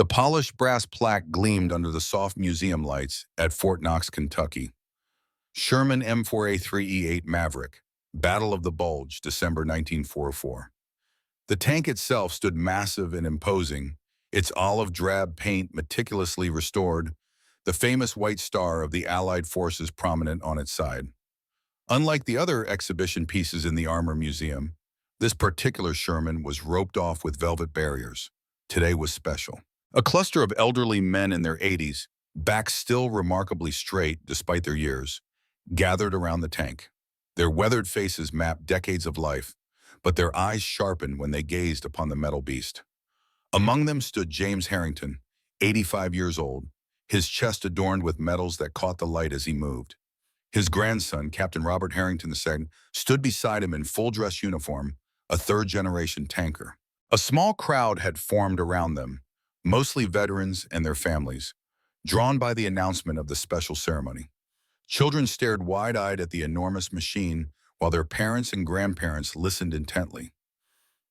The polished brass plaque gleamed under the soft museum lights at Fort Knox, Kentucky. Sherman M4A3E8 Maverick, Battle of the Bulge, December 1944. The tank itself stood massive and imposing, its olive drab paint meticulously restored, the famous white star of the Allied forces prominent on its side. Unlike the other exhibition pieces in the Armor Museum, this particular Sherman was roped off with velvet barriers. Today was special. A cluster of elderly men in their 80s, backs still remarkably straight despite their years, gathered around the tank. Their weathered faces mapped decades of life, but their eyes sharpened when they gazed upon the metal beast. Among them stood James Harrington, 85 years old, his chest adorned with medals that caught the light as he moved. His grandson, Captain Robert Harrington II, stood beside him in full-dress uniform, a third-generation tanker. A small crowd had formed around them, mostly veterans and their families, drawn by the announcement of the special ceremony. Children stared wide-eyed at the enormous machine while their parents and grandparents listened intently.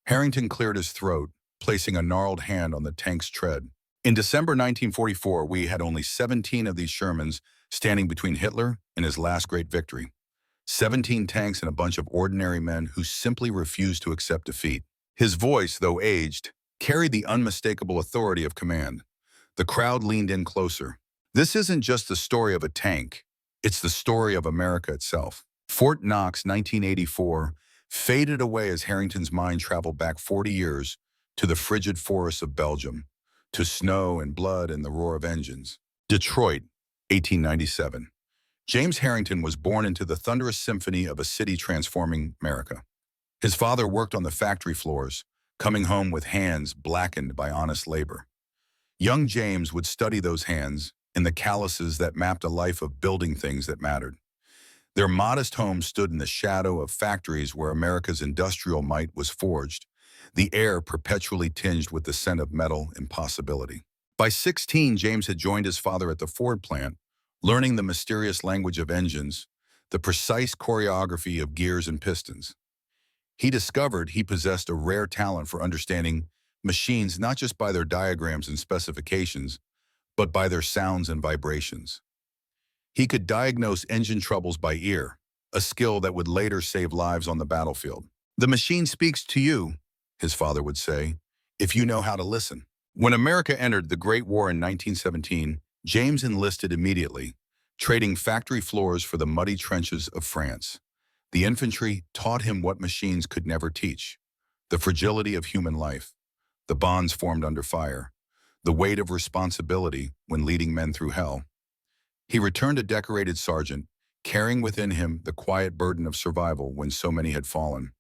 Harrington cleared his throat, placing a gnarled hand on the tank's tread. In December 1944, we had only 17 of these Shermans standing between Hitler and his last great victory. 17 tanks and a bunch of ordinary men who simply refused to accept defeat. His voice, though aged, carried the unmistakable authority of command. The crowd leaned in closer. This isn't just the story of a tank. It's the story of America itself. Fort Knox, 1984, faded away as Harrington's mind traveled back 40 years to the frigid forests of Belgium, to snow and blood and the roar of engines. Detroit, 1897. James Harrington was born into the thunderous symphony of a city transforming America. His father worked on the factory floors, coming home with hands blackened by honest labor. Young James would study those hands in the calluses that mapped a life of building things that mattered. Their modest home stood in the shadow of factories where America's industrial might was forged, the air perpetually tinged with the scent of metal and possibility. By 16, James had joined his father at the Ford plant, learning the mysterious language of engines, the precise choreography of gears and pistons. He discovered he possessed a rare talent for understanding machines not just by their diagrams and specifications, but by their sounds and vibrations. He could diagnose engine troubles by ear, a skill that would later save lives on the battlefield. "The machine speaks to you," his father would say, "if you know how to listen." When America entered the Great War in 1917, James enlisted immediately, trading factory floors for the muddy trenches of France. The infantry taught him what machines could never teach: the fragility of human life, the bonds formed under fire, the weight of responsibility when leading men through hell. He returned a decorated sergeant, carrying within him the quiet burden of survival when so many had fallen.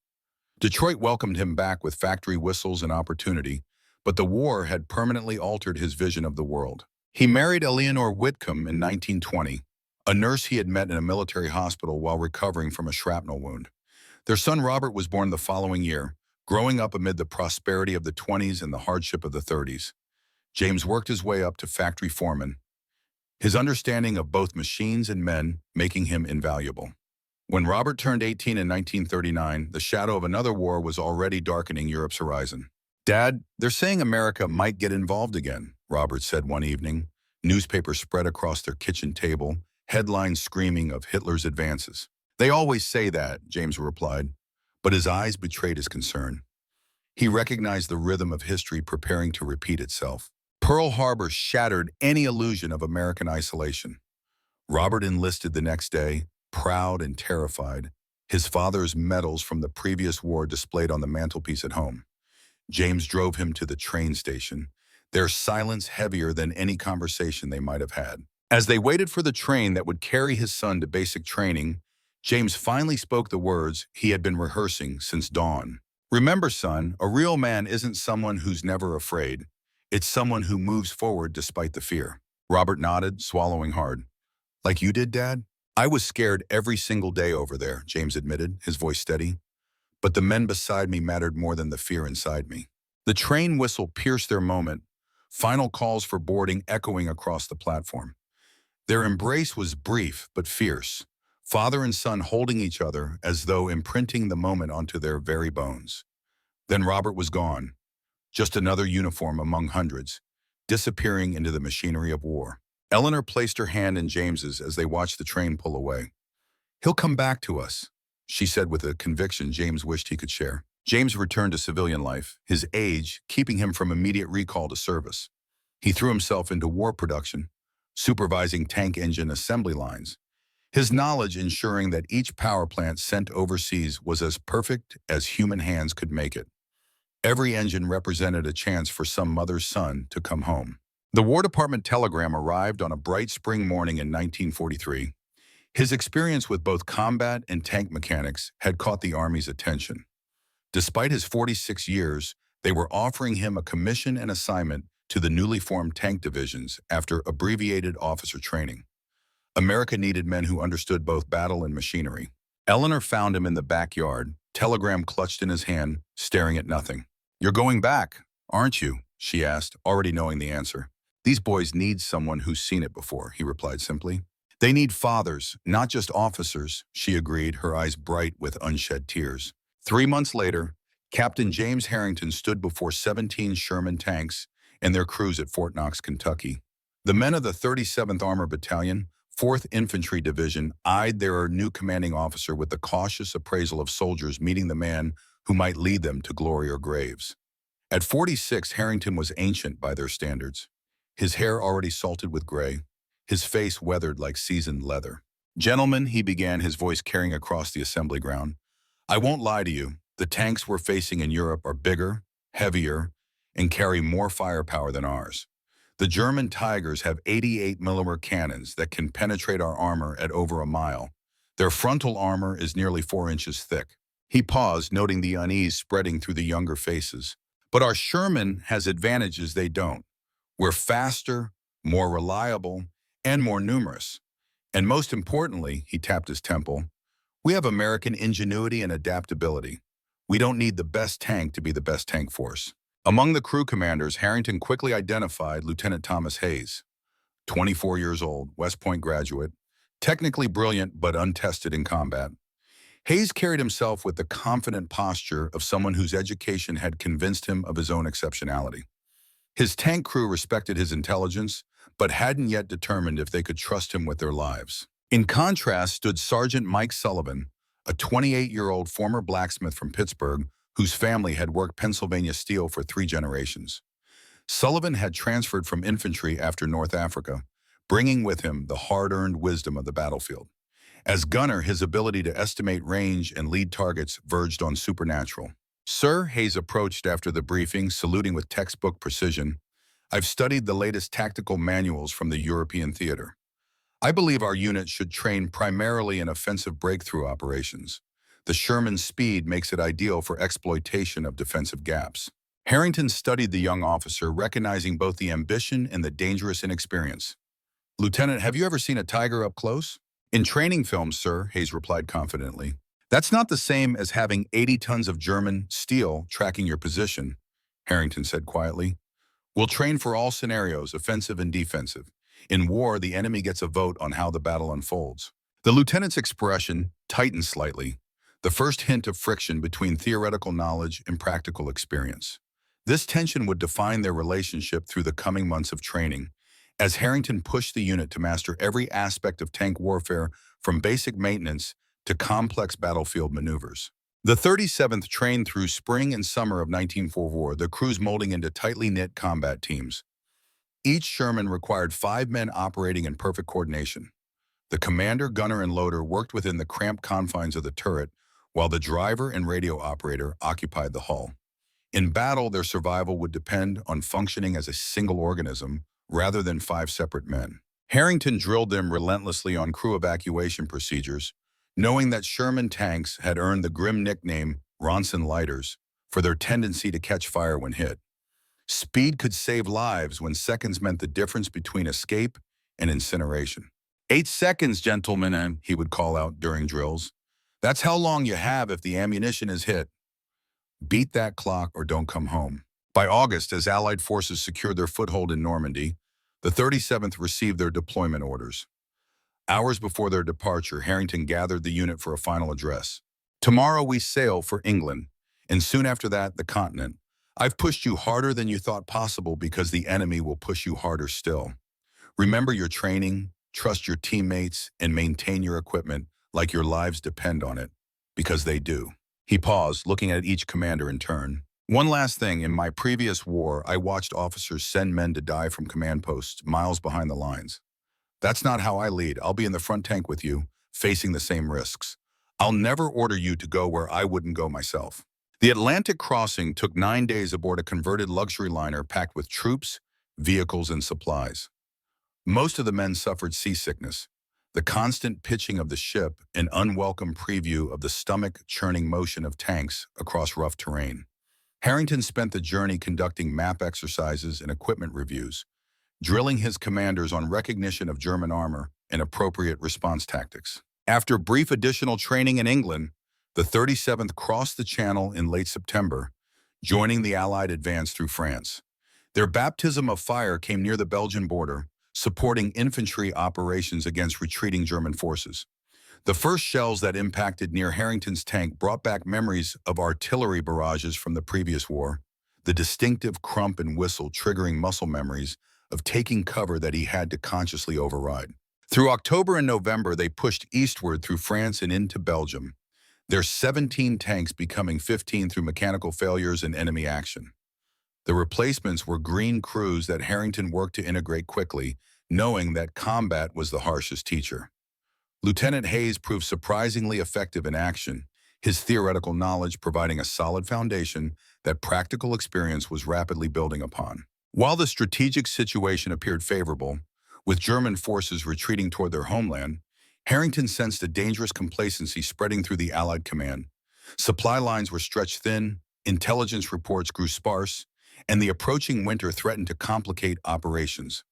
Detroit welcomed him back with factory whistles and opportunity, but the war had permanently altered his vision of the world. He married Eleanor Whitcomb in 1920, a nurse he had met in a military hospital while recovering from a shrapnel wound. Their son Robert was born the following year, growing up amid the prosperity of the 20s and the hardship of the 30s. James worked his way up to factory foreman, his understanding of both machines and men making him invaluable. When Robert turned 18 in 1939, the shadow of another war was already darkening Europe's horizon. "Dad, they're saying America might get involved again," Robert said one evening. Newspapers spread across their kitchen table, headlines screaming of Hitler's advances. "They always say that," James replied, but his eyes betrayed his concern. He recognized the rhythm of history preparing to repeat itself. Pearl Harbor shattered any illusion of American isolation. Robert enlisted the next day, proud and terrified, his father's medals from the previous war displayed on the mantelpiece at home. James drove him to the train station, their silence heavier than any conversation they might have had. As they waited for the train that would carry his son to basic training, James finally spoke the words he had been rehearsing since dawn. "Remember, son, a real man isn't someone who's never afraid. It's someone who moves forward despite the fear." Robert nodded, swallowing hard. "Like you did, Dad?" "I was scared every single day over there," James admitted, his voice steady. "But the men beside me mattered more than the fear inside me." The train whistle pierced their moment, final calls for boarding echoing across the platform. Their embrace was brief but fierce, father and son holding each other as though imprinting the moment onto their very bones. Then Robert was gone, just another uniform among hundreds. disappearing into the machinery of war. Eleanor placed her hand in James's as they watched the train pull away. "He'll come back to us," she said with a conviction James wished he could share. James returned to civilian life, his age keeping him from immediate recall to service. He threw himself into war production, supervising tank engine assembly lines, his knowledge ensuring that each power plant sent overseas was as perfect as human hands could make it. Every engine represented a chance for some mother's son to come home. The War Department telegram arrived on a bright spring morning in 1943. His experience with both combat and tank mechanics had caught the Army's attention. Despite his 46 years, they were offering him a commission and assignment to the newly formed tank divisions after abbreviated officer training. America needed men who understood both battle and machinery. Eleanor found him in the backyard, telegram clutched in his hand, staring at nothing. "You're going back, aren't you?" she asked, already knowing the answer. "These boys need someone who's seen it before," he replied simply. "They need fathers, not just officers," she agreed, her eyes bright with unshed tears. 3 months later, Captain James Harrington stood before 17 Sherman tanks and their crews at Fort Knox, Kentucky. The men of the 37th Armored Battalion, 4th Infantry Division, eyed their new commanding officer with the cautious appraisal of soldiers meeting the man who might lead them to glory or graves. At 46, Harrington was ancient by their standards. His hair already salted with gray, his face weathered like seasoned leather. "Gentlemen," he began, his voice carrying across the assembly ground, "I won't lie to you. The tanks we're facing in Europe are bigger, heavier, and carry more firepower than ours. The German Tigers have 88mm cannons that can penetrate our armor at over a mile. Their frontal armor is nearly 4 inches thick." He paused, noting the unease spreading through the younger faces. "But our Sherman has advantages they don't. We're faster, more reliable, and more numerous. And most importantly," he tapped his temple, "we have American ingenuity and adaptability. We don't need the best tank to be the best tank force." Among the crew commanders, Harrington quickly identified Lieutenant Thomas Hayes, 24 years old, West Point graduate, technically brilliant but untested in combat. Hayes carried himself with the confident posture of someone whose education had convinced him of his own exceptionality. His tank crew respected his intelligence, but hadn't yet determined if they could trust him with their lives. In contrast stood Sergeant Mike Sullivan, a 28-year-old former blacksmith from Pittsburgh whose family had worked Pennsylvania steel for 3 generations. Sullivan had transferred from infantry after North Africa, bringing with him the hard-earned wisdom of the battlefield. As gunner, his ability to estimate range and lead targets verged on supernatural. "Sir," Hayes approached after the briefing, saluting with textbook precision, "I've studied the latest tactical manuals from the European theater. I believe our unit should train primarily in offensive breakthrough operations. The Sherman's speed makes it ideal for exploitation of defensive gaps." Harrington studied the young officer, recognizing both the ambition and the dangerous inexperience. "Lieutenant, have you ever seen a Tiger up close?" "In training films, sir," Hayes replied confidently. "That's not the same as having 80 tons of German steel tracking your position," Harrington said quietly. "We'll train for all scenarios, offensive and defensive. In war, the enemy gets a vote on how the battle unfolds." The lieutenant's expression tightened slightly, the first hint of friction between theoretical knowledge and practical experience. This tension would define their relationship through the coming months of training, as Harrington pushed the unit to master every aspect of tank warfare from basic maintenance to complex battlefield maneuvers. The 37th trained through spring and summer of 1944, the crews molding into tightly knit combat teams. Each Sherman required 5 men operating in perfect coordination. The commander, gunner, and loader worked within the cramped confines of the turret, while the driver and radio operator occupied the hull. In battle, their survival would depend on functioning as a single organism rather than 5 separate men. Harrington drilled them relentlessly on crew evacuation procedures, knowing that Sherman tanks had earned the grim nickname Ronson Lighters for their tendency to catch fire when hit. Speed could save lives when seconds meant the difference between escape and incineration. 8 seconds, gentlemen, he would call out during drills. That's how long you have if the ammunition is hit. Beat that clock or don't come home. By August, as Allied forces secured their foothold in Normandy, the 37th received their deployment orders. Hours before their departure, Harrington gathered the unit for a final address. "Tomorrow we sail for England, and soon after that, the continent. I've pushed you harder than you thought possible because the enemy will push you harder still. Remember your training, trust your teammates, and maintain your equipment like your lives depend on it, because they do." He paused, looking at each commander in turn. "One last thing, in my previous war, I watched officers send men to die from command posts miles behind the lines. That's not how I lead. I'll be in the front tank with you, facing the same risks. I'll never order you to go where I wouldn't go myself." The Atlantic crossing took 9 days aboard a converted luxury liner packed with troops, vehicles, and supplies. Most of the men suffered seasickness, the constant pitching of the ship an unwelcome preview of the stomach-churning motion of tanks across rough terrain. Harrington spent the journey conducting map exercises and equipment reviews, drilling his commanders on recognition of German armor and appropriate response tactics. After brief additional training in England, the 37th crossed the Channel in late September, joining the Allied advance through France. Their baptism of fire came near the Belgian border, supporting infantry operations against retreating German forces. The first shells that impacted near Harrington's tank brought back memories of artillery barrages from the previous war, the distinctive crump and whistle triggering muscle memories of taking cover that he had to consciously override. Through October and November, they pushed eastward through France and into Belgium, their 17 tanks becoming 15 through mechanical failures and enemy action. The replacements were green crews that Harrington worked to integrate quickly, knowing that combat was the harshest teacher. Lieutenant Hayes proved surprisingly effective in action, his theoretical knowledge providing a solid foundation that practical experience was rapidly building upon. While the strategic situation appeared favorable, with German forces retreating toward their homeland, Harrington sensed a dangerous complacency spreading through the Allied command. Supply lines were stretched thin, intelligence reports grew sparse, and the approaching winter threatened to complicate operations.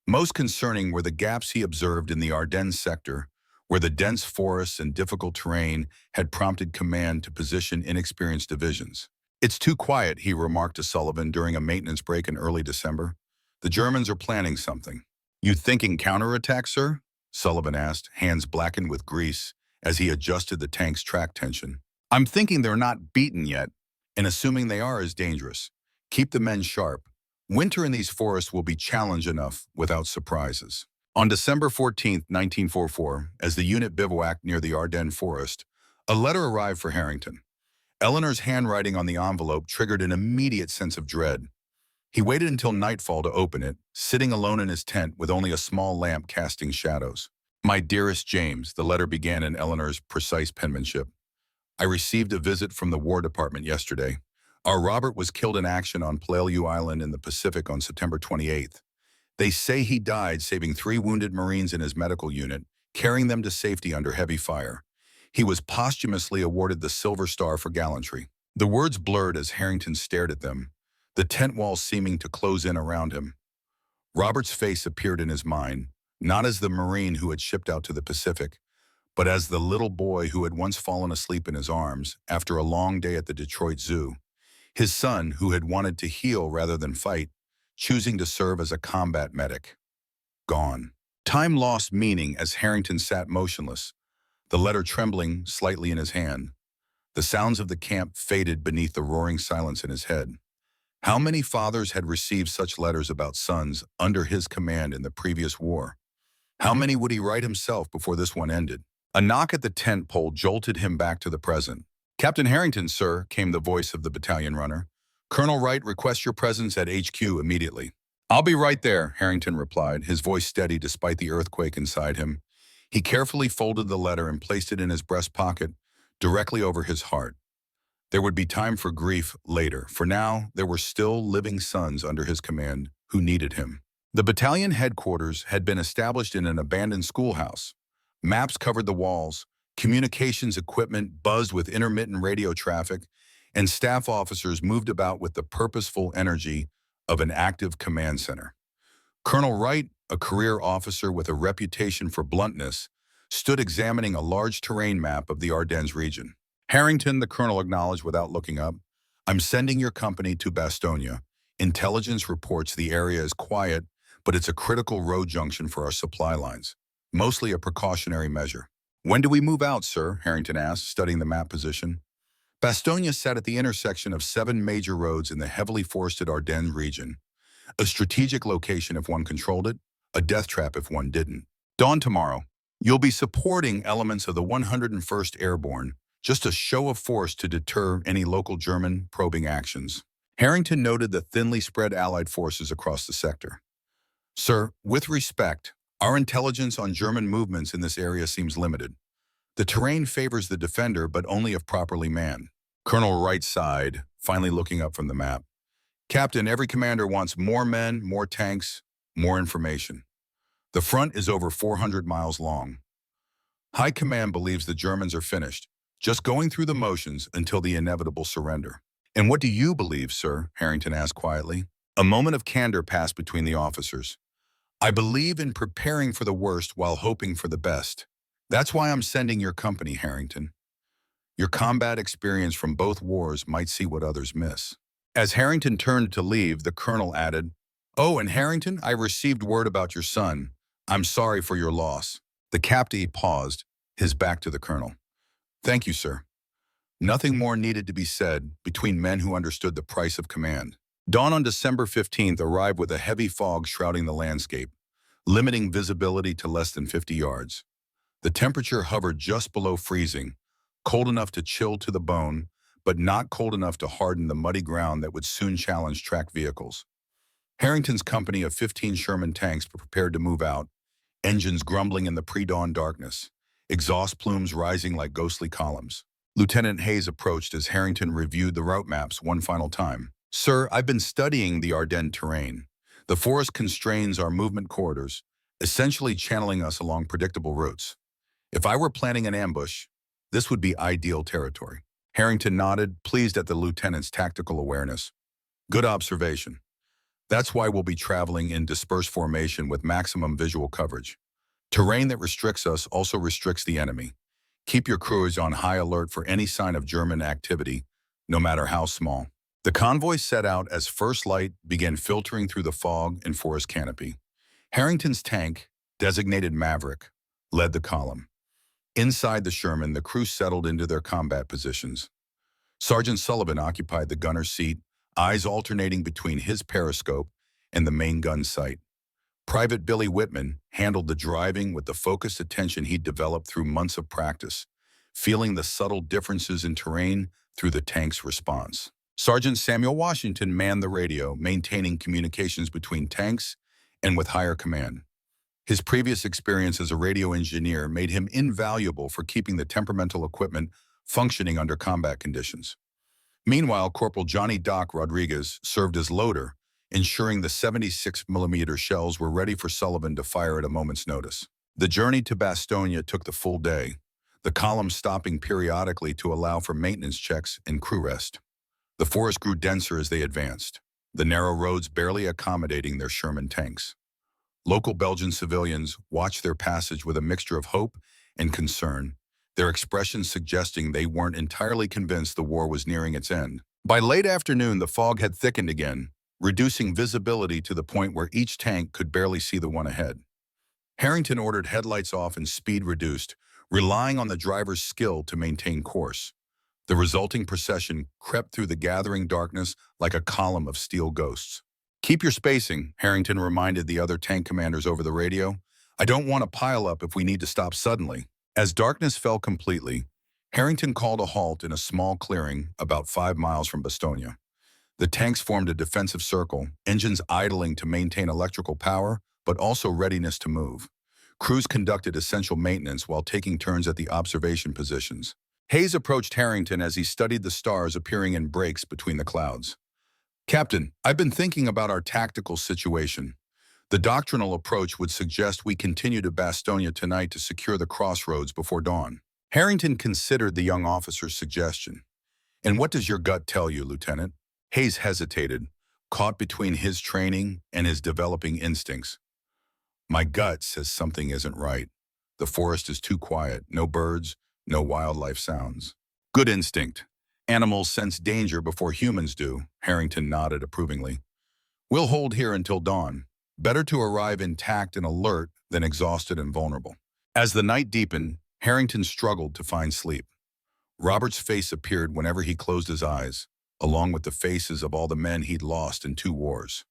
Most concerning were the gaps he observed in the Ardennes sector, where the dense forests and difficult terrain had prompted command to position inexperienced divisions. "It's too quiet," he remarked to Sullivan during a maintenance break in early December. "The Germans are planning something." "You thinking counterattack, sir?" Sullivan asked, hands blackened with grease, as he adjusted the tank's track tension. "I'm thinking they're not beaten yet, and assuming they are is dangerous. Keep the men sharp. Winter in these forests will be challenge enough without surprises." On December 14, 1944, as the unit bivouacked near the Ardennes forest, a letter arrived for Harrington. Eleanor's handwriting on the envelope triggered an immediate sense of dread. He waited until nightfall to open it, sitting alone in his tent with only a small lamp casting shadows. "My dearest James," the letter began in Eleanor's precise penmanship. "I received a visit from the War Department yesterday. Our Robert was killed in action on Pleiku Island in the Pacific on September 28th. They say he died saving 3 wounded Marines in his medical unit, carrying them to safety under heavy fire. He was posthumously awarded the Silver Star for gallantry." The words blurred as Harrington stared at them, the tent walls seeming to close in around him. Robert's face appeared in his mind, not as the Marine who had shipped out to the Pacific, but as the little boy who had once fallen asleep in his arms after a long day at the Detroit Zoo. His son, who had wanted to heal rather than fight, choosing to serve as a combat medic. Gone. Time lost meaning as Harrington sat motionless, the letter trembling slightly in his hand. The sounds of the camp faded beneath the roaring silence in his head. How many fathers had received such letters about sons under his command in the previous war? How many would he write himself before this one ended? A knock at the tent pole jolted him back to the present. "Captain Harrington, sir," came the voice of the battalion runner. "Colonel Wright requests your presence at HQ immediately." "I'll be right there," Harrington replied, his voice steady despite the earthquake inside him. He carefully folded the letter and placed it in his breast pocket, directly over his heart. There would be time for grief later. For now, there were still living sons under his command who needed him. The battalion headquarters had been established in an abandoned schoolhouse. Maps covered the walls, communications equipment buzzed with intermittent radio traffic, and staff officers moved about with the purposeful energy of an active command center. Colonel Wright, a career officer with a reputation for bluntness, stood examining a large terrain map of the Ardennes region. "Harrington," the colonel acknowledged without looking up, "I'm sending your company to Bastogne. Intelligence reports the area is quiet, but it's a critical road junction for our supply lines. Mostly a precautionary measure." "When do we move out, sir?" Harrington asked, studying the map position. Bastogne sat at the intersection of 7 major roads in the heavily forested Ardennes region, a strategic location if one controlled it, a death trap if one didn't. Dawn tomorrow, you'll be supporting elements of the 101st Airborne, just a show of force to deter any local German probing actions. Harrington noted the thinly spread Allied forces across the sector. Sir, with respect, our intelligence on German movements in this area seems limited. The terrain favors the defender, but only if properly manned. Colonel Wright sighed, finally looking up from the map. Captain, every commander wants more men, more tanks, more information. The front is over 400 miles long. High Command believes the Germans are finished, just going through the motions until the inevitable surrender. And what do you believe, sir? Harrington asked quietly. A moment of candor passed between the officers. I believe in preparing for the worst while hoping for the best. That's why I'm sending your company, Harrington. Your combat experience from both wars might see what others miss. As Harrington turned to leave, the colonel added, Oh, and Harrington, I received word about your son. I'm sorry for your loss. The captain paused, his back to the colonel. Thank you, sir. Nothing more needed to be said between men who understood the price of command. Dawn on December 15th arrived with a heavy fog shrouding the landscape, limiting visibility to less than 50 yards. The temperature hovered just below freezing, cold enough to chill to the bone, but not cold enough to harden the muddy ground that would soon challenge tracked vehicles. Harrington's company of 15 Sherman tanks were prepared to move out, engines grumbling in the pre-dawn darkness, exhaust plumes rising like ghostly columns. Lieutenant Hayes approached as Harrington reviewed the route maps one final time. Sir, I've been studying the Ardennes terrain. The forest constrains our movement corridors, essentially channeling us along predictable routes. If I were planning an ambush, this would be ideal territory. Harrington nodded, pleased at the lieutenant's tactical awareness. Good observation. That's why we'll be traveling in dispersed formation with maximum visual coverage. Terrain that restricts us also restricts the enemy. Keep your crews on high alert for any sign of German activity, no matter how small. The convoy set out as first light began filtering through the fog and forest canopy. Harrington's tank, designated Maverick, led the column. Inside the Sherman, the crew settled into their combat positions. Sergeant Sullivan occupied the gunner's seat, eyes alternating between his periscope and the main gun sight. Private Billy Whitman handled the driving with the focused attention he'd developed through months of practice, feeling the subtle differences in terrain through the tank's response. Sergeant Samuel Washington manned the radio, maintaining communications between tanks and with higher command. His previous experience as a radio engineer made him invaluable for keeping the temperamental equipment functioning under combat conditions. Meanwhile, Corporal Johnny Doc Rodriguez served as loader, ensuring the 76mm shells were ready for Sullivan to fire at a moment's notice. The journey to Bastogne took the full day, the column stopping periodically to allow for maintenance checks and crew rest. The forest grew denser as they advanced, the narrow roads barely accommodating their Sherman tanks. Local Belgian civilians watched their passage with a mixture of hope and concern, their expressions suggesting they weren't entirely convinced the war was nearing its end. By late afternoon, the fog had thickened again, reducing visibility to the point where each tank could barely see the one ahead. Harrington ordered headlights off and speed reduced, relying on the driver's skill to maintain course. The resulting procession crept through the gathering darkness like a column of steel ghosts. Keep your spacing, Harrington reminded the other tank commanders over the radio. I don't want to pile up if we need to stop suddenly. As darkness fell completely, Harrington called a halt in a small clearing about 5 miles from Bastogne. The tanks formed a defensive circle, engines idling to maintain electrical power, but also readiness to move. Crews conducted essential maintenance while taking turns at the observation positions. Hayes approached Harrington as he studied the stars appearing in breaks between the clouds. Captain, I've been thinking about our tactical situation. The doctrinal approach would suggest we continue to Bastogne tonight to secure the crossroads before dawn. Harrington considered the young officer's suggestion. And what does your gut tell you, Lieutenant? Hayes hesitated, caught between his training and his developing instincts. My gut says something isn't right. The forest is too quiet, no birds, no wildlife sounds. Good instinct. Animals sense danger before humans do, Harrington nodded approvingly. We'll hold here until dawn. Better to arrive intact and alert than exhausted and vulnerable. As the night deepened, Harrington struggled to find sleep. Robert's face appeared whenever he closed his eyes, along with the faces of all the men he'd lost in 2 wars.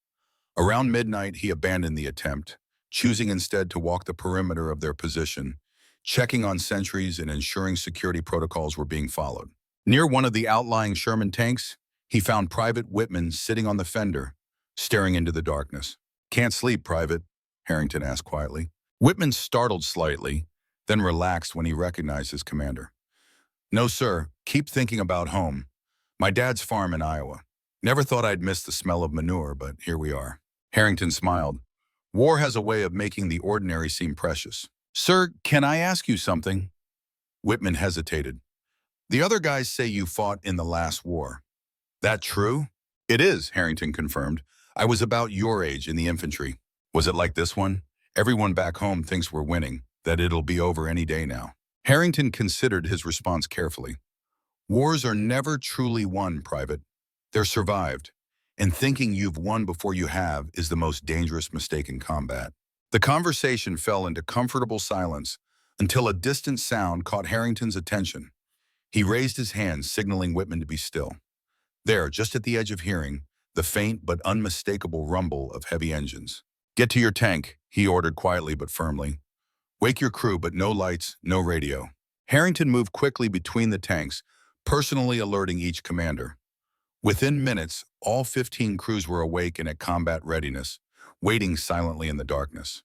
Around midnight, he abandoned the attempt, choosing instead to walk the perimeter of their position, checking on sentries and ensuring security protocols were being followed. Near one of the outlying Sherman tanks, he found Private Whitman sitting on the fender, staring into the darkness. "Can't sleep, Private?" Harrington asked quietly. Whitman startled slightly, then relaxed when he recognized his commander. "No, sir. Keep thinking about home. My dad's farm in Iowa. Never thought I'd miss the smell of manure, but here we are." Harrington smiled. War has a way of making the ordinary seem precious. "Sir, can I ask you something?" Whitman hesitated. "The other guys say you fought in the last war. That true?" "It is," Harrington confirmed. "I was about your age in the infantry." "Was it like this one? Everyone back home thinks we're winning, that it'll be over any day now." Harrington considered his response carefully. "Wars are never truly won, Private. They're survived. And thinking you've won before you have is the most dangerous mistake in combat." The conversation fell into comfortable silence until a distant sound caught Harrington's attention. He raised his hand, signaling Whitman to be still. There, just at the edge of hearing, the faint but unmistakable rumble of heavy engines. "Get to your tank," he ordered quietly but firmly. "Wake your crew, but no lights, no radio." Harrington moved quickly between the tanks, personally alerting each commander. Within minutes, all 15 crews were awake and at combat readiness, waiting silently in the darkness.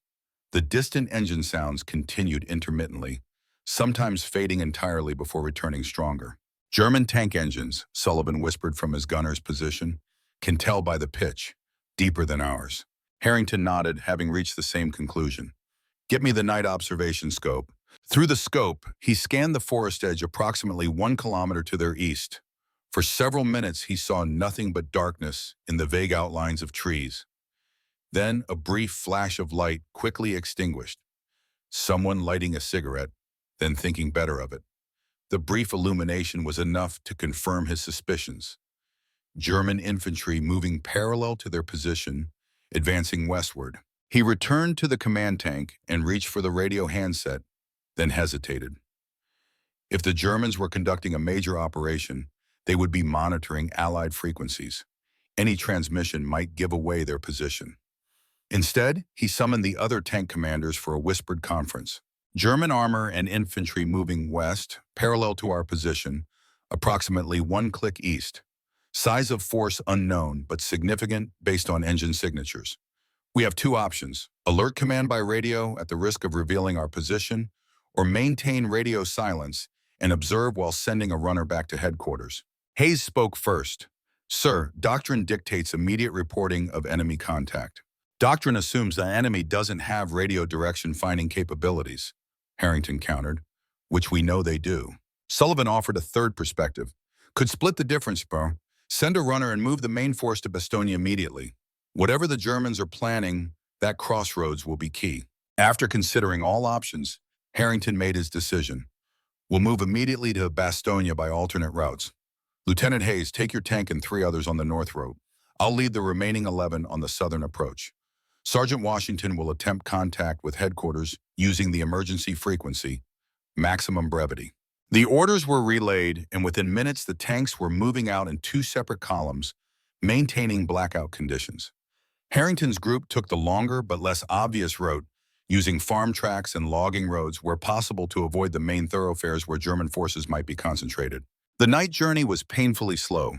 The distant engine sounds continued intermittently, sometimes fading entirely before returning stronger. "German tank engines," Sullivan whispered from his gunner's position, "can tell by the pitch, deeper than ours." Harrington nodded, having reached the same conclusion. "Get me the night observation scope." Through the scope, he scanned the forest edge approximately 1 kilometer to their east. For several minutes, he saw nothing but darkness in the vague outlines of trees. Then a brief flash of light quickly extinguished. Someone lighting a cigarette, then thinking better of it. The brief illumination was enough to confirm his suspicions. German infantry moving parallel to their position, advancing westward. He returned to the command tank and reached for the radio handset, then hesitated. If the Germans were conducting a major operation, they would be monitoring Allied frequencies. Any transmission might give away their position. Instead, he summoned the other tank commanders for a whispered conference. "German armor and infantry moving west, parallel to our position, approximately 1 click east. Size of force unknown, but significant based on engine signatures. We have 2 options: alert command by radio at the risk of revealing our position, or maintain radio silence and observe while sending a runner back to headquarters." Hayes spoke first. "Sir, doctrine dictates immediate reporting of enemy contact." "Doctrine assumes the enemy doesn't have radio direction finding capabilities," Harrington countered, "which we know they do." Sullivan offered a third perspective. "Could split the difference, bro. Send a runner and move the main force to Bastogne immediately. Whatever the Germans are planning, that crossroads will be key." After considering all options, Harrington made his decision. "We'll move immediately to Bastogne by alternate routes. Lieutenant Hayes, take your tank and 3 others on the north road. I'll lead the remaining 11 on the southern approach. Sergeant Washington will attempt contact with headquarters using the emergency frequency, maximum brevity." The orders were relayed, and within minutes the tanks were moving out in 2 separate columns, maintaining blackout conditions. Harrington's group took the longer but less obvious route, using farm tracks and logging roads where possible to avoid the main thoroughfares where German forces might be concentrated. The night journey was painfully slow,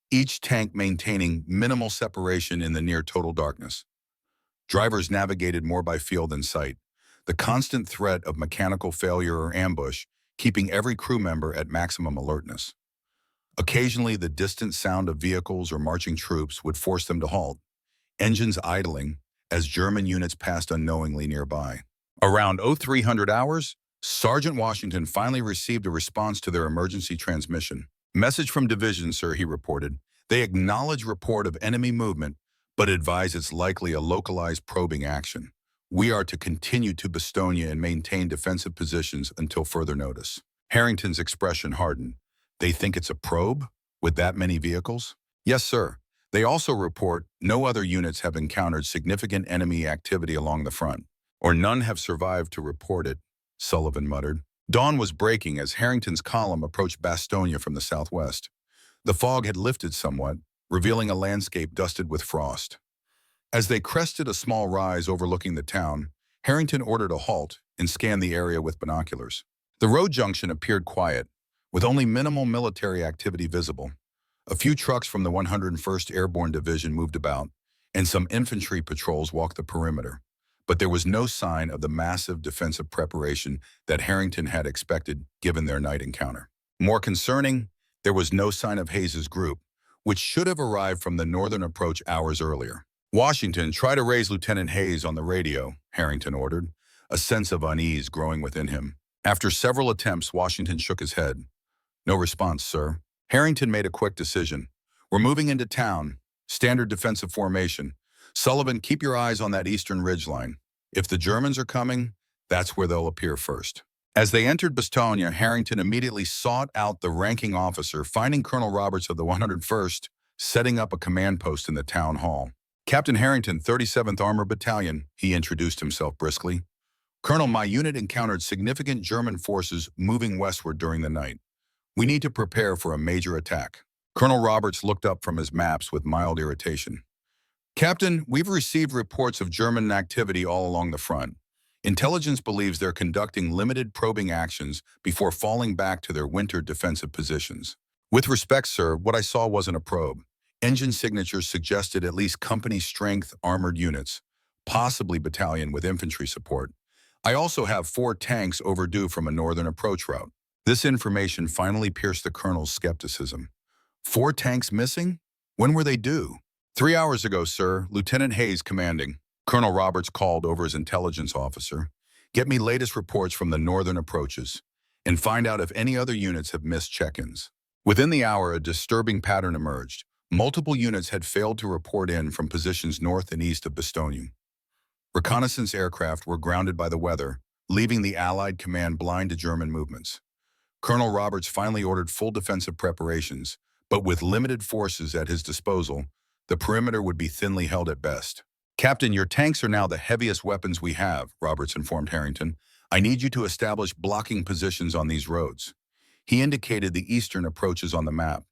each tank maintaining minimal separation in the near total darkness. Drivers navigated more by feel than sight, the constant threat of mechanical failure or ambush keeping every crew member at maximum alertness. Occasionally, the distant sound of vehicles or marching troops would force them to halt, engines idling as German units passed unknowingly nearby. Around 0300 hours, Sergeant Washington finally received a response to their emergency transmission. "Message from division, sir," he reported. "They acknowledge report of enemy movement, but advise it's likely a localized probing action. We are to continue to Bastogne and maintain defensive positions until further notice." Harrington's expression hardened. "They think it's a probe? With that many vehicles?" "Yes, sir. They also report no other units have encountered significant enemy activity along the front, or none have survived to report it," Sullivan muttered. Dawn was breaking as Harrington's column approached Bastogne from the southwest. The fog had lifted somewhat, revealing a landscape dusted with frost. As they crested a small rise overlooking the town, Harrington ordered a halt and scanned the area with binoculars. The road junction appeared quiet, with only minimal military activity visible. A few trucks from the 101st Airborne Division moved about, and some infantry patrols walked the perimeter. But there was no sign of the massive defensive preparation that Harrington had expected given their night encounter. More concerning, there was no sign of Hayes's group, which should have arrived from the northern approach hours earlier. "Washington, try to raise Lieutenant Hayes on the radio," Harrington ordered, a sense of unease growing within him. After several attempts, Washington shook his head. "No response, sir." Harrington made a quick decision. "We're moving into town. Standard defensive formation. Sullivan, keep your eyes on that eastern ridgeline. If the Germans are coming, that's where they'll appear first." As they entered Bastogne, Harrington immediately sought out the ranking officer, finding Colonel Roberts of the 101st, setting up a command post in the town hall. "Captain Harrington, 37th Armored Battalion," he introduced himself briskly. "Colonel, my unit encountered significant German forces moving westward during the night. We need to prepare for a major attack." Colonel Roberts looked up from his maps with mild irritation. "Captain, we've received reports of German activity all along the front. Intelligence believes they're conducting limited probing actions before falling back to their winter defensive positions." "With respect, sir, what I saw wasn't a probe. Engine signatures suggested at least company-strength armored units, possibly battalion with infantry support. I also have 4 tanks overdue from a northern approach route." This information finally pierced the colonel's skepticism. 4 tanks missing? When were they due? 3 hours ago, sir, Lieutenant Hayes commanding." Colonel Roberts called over his intelligence officer. "Get me latest reports from the northern approaches, and find out if any other units have missed check-ins." Within the hour, a disturbing pattern emerged. Multiple units had failed to report in from positions north and east of Bastogne. Reconnaissance aircraft were grounded by the weather, leaving the Allied command blind to German movements. Colonel Roberts finally ordered full defensive preparations, but with limited forces at his disposal, the perimeter would be thinly held at best. "Captain, your tanks are now the heaviest weapons we have," Roberts informed Harrington. "I need you to establish blocking positions on these roads." He indicated the eastern approaches on the map.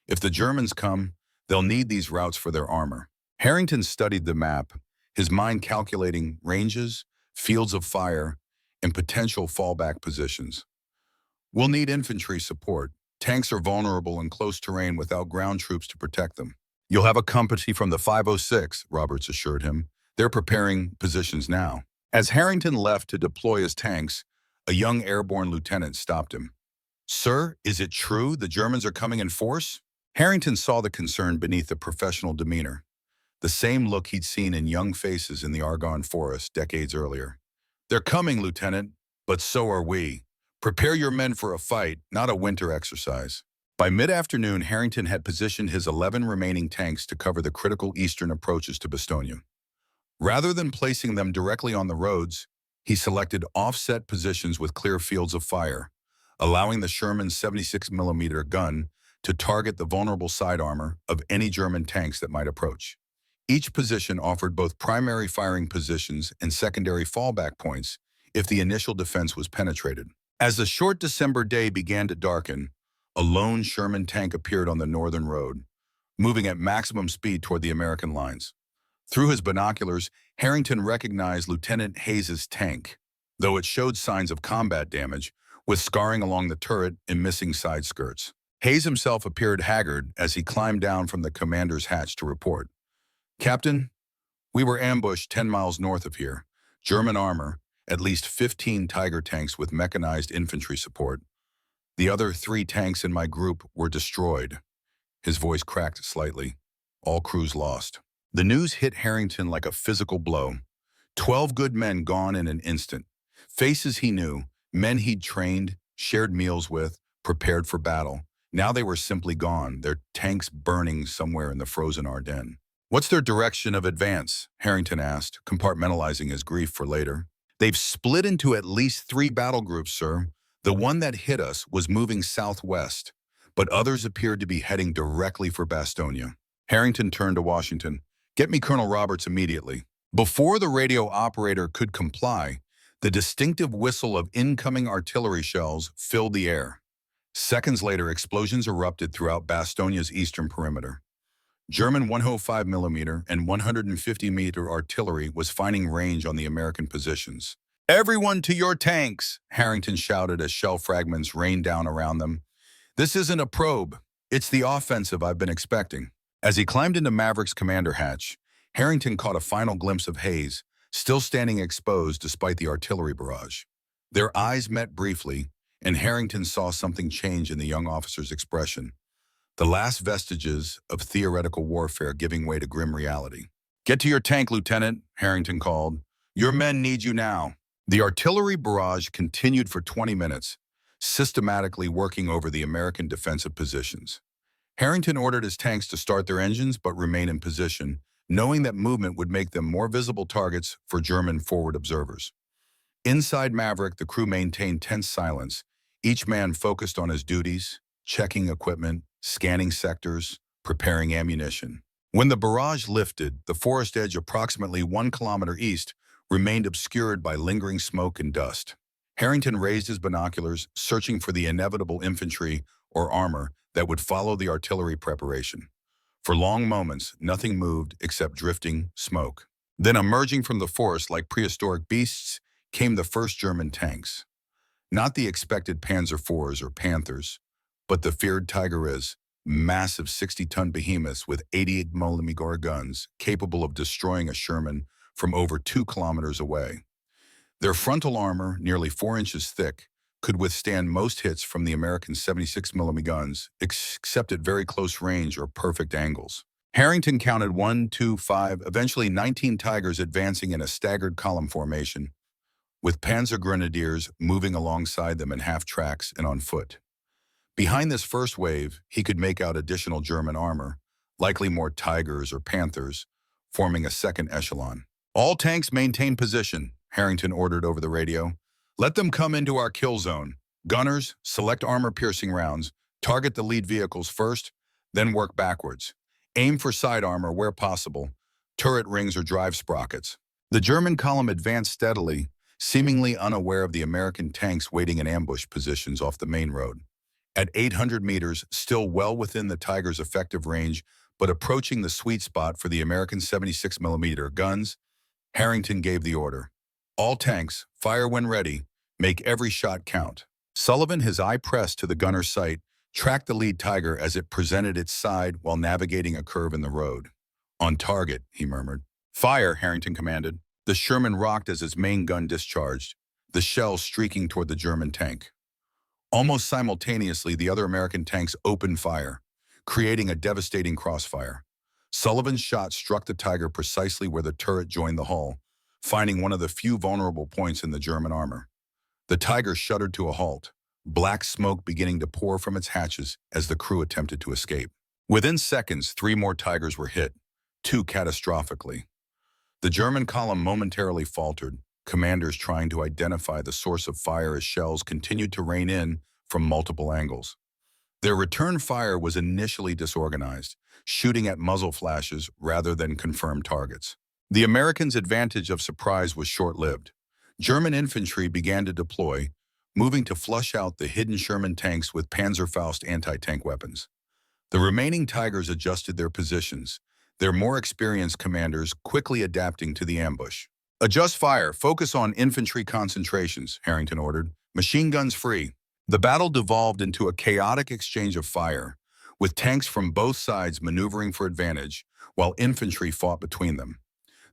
"If the Germans come, they'll need these routes for their armor." Harrington studied the map, his mind calculating ranges, fields of fire, and potential fallback positions. "We'll need infantry support. Tanks are vulnerable in close terrain without ground troops to protect them." "You'll have a company from the 506, Roberts assured him. "They're preparing positions now." As Harrington left to deploy his tanks, a young airborne lieutenant stopped him. "Sir, is it true the Germans are coming in force?" Harrington saw the concern beneath the professional demeanor, the same look he'd seen in young faces in the Argonne forest decades earlier. "They're coming, Lieutenant, but so are we. Prepare your men for a fight, not a winter exercise." By mid-afternoon, Harrington had positioned his 11 remaining tanks to cover the critical eastern approaches to Bastogne. Rather than placing them directly on the roads, he selected offset positions with clear fields of fire, allowing the Sherman 76mm gun to target the vulnerable side armor of any German tanks that might approach. Each position offered both primary firing positions and secondary fallback points if the initial defense was penetrated. As the short December day began to darken, a lone Sherman tank appeared on the northern road, moving at maximum speed toward the American lines. Through his binoculars, Harrington recognized Lieutenant Hayes's tank, though it showed signs of combat damage, with scarring along the turret and missing side skirts. Hayes himself appeared haggard as he climbed down from the commander's hatch to report. "Captain, we were ambushed 10 miles north of here. German armor, at least 15 Tiger tanks with mechanized infantry support. The other 3 tanks in my group were destroyed." His voice cracked slightly. "All crews lost." The news hit Harrington like a physical blow. 12 good men gone in an instant. Faces he knew, men he'd trained, shared meals with, prepared for battle. Now they were simply gone, their tanks burning somewhere in the frozen Ardennes. "What's their direction of advance?" Harrington asked, compartmentalizing his grief for later. "They've split into at least 3 battle groups, sir. The one that hit us was moving southwest, but others appeared to be heading directly for Bastogne." Harrington turned to Washington. "Get me Colonel Roberts immediately." Before the radio operator could comply, The distinctive whistle of incoming artillery shells filled the air. Seconds later, explosions erupted throughout Bastogne's eastern perimeter. German 105mm and 150-meter artillery was finding range on the American positions. "Everyone to your tanks!" Harrington shouted as shell fragments rained down around them. "This isn't a probe. It's the offensive I've been expecting." As he climbed into Maverick's commander hatch, Harrington caught a final glimpse of Hayes, still standing exposed despite the artillery barrage. Their eyes met briefly, and Harrington saw something change in the young officer's expression. The last vestiges of theoretical warfare giving way to grim reality. "Get to your tank, Lieutenant," Harrington called. "Your men need you now." The artillery barrage continued for 20 minutes, systematically working over the American defensive positions. Harrington ordered his tanks to start their engines but remain in position, knowing that movement would make them more visible targets for German forward observers. Inside Maverick, the crew maintained tense silence, each man focused on his duties, checking equipment, scanning sectors, preparing ammunition. When the barrage lifted, the forest edge approximately 1 kilometer east remained obscured by lingering smoke and dust. Harrington raised his binoculars, searching for the inevitable infantry or armor that would follow the artillery preparation. For long moments, nothing moved except drifting smoke. Then, emerging from the forest like prehistoric beasts, came the first German tanks. Not the expected Panzer IVs or Panthers, but the feared Tigeres, massive 60-ton behemoths with 88mm guns capable of destroying a Sherman from over 2 kilometers away. Their frontal armor, nearly 4 inches thick, could withstand most hits from the American 76mm guns, except at very close range or perfect angles. Harrington counted 1, 2, 5, eventually 19 Tigers advancing in a staggered column formation, with Panzer grenadiers moving alongside them in half tracks and on foot. Behind this first wave, he could make out additional German armor, likely more Tigers or Panthers, forming a second echelon. "All tanks maintain position," Harrington ordered over the radio. "Let them come into our kill zone. Gunners, select armor-piercing rounds. Target the lead vehicles first, then work backwards. Aim for side armor where possible, turret rings or drive sprockets." The German column advanced steadily, seemingly unaware of the American tanks waiting in ambush positions off the main road. At 800 meters, still well within the Tiger's effective range, but approaching the sweet spot for the American 76mm guns, Harrington gave the order. "All tanks, fire when ready. Make every shot count." Sullivan, his eye pressed to the gunner's sight, tracked the lead Tiger as it presented its side while navigating a curve in the road. "On target," he murmured. "Fire," Harrington commanded. The Sherman rocked as its main gun discharged, the shell streaking toward the German tank. Almost simultaneously, the other American tanks opened fire, creating a devastating crossfire. Sullivan's shot struck the Tiger precisely where the turret joined the hull, finding one of the few vulnerable points in the German armor. The Tiger shuddered to a halt, black smoke beginning to pour from its hatches as the crew attempted to escape. Within seconds, 3 more Tigers were hit, 2 catastrophically. The German column momentarily faltered, commanders trying to identify the source of fire as shells continued to rain in from multiple angles. Their return fire was initially disorganized, shooting at muzzle flashes rather than confirmed targets. The Americans' advantage of surprise was short-lived. German infantry began to deploy, moving to flush out the hidden Sherman tanks with Panzerfaust anti-tank weapons. The remaining Tigers adjusted their positions, their more experienced commanders quickly adapting to the ambush. "Adjust fire, focus on infantry concentrations," Harrington ordered. "Machine guns free." The battle devolved into a chaotic exchange of fire, with tanks from both sides maneuvering for advantage, while infantry fought between them.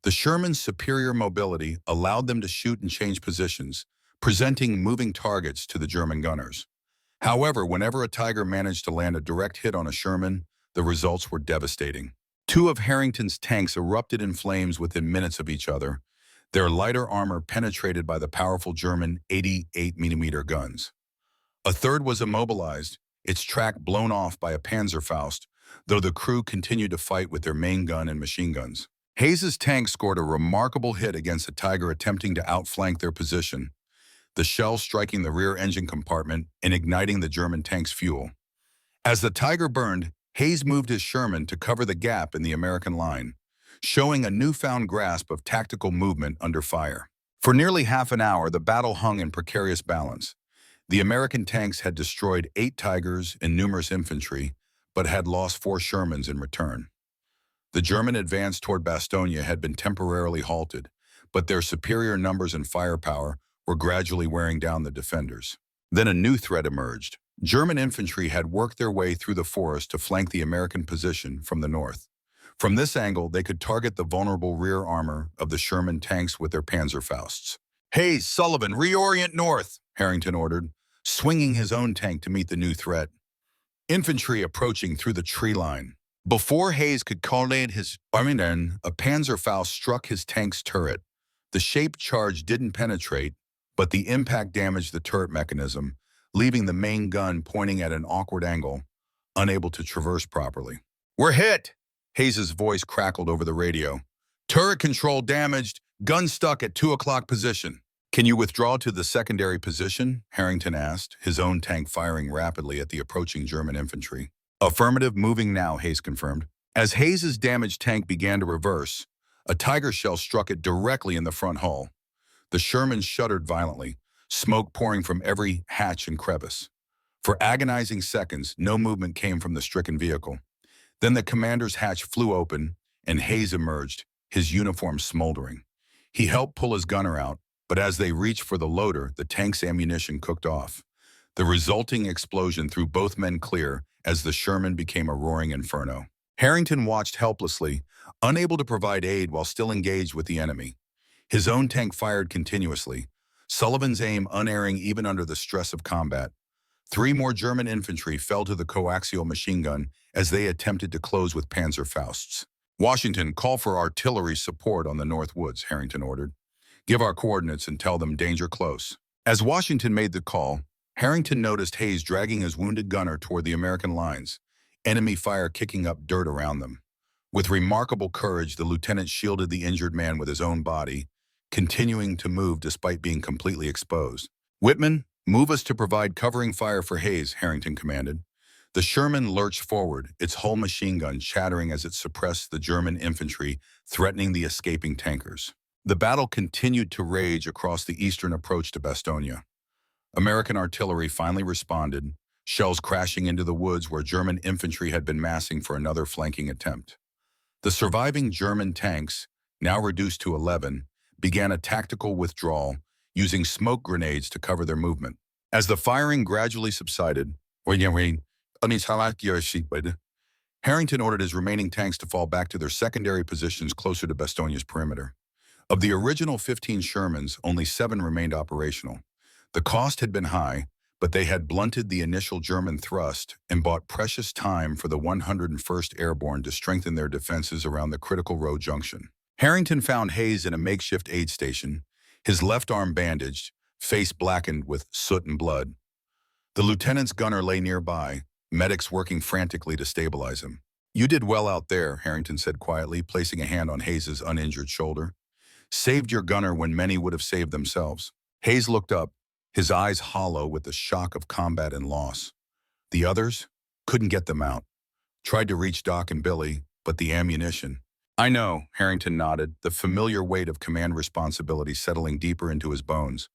The Sherman's superior mobility allowed them to shoot and change positions, presenting moving targets to the German gunners. However, whenever a Tiger managed to land a direct hit on a Sherman, the results were devastating. 2 of Harrington's tanks erupted in flames within minutes of each other, their lighter armor penetrated by the powerful German 88mm guns. A third was immobilized, its track blown off by a Panzerfaust, though the crew continued to fight with their main gun and machine guns. Hayes's tank scored a remarkable hit against a Tiger attempting to outflank their position, the shell striking the rear engine compartment and igniting the German tank's fuel. As the Tiger burned, Hayes moved his Sherman to cover the gap in the American line, showing a newfound grasp of tactical movement under fire. For nearly half an hour, the battle hung in precarious balance. The American tanks had destroyed 8 Tigers and numerous infantry, but had lost 4 Shermans in return. The German advance toward Bastogne had been temporarily halted, but their superior numbers and firepower were gradually wearing down the defenders. Then a new threat emerged. German infantry had worked their way through the forest to flank the American position from the north. From this angle, they could target the vulnerable rear armor of the Sherman tanks with their Panzerfausts. "Hayes, Sullivan, reorient north," Harrington ordered, swinging his own tank to meet the new threat. Infantry approaching through the tree line. Before Hayes could coordinate his Ardennes, a Panzerfaust struck his tank's turret. The shaped charge didn't penetrate, but the impact damaged the turret mechanism, leaving the main gun pointing at an awkward angle, unable to traverse properly. "We're hit!" Hayes' voice crackled over the radio. "Turret control damaged, gun stuck at 2 o'clock position." "Can you withdraw to the secondary position?" Harrington asked, his own tank firing rapidly at the approaching German infantry. "Affirmative, moving now," Hayes confirmed. As Hayes' damaged tank began to reverse, a Tiger shell struck it directly in the front hull. The Sherman shuddered violently, smoke pouring from every hatch and crevice. For agonizing seconds, no movement came from the stricken vehicle. Then the commander's hatch flew open, and Hayes emerged, his uniform smoldering. He helped pull his gunner out, but as they reached for the loader, the tank's ammunition cooked off. The resulting explosion threw both men clear as the Sherman became a roaring inferno. Harrington watched helplessly, unable to provide aid while still engaged with the enemy. His own tank fired continuously, Sullivan's aim unerring even under the stress of combat. 3 more German infantry fell to the coaxial machine gun as they attempted to close with Panzerfausts. "Washington, call for artillery support on the North Woods," Harrington ordered. "Give our coordinates and tell them danger close." As Washington made the call, Harrington noticed Hayes dragging his wounded gunner toward the American lines, enemy fire kicking up dirt around them. With remarkable courage, the lieutenant shielded the injured man with his own body, continuing to move despite being completely exposed. "Whitman, move us to provide covering fire for Hayes," Harrington commanded. The Sherman lurched forward, its whole machine gun chattering as it suppressed the German infantry, threatening the escaping tankers. The battle continued to rage across the eastern approach to Bastogne. American artillery finally responded, shells crashing into the woods where German infantry had been massing for another flanking attempt. The surviving German tanks, now reduced to 11, began a tactical withdrawal, using smoke grenades to cover their movement. As the firing gradually subsided, Harrington ordered his remaining tanks to fall back to their secondary positions closer to Bastogne's perimeter. Of the original 15 Shermans, only 7 remained operational. The cost had been high, but they had blunted the initial German thrust and bought precious time for the 101st Airborne to strengthen their defenses around the critical road junction. Harrington found Hayes in a makeshift aid station, his left arm bandaged, face blackened with soot and blood. The lieutenant's gunner lay nearby, medics working frantically to stabilize him. "You did well out there," Harrington said quietly, placing a hand on Hayes' uninjured shoulder. "Saved your gunner when many would have saved themselves." Hayes looked up, his eyes hollow with the shock of combat and loss. The others? Couldn't get them out. Tried to reach Doc and Billy, but the ammunition. "I know," Harrington nodded, the familiar weight of command responsibility settling deeper into his bones.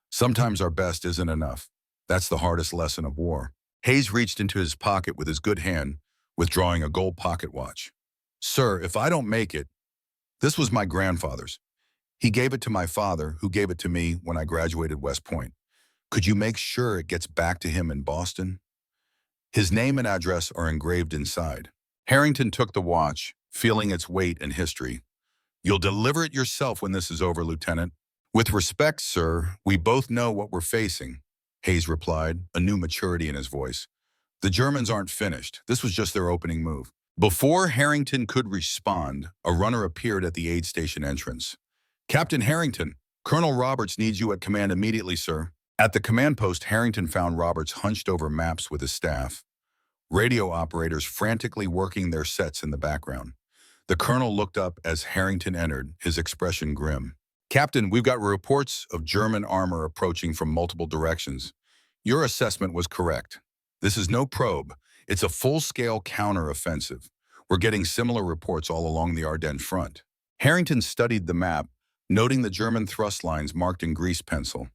"Sometimes our best isn't enough. That's the hardest lesson of war." Hayes reached into his pocket with his good hand, withdrawing a gold pocket watch. "Sir, if I don't make it, this was my grandfather's. He gave it to my father, who gave it to me when I graduated West Point. Could you make sure it gets back to him in Boston? His name and address are engraved inside." Harrington took the watch, feeling its weight and history. "You'll deliver it yourself when this is over, Lieutenant." "With respect, sir, we both know what we're facing," Hayes replied, a new maturity in his voice. "The Germans aren't finished. This was just their opening move." Before Harrington could respond, a runner appeared at the aid station entrance. "Captain Harrington, Colonel Roberts needs you at command immediately, sir." At the command post, Harrington found Roberts hunched over maps with his staff, radio operators frantically working their sets in the background. The colonel looked up as Harrington entered, his expression grim. "Captain, we've got reports of German armor approaching from multiple directions. Your assessment was correct. This is no probe. It's a full-scale counter-offensive. We're getting similar reports all along the Ardennes front." Harrington studied the map, noting the German thrust lines marked in grease pencil.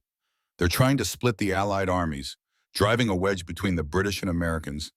They're trying to split the Allied armies, driving a wedge between the British and Americans,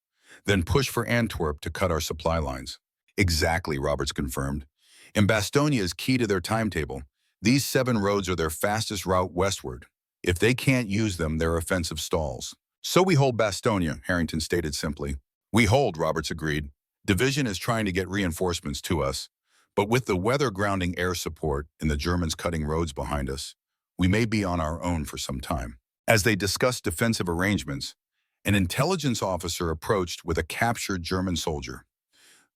then push for Antwerp to cut our supply lines. Exactly, Roberts confirmed. And Bastogne is key to their timetable. These 7 roads are their fastest route westward. If they can't use them, they're offensive stalls. So we hold Bastogne, Harrington stated simply. We hold, Roberts agreed. Division is trying to get reinforcements to us, but with the weather grounding air support and the Germans cutting roads behind us, we may be on our own for some time. As they discussed defensive arrangements, an intelligence officer approached with a captured German soldier.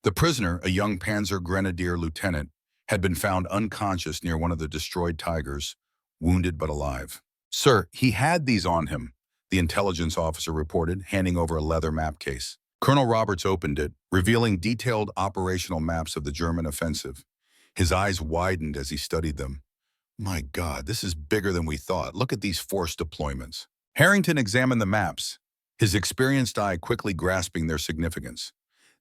The prisoner, a young Panzer grenadier lieutenant, had been found unconscious near one of the destroyed Tigers, wounded but alive. Sir, he had these on him, the intelligence officer reported, handing over a leather map case. Colonel Roberts opened it, revealing detailed operational maps of the German offensive. His eyes widened as he studied them. My God, this is bigger than we thought. Look at these force deployments. Harrington examined the maps, his experienced eye quickly grasping their significance.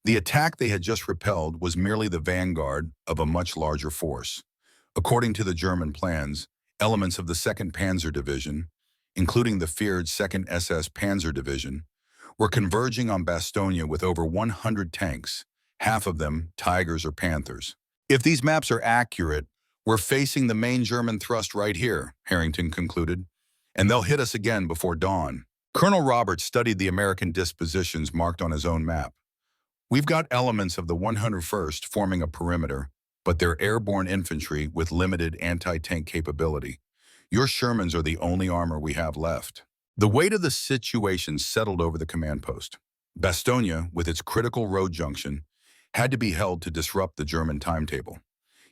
The attack they had just repelled was merely the vanguard of a much larger force. According to the German plans, elements of the 2nd Panzer Division, including the feared 2nd SS Panzer Division, were converging on Bastogne with over 100 tanks, half of them Tigers or Panthers. If these maps are accurate, we're facing the main German thrust right here, Harrington concluded, and they'll hit us again before dawn. Colonel Roberts studied the American dispositions marked on his own map. We've got elements of the 101st forming a perimeter, but they're airborne infantry with limited anti-tank capability. Your Shermans are the only armor we have left. The weight of the situation settled over the command post. Bastogne, with its critical road junction, had to be held to disrupt the German timetable.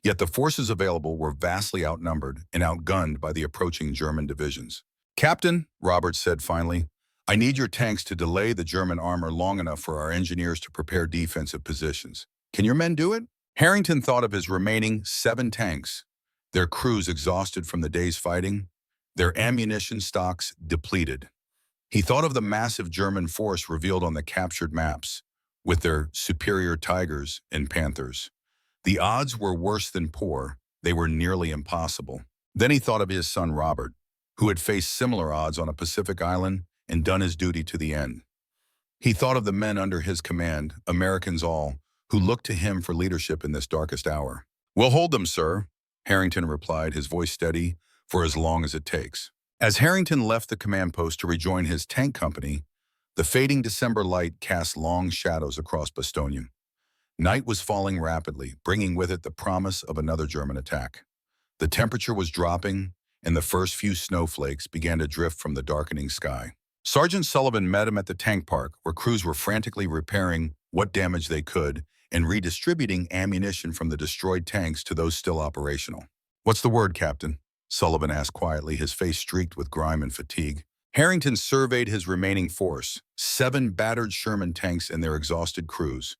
Yet the forces available were vastly outnumbered and outgunned by the approaching German divisions. Captain, Roberts said finally, I need your tanks to delay the German armor long enough for our engineers to prepare defensive positions. Can your men do it? Harrington thought of his remaining 7 tanks, their crews exhausted from the day's fighting, their ammunition stocks depleted. He thought of the massive German force revealed on the captured maps, with their superior Tigers and Panthers. The odds were worse than poor. They were nearly impossible. Then he thought of his son Robert, who had faced similar odds on a Pacific island and done his duty to the end. He thought of the men under his command, Americans all, who looked to him for leadership in this darkest hour. We'll hold them, sir, Harrington replied, his voice steady, for as long as it takes. As Harrington left the command post to rejoin his tank company, the fading December light cast long shadows across Bastogne. Night was falling rapidly, bringing with it the promise of another German attack. The temperature was dropping, and the first few snowflakes began to drift from the darkening sky. Sergeant Sullivan met him at the tank park, where crews were frantically repairing what damage they could and redistributing ammunition from the destroyed tanks to those still operational. What's the word, Captain? Sullivan asked quietly, his face streaked with grime and fatigue. Harrington surveyed his remaining force, 7 battered Sherman tanks and their exhausted crews.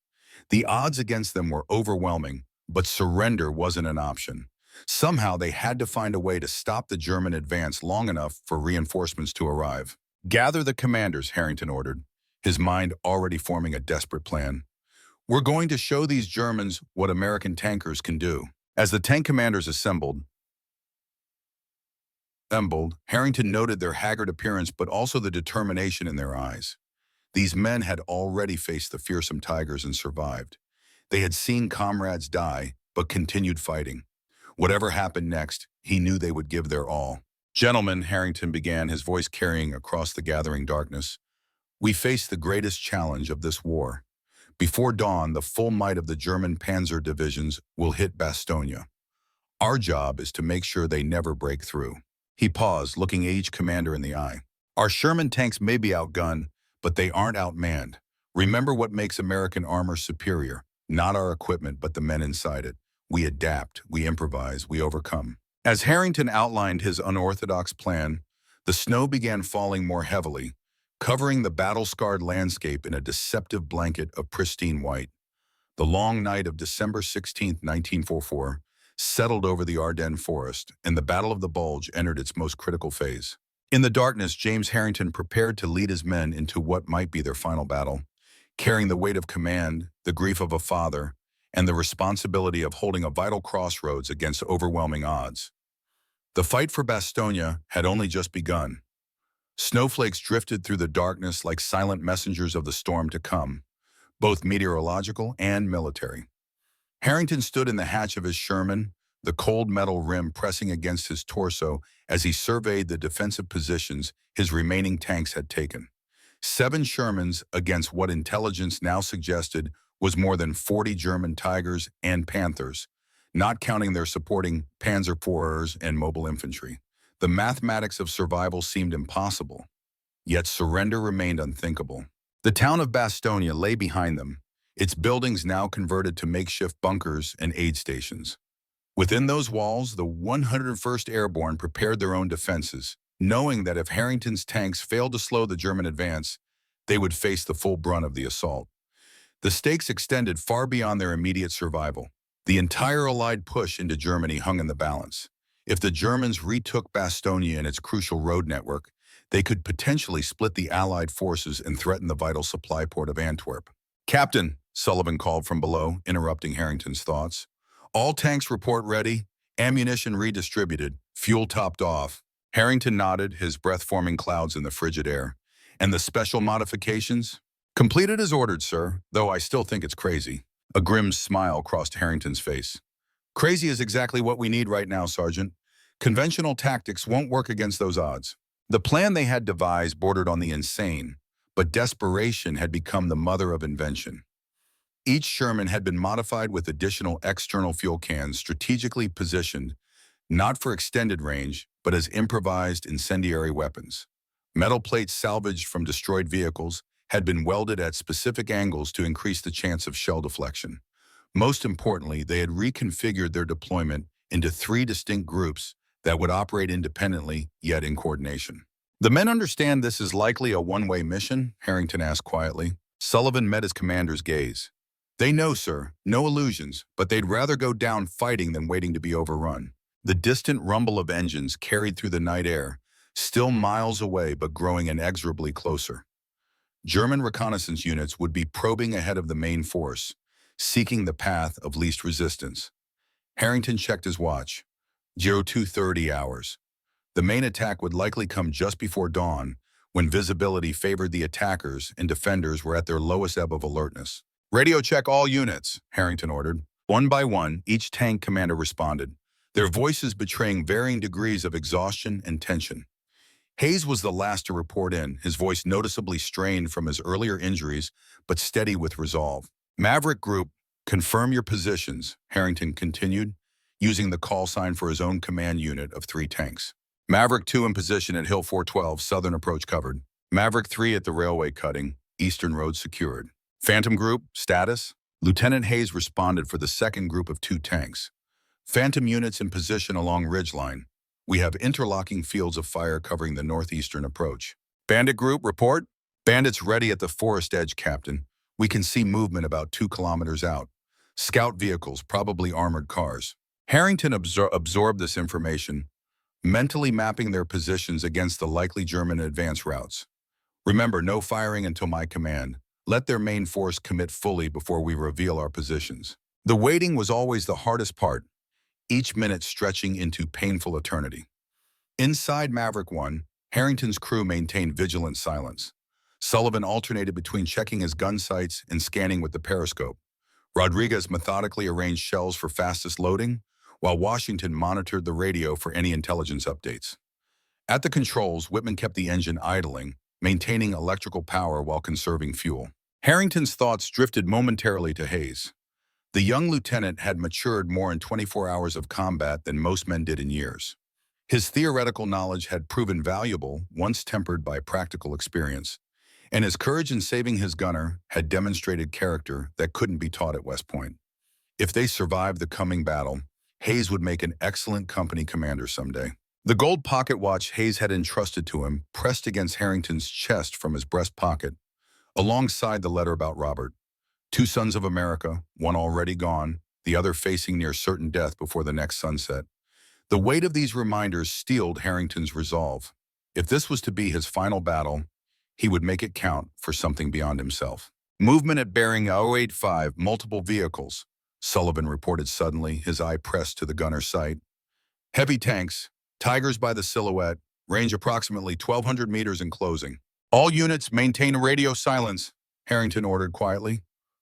The odds against them were overwhelming, but surrender wasn't an option. Somehow they had to find a way to stop the German advance long enough for reinforcements to arrive. Gather the commanders, Harrington ordered, his mind already forming a desperate plan. We're going to show these Germans what American tankers can do. As the tank commanders assembled, Harrington noted their haggard appearance but also the determination in their eyes. These men had already faced the fearsome Tigers and survived. They had seen comrades die, but continued fighting. Whatever happened next, he knew they would give their all. Gentlemen, Harrington began, his voice carrying across the gathering darkness, we face the greatest challenge of this war. Before dawn, the full might of the German Panzer divisions will hit Bastogne. Our job is to make sure they never break through. He paused, looking each commander in the eye. Our Sherman tanks may be outgunned, but they aren't outmanned. Remember what makes American armor superior, not our equipment, but the men inside it. We adapt, we improvise, we overcome. As Harrington outlined his unorthodox plan, the snow began falling more heavily, covering the battle-scarred landscape in a deceptive blanket of pristine white. The long night of December 16, 1944, settled over the Ardennes forest, and the Battle of the Bulge entered its most critical phase. In the darkness, James Harrington prepared to lead his men into what might be their final battle, carrying the weight of command, the grief of a father, and the responsibility of holding a vital crossroads against overwhelming odds. The fight for Bastogne had only just begun. Snowflakes drifted through the darkness like silent messengers of the storm to come, both meteorological and military. Harrington stood in the hatch of his Sherman, the cold metal rim pressing against his torso as he surveyed the defensive positions his remaining tanks had taken. 7 Shermans against what intelligence now suggested was more than 40 German Tigers and Panthers, not counting their supporting Panzer IVs and mobile infantry. The mathematics of survival seemed impossible, yet surrender remained unthinkable. The town of Bastogne lay behind them, its buildings now converted to makeshift bunkers and aid stations. Within those walls, the 101st Airborne prepared their own defenses, knowing that if Harrington's tanks failed to slow the German advance, they would face the full brunt of the assault. The stakes extended far beyond their immediate survival. The entire Allied push into Germany hung in the balance. If the Germans retook Bastogne and its crucial road network, they could potentially split the Allied forces and threaten the vital supply port of Antwerp. "Captain," Sullivan called from below, interrupting Harrington's thoughts. "All tanks report ready, ammunition redistributed, fuel topped off." Harrington nodded, his breath forming clouds in the frigid air. "And the special modifications?" "Completed as ordered, sir, though I still think it's crazy." A grim smile crossed Harrington's face. "Crazy is exactly what we need right now, Sergeant. Conventional tactics won't work against those odds." The plan they had devised bordered on the insane, but desperation had become the mother of invention. Each Sherman had been modified with additional external fuel cans strategically positioned, not for extended range, but as improvised incendiary weapons. Metal plates salvaged from destroyed vehicles had been welded at specific angles to increase the chance of shell deflection. Most importantly, they had reconfigured their deployment into 3 distinct groups that would operate independently, yet in coordination. "The men understand this is likely a one-way mission?" Harrington asked quietly. Sullivan met his commander's gaze. "They know, sir, no illusions, but they'd rather go down fighting than waiting to be overrun." The distant rumble of engines carried through the night air, still miles away but growing inexorably closer. German reconnaissance units would be probing ahead of the main force, seeking the path of least resistance. Harrington checked his watch. 0230 hours. The main attack would likely come just before dawn, when visibility favored the attackers and defenders were at their lowest ebb of alertness. "Radio check all units," Harrington ordered. One by one, each tank commander responded, their voices betraying varying degrees of exhaustion and tension. Hayes was the last to report in, his voice noticeably strained from his earlier injuries, but steady with resolve. "Maverick Group, confirm your positions," Harrington continued, using the call sign for his own command unit of 3 tanks. "Maverick 2 in position at Hill 412, southern approach covered. Maverick 3 at the railway cutting, eastern road secured. Phantom Group, status?" Lieutenant Hayes responded for the second group of 2 tanks. "Phantom units in position along ridgeline. We have interlocking fields of fire covering the northeastern approach." "Bandit Group, report?" "Bandits ready at the forest edge, Captain. We can see movement about 2 kilometers out. Scout vehicles, probably armored cars." Harrington absorbed this information, mentally mapping their positions against the likely German advance routes. "Remember, no firing until my command. Let their main force commit fully before we reveal our positions." The waiting was always the hardest part, each minute stretching into painful eternity. Inside Maverick 1, Harrington's crew maintained vigilant silence. Sullivan alternated between checking his gun sights and scanning with the periscope. Rodriguez methodically arranged shells for fastest loading, while Washington monitored the radio for any intelligence updates. At the controls, Whitman kept the engine idling, maintaining electrical power while conserving fuel. Harrington's thoughts drifted momentarily to Hayes. The young lieutenant had matured more in 24 hours of combat than most men did in years. His theoretical knowledge had proven valuable once tempered by practical experience, and his courage in saving his gunner had demonstrated character that couldn't be taught at West Point. If they survived the coming battle, Hayes would make an excellent company commander someday. The gold pocket watch Hayes had entrusted to him pressed against Harrington's chest from his breast pocket, alongside the letter about Robert. 2 sons of America, one already gone, the other facing near certain death before the next sunset. The weight of these reminders steeled Harrington's resolve. If this was to be his final battle, he would make it count for something beyond himself. "Movement at bearing 085, multiple vehicles," Sullivan reported suddenly, his eye pressed to the gunner's sight. "Heavy tanks, Tigers by the silhouette, range approximately 1,200 meters in closing. All units maintain radio silence, Harrington ordered quietly.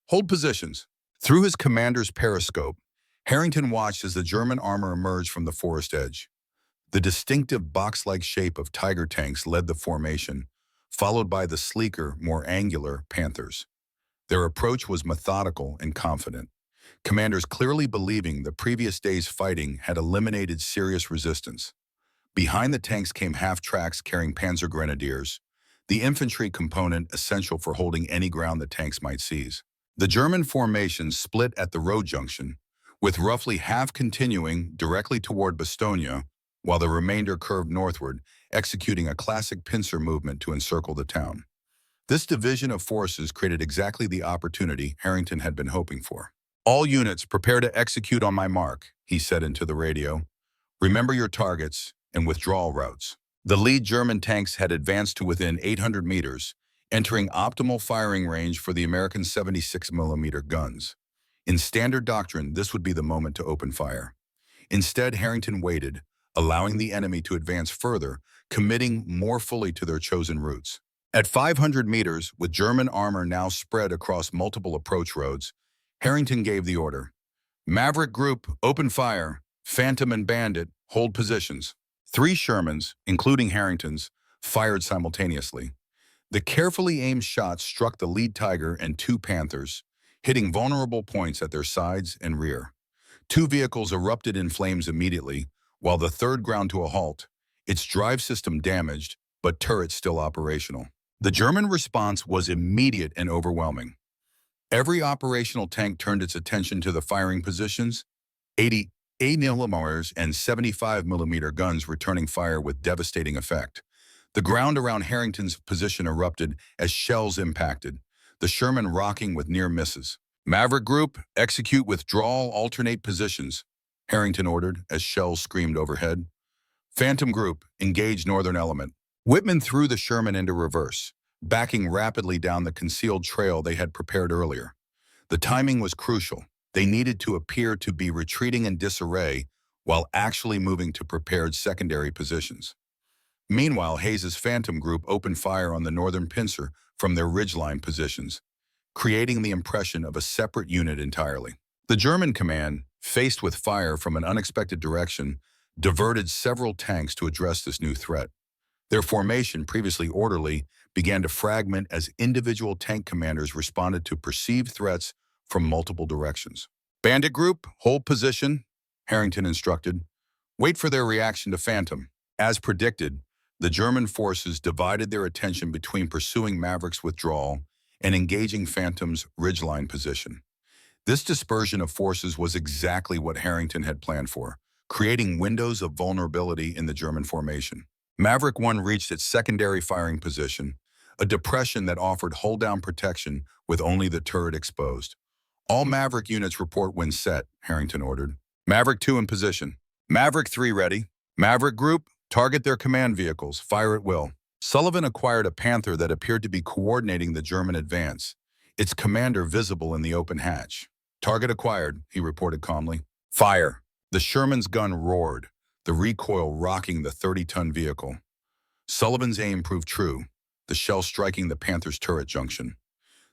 Hold positions. Through his commander's periscope, Harrington watched as the German armor emerged from the forest edge. The distinctive box-like shape of Tiger tanks led the formation, followed by the sleeker, more angular Panthers. Their approach was methodical and confident, commanders clearly believing the previous day's fighting had eliminated serious resistance. Behind the tanks came half-tracks carrying Panzer grenadiers, the infantry component essential for holding any ground the tanks might seize. The German formation split at the road junction, with roughly half continuing directly toward Bastogne, while the remainder curved northward, executing a classic pincer movement to encircle the town. This division of forces created exactly the opportunity Harrington had been hoping for. "All units prepare to execute on my mark," he said into the radio. "Remember your targets and withdrawal routes." The lead German tanks had advanced to within 800 meters, entering optimal firing range for the American 76mm guns. In standard doctrine, this would be the moment to open fire. Instead, Harrington waited, allowing the enemy to advance further, committing more fully to their chosen routes. At 500 meters, with German armor now spread across multiple approach roads, Harrington gave the order. "Maverick Group, open fire. Phantom and Bandit, hold positions." 3 Shermans, including Harrington's, fired simultaneously. The carefully aimed shots struck the lead Tiger and 2 Panthers, hitting vulnerable points at their sides and rear. 2 vehicles erupted in flames immediately, while the third ground to a halt, its drive system damaged, but turrets still operational. The German response was immediate and overwhelming. Every operational tank turned its attention to the firing positions, 80mm and 75mm guns returning fire with devastating effect. The ground around Harrington's position erupted as shells impacted, the Sherman rocking with near misses. "Maverick Group, execute withdrawal alternate positions," Harrington ordered as shells screamed overhead. "Phantom Group, engage northern element." Whitman threw the Sherman into reverse, backing rapidly down the concealed trail they had prepared earlier. The timing was crucial. They needed to appear to be retreating in disarray while actually moving to prepared secondary positions. Meanwhile, Hayes's Phantom Group opened fire on the northern pincer from their ridgeline positions, creating the impression of a separate unit entirely. The German command, faced with fire from an unexpected direction, diverted several tanks to address this new threat. Their formation, previously orderly, began to fragment as individual tank commanders responded to perceived threats from multiple directions. "Bandit Group, hold position," Harrington instructed. "Wait for their reaction to Phantom." As predicted, the German forces divided their attention between pursuing Maverick's withdrawal and engaging Phantom's ridgeline position. This dispersion of forces was exactly what Harrington had planned for, creating windows of vulnerability in the German formation. Maverick 1 reached its secondary firing position, a depression that offered hull-down protection with only the turret exposed. "All Maverick units report when set," Harrington ordered. "Maverick 2 in position. Maverick 3 ready. Maverick Group, target their command vehicles. Fire at will." Sullivan acquired a Panther that appeared to be coordinating the German advance, its commander visible in the open hatch. "Target acquired," he reported calmly. "Fire." The Sherman's gun roared, the recoil rocking the 30-ton vehicle. Sullivan's aim proved true, the shell striking the Panther's turret junction.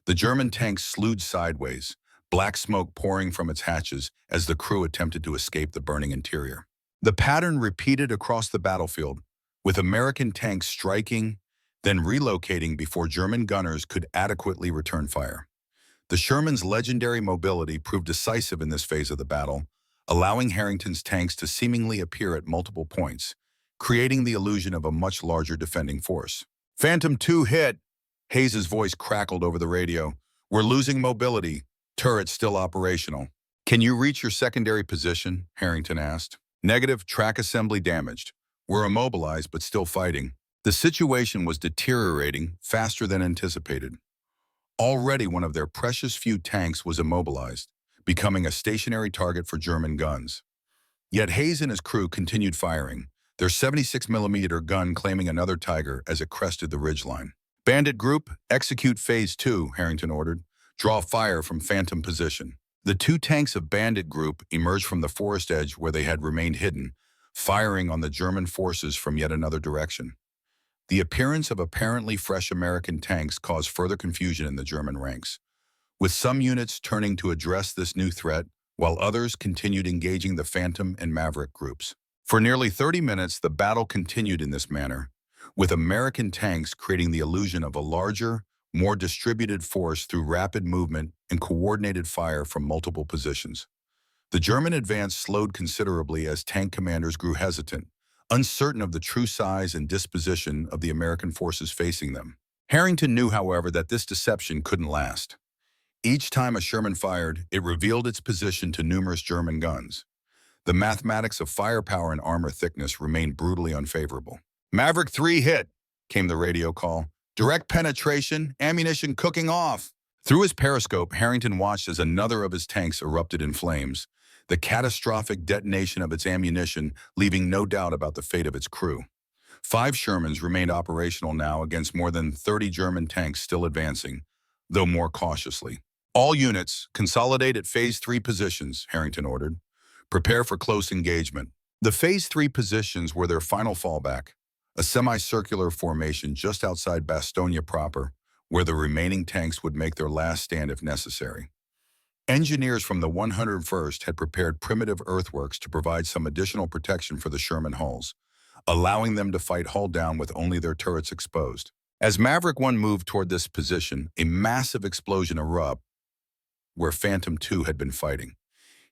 The German tank slewed sideways, black smoke pouring from its hatches as the crew attempted to escape the burning interior. The pattern repeated across the battlefield, with American tanks striking, then relocating before German gunners could adequately return fire. The Sherman's legendary mobility proved decisive in this phase of the battle, allowing Harrington's tanks to seemingly appear at multiple points, creating the illusion of a much larger defending force. "Phantom 2 hit," Hayes's voice crackled over the radio. "We're losing mobility. Turrets still operational." "Can you reach your secondary position?" Harrington asked. "Negative, track assembly damaged. We're immobilized but still fighting." The situation was deteriorating faster than anticipated. Already one of their precious few tanks was immobilized, becoming a stationary target for German guns. Yet Hayes and his crew continued firing, their 76mm gun claiming another Tiger as it crested the ridgeline. "Bandit Group, execute Phase 2, Harrington ordered. "Draw fire from Phantom position." The 2 tanks of Bandit Group emerged from the forest edge where they had remained hidden, firing on the German forces from yet another direction. The appearance of apparently fresh American tanks caused further confusion in the German ranks, with some units turning to address this new threat, while others continued engaging the Phantom and Maverick groups. For nearly 30 minutes, the battle continued in this manner, with American tanks creating the illusion of a larger, more distributed force through rapid movement and coordinated fire from multiple positions. The German advance slowed considerably as tank commanders grew hesitant, uncertain of the true size and disposition of the American forces facing them. Harrington knew, however, that this deception couldn't last. Each time a Sherman fired, it revealed its position to numerous German guns. The mathematics of firepower and armor thickness remained brutally unfavorable. "Maverick 3 hit," came the radio call. "Direct penetration, ammunition cooking off." Through his periscope, Harrington watched as another of his tanks erupted in flames, the catastrophic detonation of its ammunition leaving no doubt about the fate of its crew. 5 Shermans remained operational now against more than 30 German tanks still advancing, though more cautiously. "All units, consolidate at Phase 3 positions," Harrington ordered. "Prepare for close engagement." The Phase 3 positions were their final fallback, a semicircular formation just outside Bastogne proper, where the remaining tanks would make their last stand if necessary. Engineers from the 101st had prepared primitive earthworks to provide some additional protection for the Sherman hulls, allowing them to fight hull down with only their turrets exposed. As Maverick 1 moved toward this position, a massive explosion erupted where Phantom 2 had been fighting.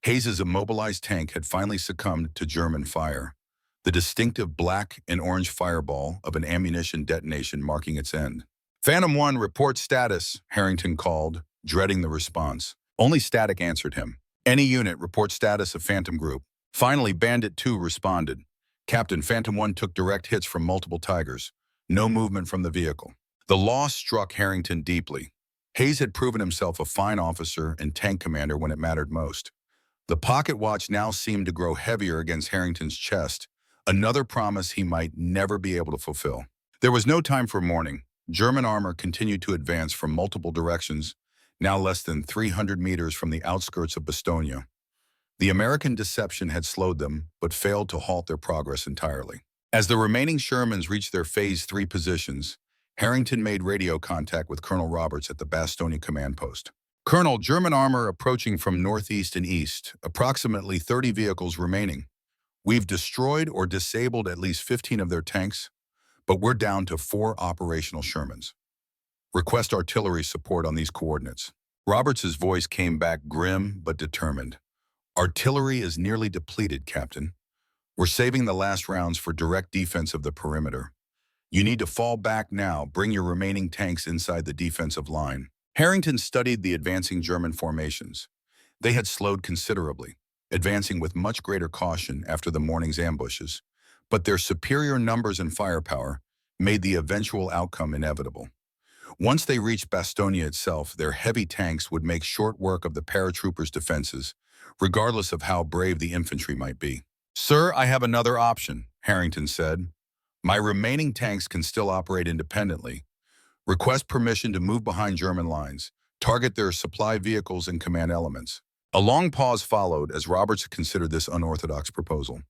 Hayes's immobilized tank had finally succumbed to German fire, the distinctive black and orange fireball of an ammunition detonation marking its end. "Phantom 1, report status," Harrington called, dreading the response. Only static answered him. "Any unit, report status of Phantom Group." Finally, Bandit 2 responded. "Captain, Phantom 1 took direct hits from multiple Tigers. No movement from the vehicle." The loss struck Harrington deeply. Hayes had proven himself a fine officer and tank commander when it mattered most. The pocket watch now seemed to grow heavier against Harrington's chest, another promise he might never be able to fulfill. There was no time for mourning. German armor continued to advance from multiple directions, now less than 300 meters from the outskirts of Bastogne. The American deception had slowed them, but failed to halt their progress entirely. As the remaining Shermans reached their Phase 3 positions, Harrington made radio contact with Colonel Roberts at the Bastogne command post. "Colonel, German armor approaching from northeast and east, approximately 30 vehicles remaining. We've destroyed or disabled at least 15 of their tanks, but we're down to 4 operational Shermans. Request artillery support on these coordinates." Roberts' voice came back grim but determined. "Artillery is nearly depleted, Captain. We're saving the last rounds for direct defense of the perimeter. You need to fall back now, bring your remaining tanks inside the defensive line." Harrington studied the advancing German formations. They had slowed considerably, advancing with much greater caution after the morning's ambushes, but their superior numbers and firepower made the eventual outcome inevitable. Once they reached Bastogne itself, their heavy tanks would make short work of the paratroopers' defenses, regardless of how brave the infantry might be. "Sir, I have another option," Harrington said. "My remaining tanks can still operate independently. Request permission to move behind German lines, target their supply vehicles and command elements." A long pause followed as Roberts considered this unorthodox proposal.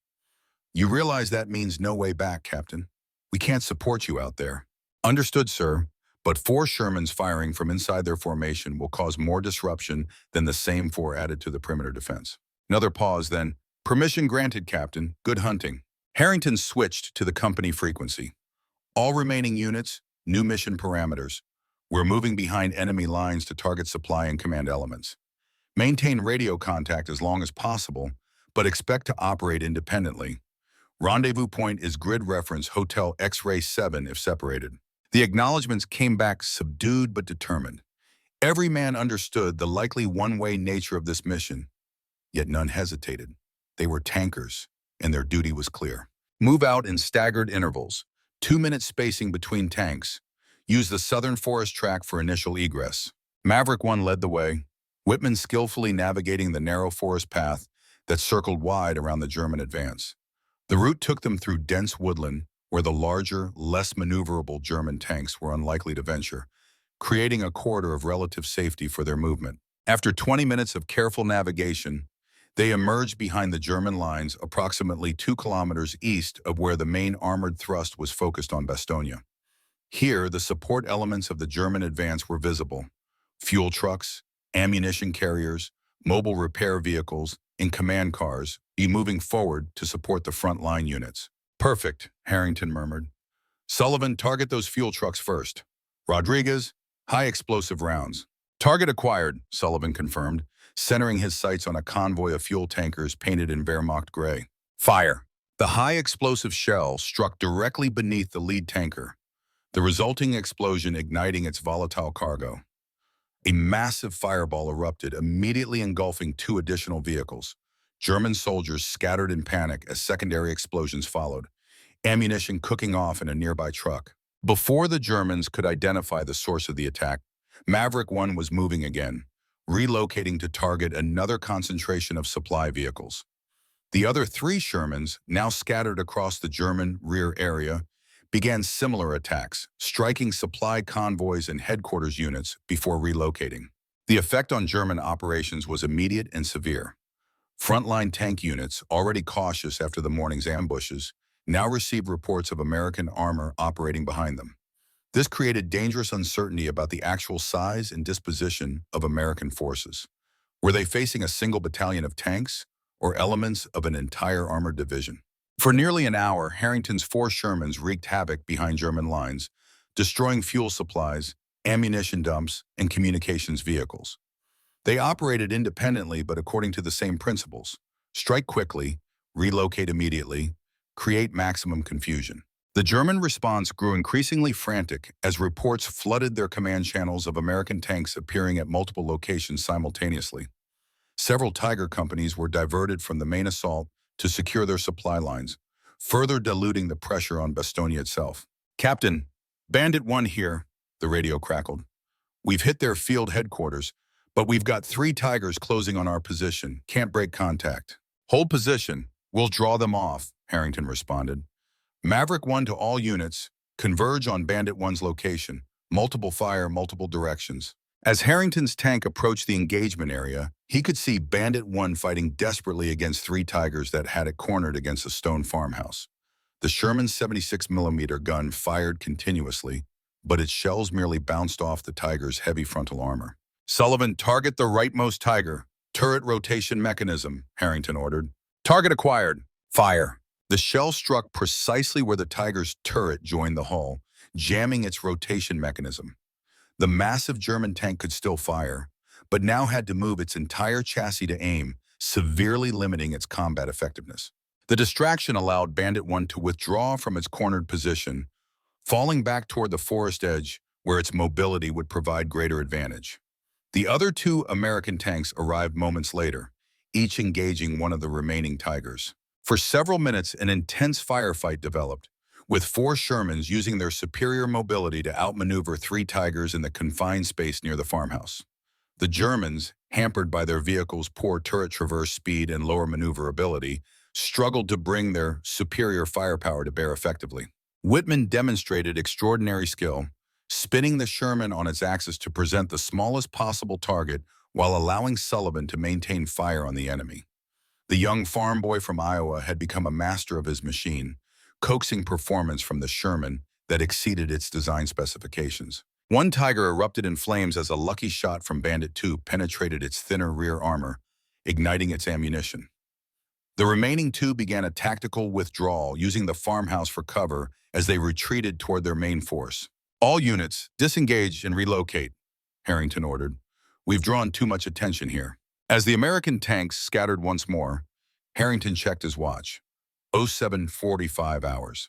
"You realize that means no way back, Captain. We can't support you out there." "Understood, sir, but 4 Shermans firing from inside their formation will cause more disruption than the same 4 added to the perimeter defense." Another pause, then, "Permission granted, Captain. Good hunting." Harrington switched to the company frequency. "All remaining units, new mission parameters. We're moving behind enemy lines to target supply and command elements. Maintain radio contact as long as possible, but expect to operate independently. Rendezvous point is grid reference Hotel X-Ray 7 if separated." The acknowledgments came back subdued but determined. Every man understood the likely one-way nature of this mission, yet none hesitated. They were tankers, and their duty was clear. Move out in staggered intervals, 2-minute spacing between tanks. Use the southern forest track for initial egress. Maverick 1 led the way, Whitman skillfully navigating the narrow forest path that circled wide around the German advance. The route took them through dense woodland, where the larger, less maneuverable German tanks were unlikely to venture, creating a corridor of relative safety for their movement. After 20 minutes of careful navigation, They emerged behind the German lines approximately 2 kilometers east of where the main armored thrust was focused on Bastogne. Here, the support elements of the German advance were visible: fuel trucks, ammunition carriers, mobile repair vehicles, and command cars moving forward to support the front line units. "Perfect," Harrington murmured. "Sullivan, target those fuel trucks first. Rodriguez, high explosive rounds." "Target acquired," Sullivan confirmed, centering his sights on a convoy of fuel tankers painted in Wehrmacht gray. "Fire." The high explosive shell struck directly beneath the lead tanker, the resulting explosion igniting its volatile cargo. A massive fireball erupted, immediately engulfing 2 additional vehicles. German soldiers scattered in panic as secondary explosions followed, ammunition cooking off in a nearby truck. Before the Germans could identify the source of the attack, Maverick 1 was moving again, relocating to target another concentration of supply vehicles. The other 3 Shermans, now scattered across the German rear area, began similar attacks, striking supply convoys and headquarters units before relocating. The effect on German operations was immediate and severe. Frontline tank units, already cautious after the morning's ambushes, now received reports of American armor operating behind them. This created dangerous uncertainty about the actual size and disposition of American forces. Were they facing a single battalion of tanks or elements of an entire armored division? For nearly an hour, Harrington's 4 Shermans wreaked havoc behind German lines, destroying fuel supplies, ammunition dumps, and communications vehicles. They operated independently but according to the same principles: strike quickly, relocate immediately, create maximum confusion. The German response grew increasingly frantic as reports flooded their command channels of American tanks appearing at multiple locations simultaneously. Several Tiger companies were diverted from the main assault to secure their supply lines, further diluting the pressure on Bastogne itself. "Captain, Bandit 1 here," the radio crackled. "We've hit their field headquarters, but we've got 3 Tigers closing on our position. Can't break contact." "Hold position. We'll draw them off," Harrington responded. "Maverick 1 to all units, converge on Bandit 1's location. Multiple fire, multiple directions." As Harrington's tank approached the engagement area, he could see Bandit 1 fighting desperately against 3 Tigers that had it cornered against a stone farmhouse. The Sherman's 76mm gun fired continuously, but its shells merely bounced off the Tiger's heavy frontal armor. "Sullivan, target the rightmost Tiger. Turret rotation mechanism," Harrington ordered. "Target acquired. Fire." The shell struck precisely where the Tiger's turret joined the hull, jamming its rotation mechanism. The massive German tank could still fire, but now had to move its entire chassis to aim, severely limiting its combat effectiveness. The distraction allowed Bandit 1 to withdraw from its cornered position, falling back toward the forest edge where its mobility would provide greater advantage. The other 2 American tanks arrived moments later, each engaging one of the remaining Tigers. For several minutes, an intense firefight developed, with 4 Shermans using their superior mobility to outmaneuver 3 Tigers in the confined space near the farmhouse. The Germans, hampered by their vehicles' poor turret traverse speed and lower maneuverability, struggled to bring their superior firepower to bear effectively. Whitman demonstrated extraordinary skill, spinning the Sherman on its axis to present the smallest possible target while allowing Sullivan to maintain fire on the enemy. The young farm boy from Iowa had become a master of his machine, coaxing performance from the Sherman that exceeded its design specifications. One Tiger erupted in flames as a lucky shot from Bandit 2 penetrated its thinner rear armor, igniting its ammunition. The remaining 2 began a tactical withdrawal, using the farmhouse for cover as they retreated toward their main force. "All units, disengage and relocate," Harrington ordered. "We've drawn too much attention here." As the American tanks scattered once more, Harrington checked his watch. 07:45 hours.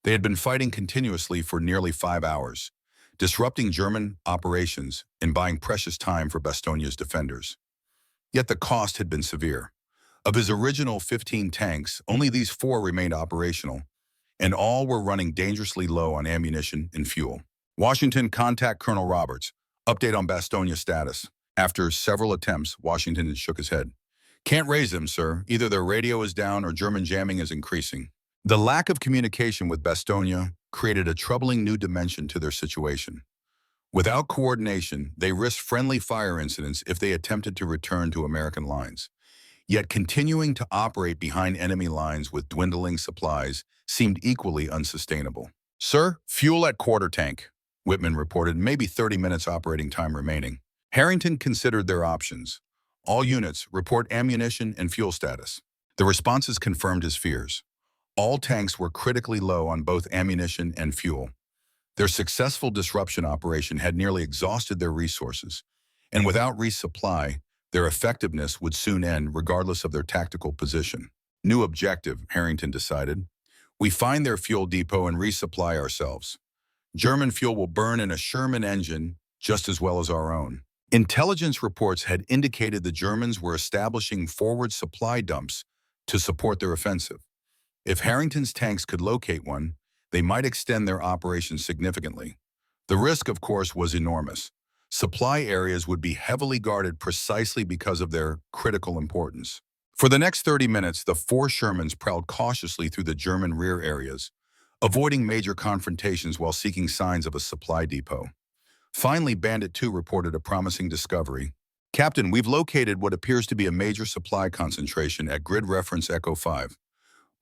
They had been fighting continuously for nearly 5 hours, disrupting German operations and buying precious time for Bastogne's defenders. Yet the cost had been severe. Of his original 15 tanks, only these 4 remained operational, and all were running dangerously low on ammunition and fuel. "Washington, contact Colonel Roberts. Update on Bastogne status." After several attempts, Washington shook his head. "Can't raise them, sir. Either their radio is down or German jamming is increasing." The lack of communication with Bastogne created a troubling new dimension to their situation. Without coordination, they risked friendly fire incidents if they attempted to return to American lines. Yet continuing to operate behind enemy lines with dwindling supplies seemed equally unsustainable. "Sir, fuel at quarter tank," Whitman reported, maybe 30 minutes operating time remaining. Harrington considered their options. "All units, report ammunition and fuel status." The responses confirmed his fears. All tanks were critically low on both ammunition and fuel. Their successful disruption operation had nearly exhausted their resources, and without resupply, their effectiveness would soon end regardless of their tactical position. New objective, Harrington decided. "We find their fuel depot and resupply ourselves. German fuel will burn in a Sherman engine just as well as our own." Intelligence reports had indicated the Germans were establishing forward supply dumps to support their offensive. If Harrington's tanks could locate one, they might extend their operations significantly. The risk, of course, was enormous. Supply areas would be heavily guarded precisely because of their critical importance. For the next 30 minutes, the four Shermans prowled cautiously through the German rear areas, avoiding major confrontations while seeking signs of a supply depot. Finally, Bandit 2 reported a promising discovery. "Captain, we've located what appears to be a major supply concentration at grid reference Echo 5.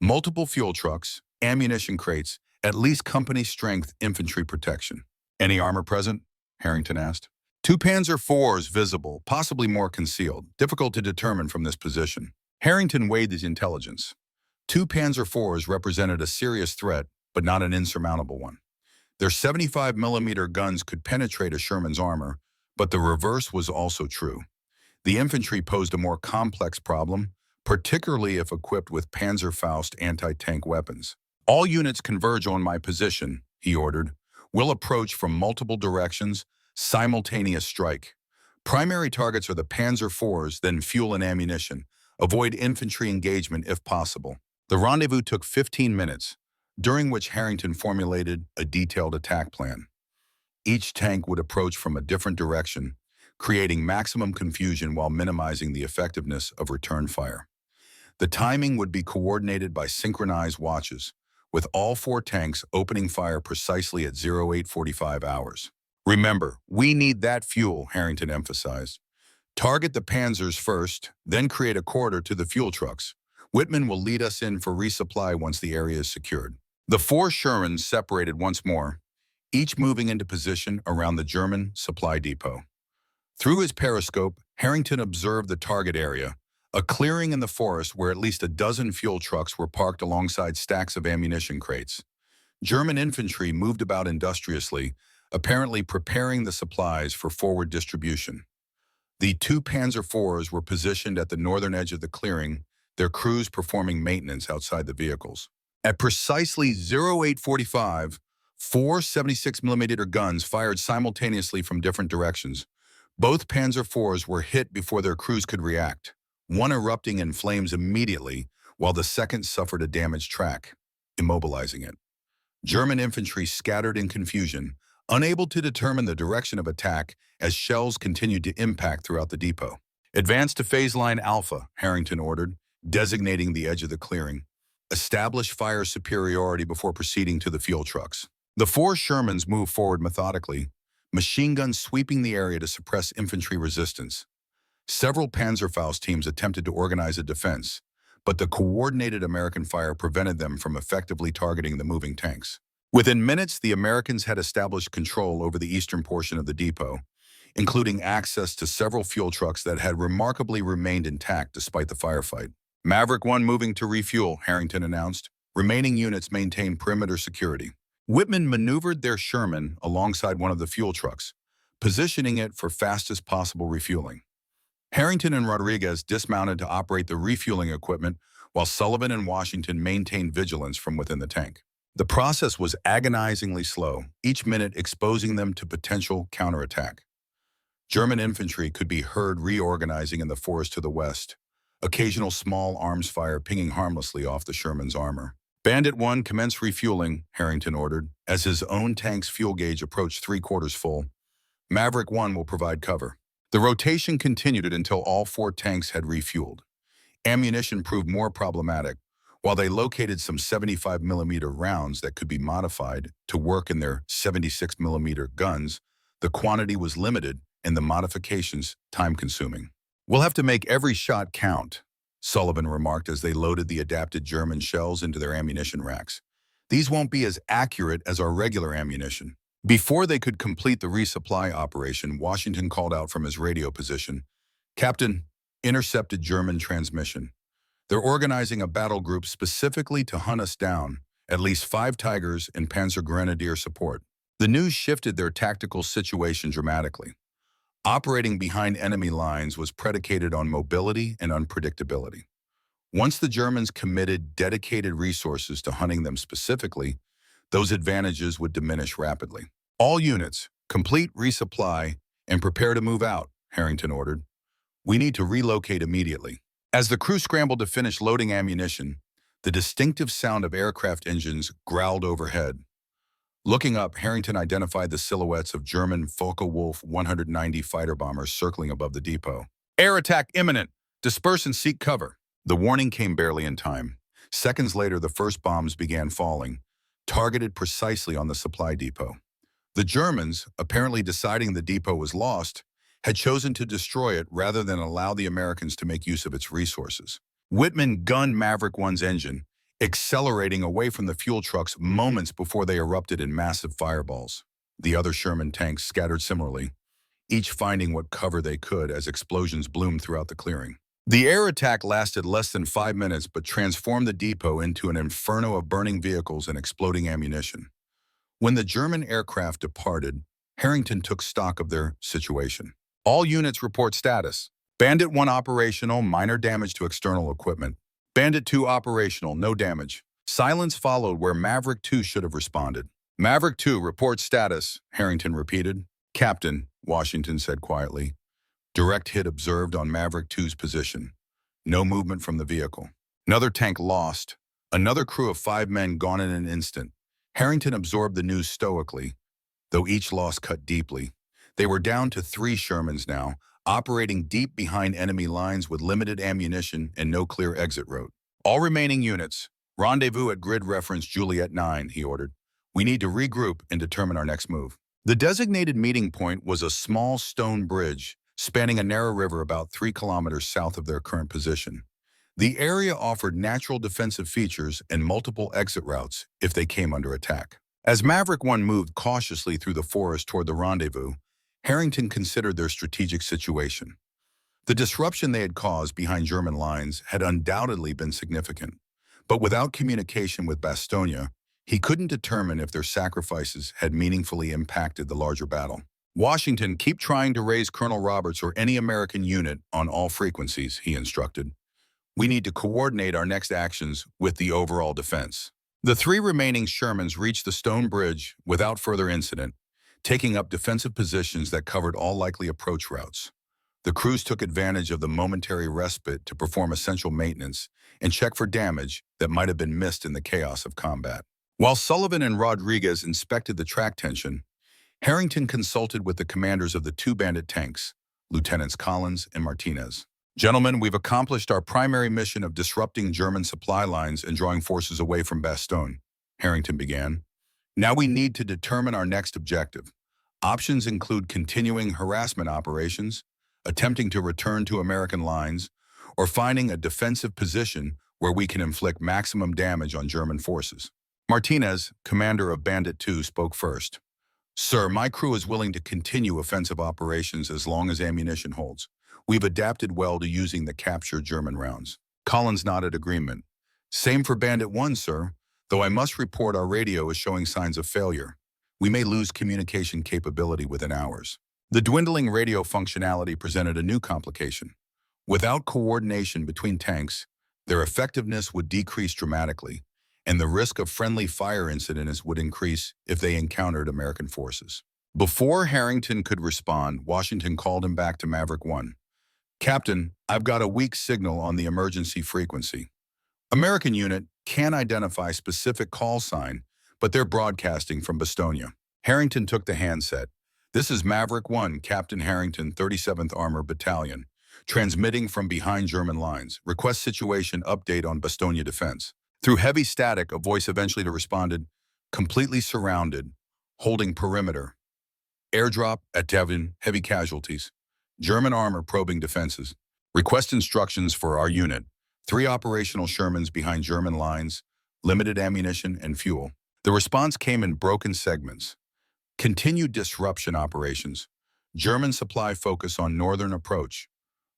Multiple fuel trucks, ammunition crates, at least company-strength infantry protection." "Any armor present?" Harrington asked. "Two Panzer IVs visible, possibly more concealed. Difficult to determine from this position." Harrington weighed his intelligence. Two Panzer IVs represented a serious threat, but not an insurmountable one. Their 75mm guns could penetrate a Sherman's armor, but the reverse was also true. The infantry posed a more complex problem, particularly if equipped with Panzerfaust anti-tank weapons. "All units converge on my position," he ordered. "We'll approach from multiple directions, simultaneous strike. Primary targets are the Panzer IVs, then fuel and ammunition. Avoid infantry engagement if possible." The rendezvous took 15 minutes, during which Harrington formulated a detailed attack plan. Each tank would approach from a different direction, creating maximum confusion while minimizing the effectiveness of return fire. The timing would be coordinated by synchronized watches, with all four tanks opening fire precisely at 0845 hours. "Remember, we need that fuel," Harrington emphasized. "Target the Panzers first, then create a corridor to the fuel trucks. Whitman will lead us in for resupply once the area is secured." The four Shermans separated once more, each moving into position around the German supply depot. Through his periscope, Harrington observed the target area, a clearing in the forest where at least a dozen fuel trucks were parked alongside stacks of ammunition crates. German infantry moved about industriously, apparently preparing the supplies for forward distribution. The two Panzer IVs were positioned at the northern edge of the clearing, their crews performing maintenance outside the vehicles. At precisely 0845, four 76mm guns fired simultaneously from different directions. Both Panzer IVs were hit before their crews could react, one erupting in flames immediately, while the second suffered a damaged track, immobilizing it. German infantry scattered in confusion, unable to determine the direction of attack as shells continued to impact throughout the depot. "Advance to phase line Alpha," Harrington ordered, designating the edge of the clearing. "Establish fire superiority before proceeding to the fuel trucks." The four Shermans moved forward methodically, machine guns sweeping the area to suppress infantry resistance. Several Panzerfaust teams attempted to organize a defense, but the coordinated American fire prevented them from effectively targeting the moving tanks. Within minutes, the Americans had established control over the eastern portion of the depot, including access to several fuel trucks that had remarkably remained intact despite the firefight. "Maverick 1 moving to refuel," Harrington announced. "Remaining units maintain perimeter security." Whitman maneuvered their Sherman alongside one of the fuel trucks, positioning it for fastest possible refueling. Harrington and Rodriguez dismounted to operate the refueling equipment, while Sullivan and Washington maintained vigilance from within the tank. The process was agonizingly slow, each minute exposing them to potential counterattack. German infantry could be heard reorganizing in the forest to the west, occasional small arms fire pinging harmlessly off the Sherman's armor. "Bandit 1 commence refueling," Harrington ordered, as his own tank's fuel gauge approached 3/4 full. "Maverick 1 will provide cover." The rotation continued until all four tanks had refueled. Ammunition proved more problematic. While they located some 75mm rounds that could be modified to work in their 76mm guns, the quantity was limited and the modifications time-consuming. "We'll have to make every shot count," Sullivan remarked as they loaded the adapted German shells into their ammunition racks. These won't be as accurate as our regular ammunition. Before they could complete the resupply operation, Washington called out from his radio position, "Captain, intercepted German transmission. They're organizing a battle group specifically to hunt us down, at least 5 Tigers and Panzer Grenadier support." The news shifted their tactical situation dramatically. Operating behind enemy lines was predicated on mobility and unpredictability. Once the Germans committed dedicated resources to hunting them specifically, those advantages would diminish rapidly. "All units, complete resupply and prepare to move out," Harrington ordered. "We need to relocate immediately." As the crew scrambled to finish loading ammunition, the distinctive sound of aircraft engines growled overhead. Looking up, Harrington identified the silhouettes of German Focke-Wulf 190 fighter bombers circling above the depot. "Air attack imminent! Disperse and seek cover." The warning came barely in time. Seconds later, the first bombs began falling, targeted precisely on the supply depot. The Germans, apparently deciding the depot was lost, had chosen to destroy it rather than allow the Americans to make use of its resources. Whitman gunned Maverick 1's engine, accelerating away from the fuel trucks moments before they erupted in massive fireballs. The other Sherman tanks scattered similarly, each finding what cover they could as explosions bloomed throughout the clearing. The air attack lasted less than 5 minutes but transformed the depot into an inferno of burning vehicles and exploding ammunition. When the German aircraft departed, Harrington took stock of their situation. "All units report status. Bandit 1 operational, minor damage to external equipment. Bandit 2 operational, no damage." Silence followed where Maverick 2 should have responded. "Maverick 2 reports status," Harrington repeated. "Captain," Washington said quietly. "Direct hit observed on Maverick 2's position. No movement from the vehicle. Another tank lost. Another crew of 5 men gone in an instant." Harrington absorbed the news stoically, though each loss cut deeply. They were down to 3 Shermans now, operating deep behind enemy lines with limited ammunition and no clear exit route. "All remaining units, rendezvous at grid reference Juliet 9, he ordered. "We need to regroup and determine our next move." The designated meeting point was a small stone bridge spanning a narrow river about 3 kilometers south of their current position. The area offered natural defensive features and multiple exit routes if they came under attack. As Maverick 1 moved cautiously through the forest toward the rendezvous, Harrington considered their strategic situation. The disruption they had caused behind German lines had undoubtedly been significant, but without communication with Bastogne, he couldn't determine if their sacrifices had meaningfully impacted the larger battle. "Washington, keep trying to raise Colonel Roberts or any American unit on all frequencies," he instructed. "We need to coordinate our next actions with the overall defense." The 3 remaining Shermans reached the stone bridge without further incident, taking up defensive positions that covered all likely approach routes. The crews took advantage of the momentary respite to perform essential maintenance and check for damage that might have been missed in the chaos of combat. While Sullivan and Rodriguez inspected the track tension, Harrington consulted with the commanders of the 2 bandit tanks, Lieutenants Collins and Martinez. "Gentlemen, we've accomplished our primary mission of disrupting German supply lines and drawing forces away from Bastogne," Harrington began. "Now we need to determine our next objective. Options include continuing harassment operations, attempting to return to American lines, or finding a defensive position where we can inflict maximum damage on German forces." Martinez, commander of Bandit 2, spoke first. "Sir, my crew is willing to continue offensive operations as long as ammunition holds. We've adapted well to using the captured German rounds." Collins nodded agreement. "Same for Bandit 1, sir, though I must report our radio is showing signs of failure. We may lose communication capability within hours." The dwindling radio functionality presented a new complication. Without coordination between tanks, their effectiveness would decrease dramatically, and the risk of friendly fire incidents would increase if they encountered American forces. Before Harrington could respond, Washington called him back to Maverick 1. "Captain, I've got a weak signal on the emergency frequency. American unit can't identify specific call sign, but they're broadcasting from Bastogne." Harrington took the handset. "This is Maverick 1, Captain Harrington, 37th Armored Battalion, transmitting from behind German lines. Request situation update on Bastogne defense." Through heavy static, a voice eventually responded, "Completely surrounded, holding perimeter. Airdrop at Devon, heavy casualties. German armor probing defenses. Request instructions for our unit. 3 operational Shermans behind German lines, limited ammunition and fuel. The response came in broken segments. Continued disruption operations. German supply focus on northern approach.